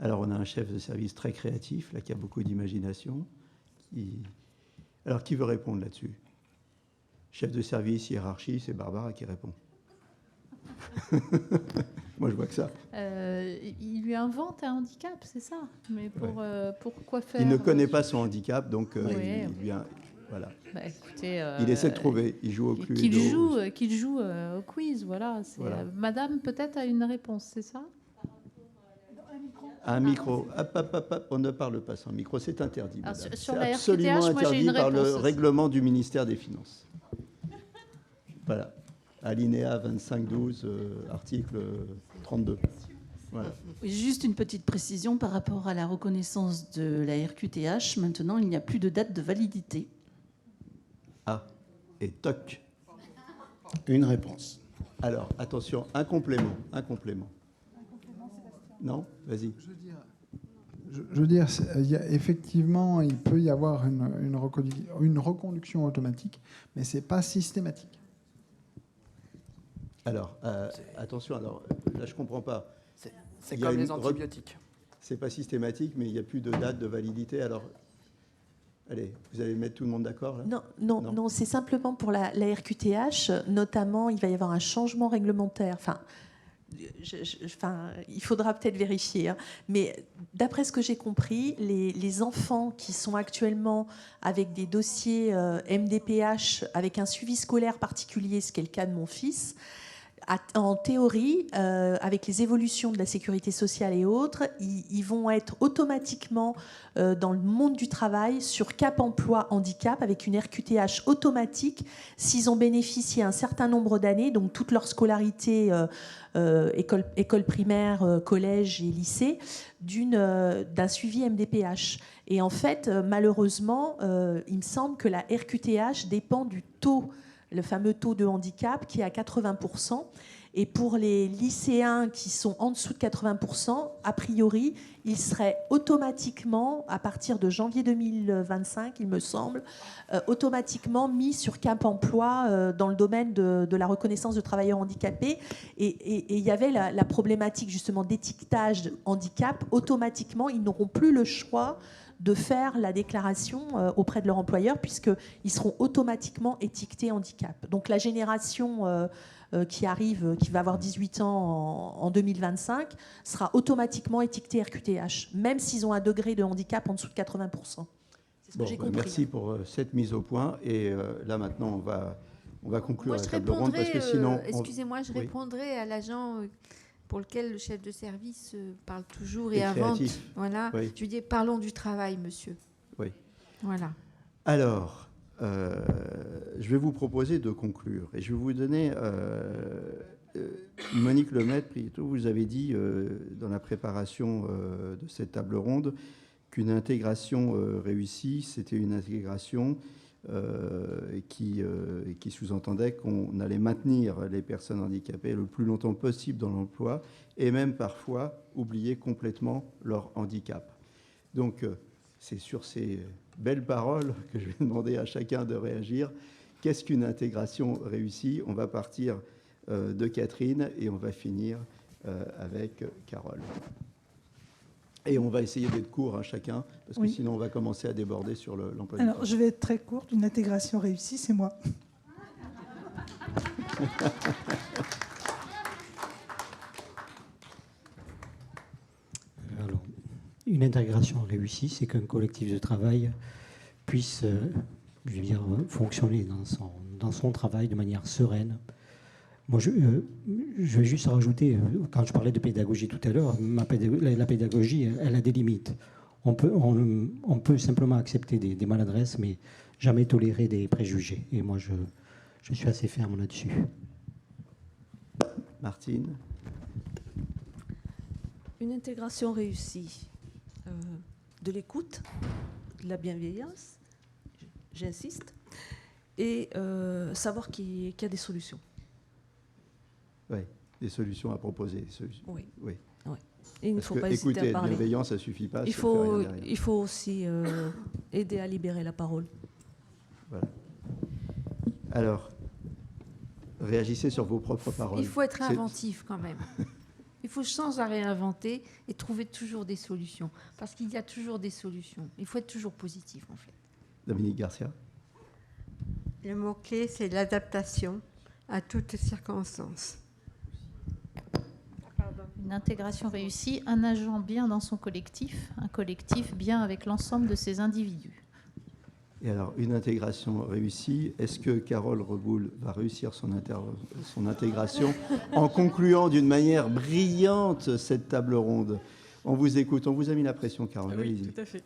Alors, on a un chef de service très créatif, là, qui a beaucoup d'imagination. Alors, qui veut répondre là-dessus? Chef de service, hiérarchie, c'est Barbara qui répond. Moi, je vois que ça. Il lui invente un handicap, c'est ça. Mais pour quoi faire? Il ne connaît pas son handicap, donc voilà. Bah, écoutez, il essaie de trouver. Il joue au Cluedo. Qu'il joue au quiz, voilà. Madame, peut-être, a une réponse, c'est ça? Un micro. Hop, on ne parle pas sans micro, c'est interdit. Sur c'est la absolument RQTH, moi, j'ai une interdit par le réponse aussi. règlement du ministère des Finances. Voilà. Alinéa 25-12, article 32. Voilà. Juste une petite précision par rapport à la reconnaissance de la RQTH. Maintenant, il n'y a plus de date de validité. Ah, et toc. Une réponse. Alors, attention, un complément. Non, vas-y. Je veux dire, effectivement, il peut y avoir une reconduction automatique, mais ce n'est pas systématique. Alors, attention, alors, là, je ne comprends pas. C'est comme les antibiotiques. C'est pas systématique, mais il n'y a plus de date de validité. Alors, allez, vous allez mettre tout le monde d'accord là? Non, c'est simplement pour la RQTH. Notamment, il va y avoir un changement réglementaire. Il faudra peut-être vérifier. Hein. Mais d'après ce que j'ai compris, les enfants qui sont actuellement avec des dossiers MDPH, avec un suivi scolaire particulier, ce qui est le cas de mon fils, en théorie, avec les évolutions de la sécurité sociale et autres, ils vont être automatiquement dans le monde du travail sur Cap Emploi Handicap avec une RQTH automatique s'ils ont bénéficié un certain nombre d'années, donc toute leur scolarité, école primaire, collège et lycée, d'un suivi MDPH. Et en fait, malheureusement, il me semble que la RQTH dépend du taux, le fameux taux de handicap qui est à 80%. Et pour les lycéens qui sont en dessous de 80%, a priori, ils seraient automatiquement, à partir de janvier 2025, il me semble, automatiquement mis sur Cap Emploi dans le domaine de la reconnaissance de travailleurs handicapés. Et il y avait la problématique justement d'étiquetage handicap. Automatiquement, ils n'auront plus le choix de faire la déclaration auprès de leur employeur puisqu'ils seront automatiquement étiquetés handicap. Donc la génération qui arrive, qui va avoir 18 ans en 2025, sera automatiquement étiquetée RQTH, même s'ils ont un degré de handicap en dessous de 80%. C'est ce que j'ai compris. Merci pour cette mise au point. Et là maintenant, on va conclure la table ronde parce que sinon... Excusez-moi, je répondrai à l'agent... pour lequel le chef de service parle toujours et invente. Créatif. Voilà. Oui. Je lui dis, parlons du travail, monsieur. Oui. Voilà. Alors, je vais vous proposer de conclure et je vais vous donner Monique Lemaitre-Prieto, vous avez dit dans la préparation de cette table ronde qu'une intégration réussie, c'était une intégration qui sous-entendait qu'on allait maintenir les personnes handicapées le plus longtemps possible dans l'emploi et même parfois oublier complètement leur handicap. Donc, c'est sur ces belles paroles que je vais demander à chacun de réagir. Qu'est-ce qu'une intégration réussie? On va partir de Catherine et on va finir avec Carole. Et on va essayer d'être court, chacun, parce que sinon on va commencer à déborder sur l'emploi du temps. Alors, je vais être très courte. Une intégration réussie, c'est moi. Alors, une intégration réussie, c'est qu'un collectif de travail puisse, je veux dire, fonctionner dans son travail de manière sereine. Moi, je vais juste rajouter, quand je parlais de pédagogie tout à l'heure, la pédagogie, elle a des limites. On peut simplement accepter des maladresses, mais jamais tolérer des préjugés. Et moi, je suis assez ferme là-dessus. Martine? Une intégration réussie, de l'écoute, de la bienveillance, j'insiste, et savoir qu'il y a des solutions. Oui, des solutions à proposer. Oui. Oui. Oui. Et il ne faut pas hésiter écouter à parler. Bienveillance, ça ne suffit pas. Il faut aussi aider à libérer la parole. Voilà. Alors, réagissez sur vos propres paroles. Il faut être inventif quand même. Il faut sans arrêt inventer et trouver toujours des solutions. Parce qu'il y a toujours des solutions. Il faut être toujours positif, en fait. Dominique Garcia? Le mot-clé, c'est l'adaptation à toutes circonstances. Une intégration réussie, un agent bien dans son collectif, un collectif bien avec l'ensemble de ses individus. Et alors, une intégration réussie, est-ce que Carole Reboul va réussir son intégration en concluant d'une manière brillante cette table ronde? On vous écoute, on vous a mis la pression, Carole. Oui, tout à fait.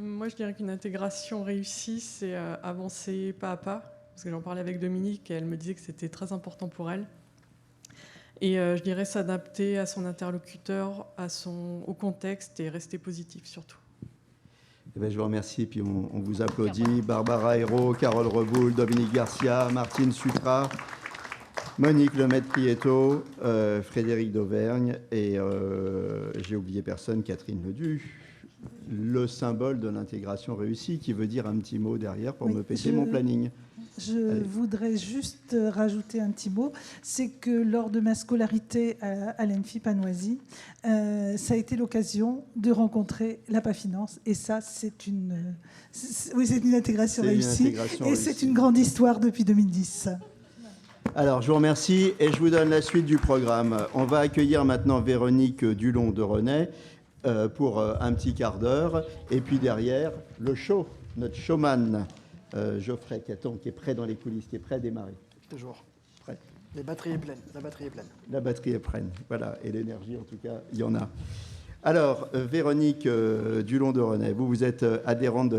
Moi, je dirais qu'une intégration réussie, c'est avancer pas à pas. Parce que j'en parlais avec Dominique et elle me disait que c'était très important pour elle. Et je dirais s'adapter à son interlocuteur, au contexte et rester positif surtout. Eh bien, je vous remercie et puis on vous applaudit. Barbara Hérault, Carole Reboul, Dominique Garcia, Martine Supra, Monique Lemaitre-Prieto, Frédéric d'Auvergne et j'ai oublié personne, Catherine Ledu, le symbole de l'intégration réussie, qui veut dire un petit mot derrière pour me péter mon planning. Je voudrais juste rajouter un petit mot. C'est que lors de ma scolarité à l'ENFI Panoisie, ça a été l'occasion de rencontrer l'APA Finance. Et ça, c'est une intégration réussie. Et c'est une grande histoire depuis 2010. Alors, je vous remercie et je vous donne la suite du programme. On va accueillir maintenant Véronique Dulon de René pour un petit quart d'heure. Et puis derrière, le show, notre showman. Geoffrey Caton, qui est prêt dans les coulisses, qui est prêt à démarrer. Toujours. Prêt. La batterie est pleine. La batterie est pleine. La batterie est pleine, voilà. Et l'énergie, en tout cas, il y en a. Alors, Véronique Dulon de René, vous êtes adhérente de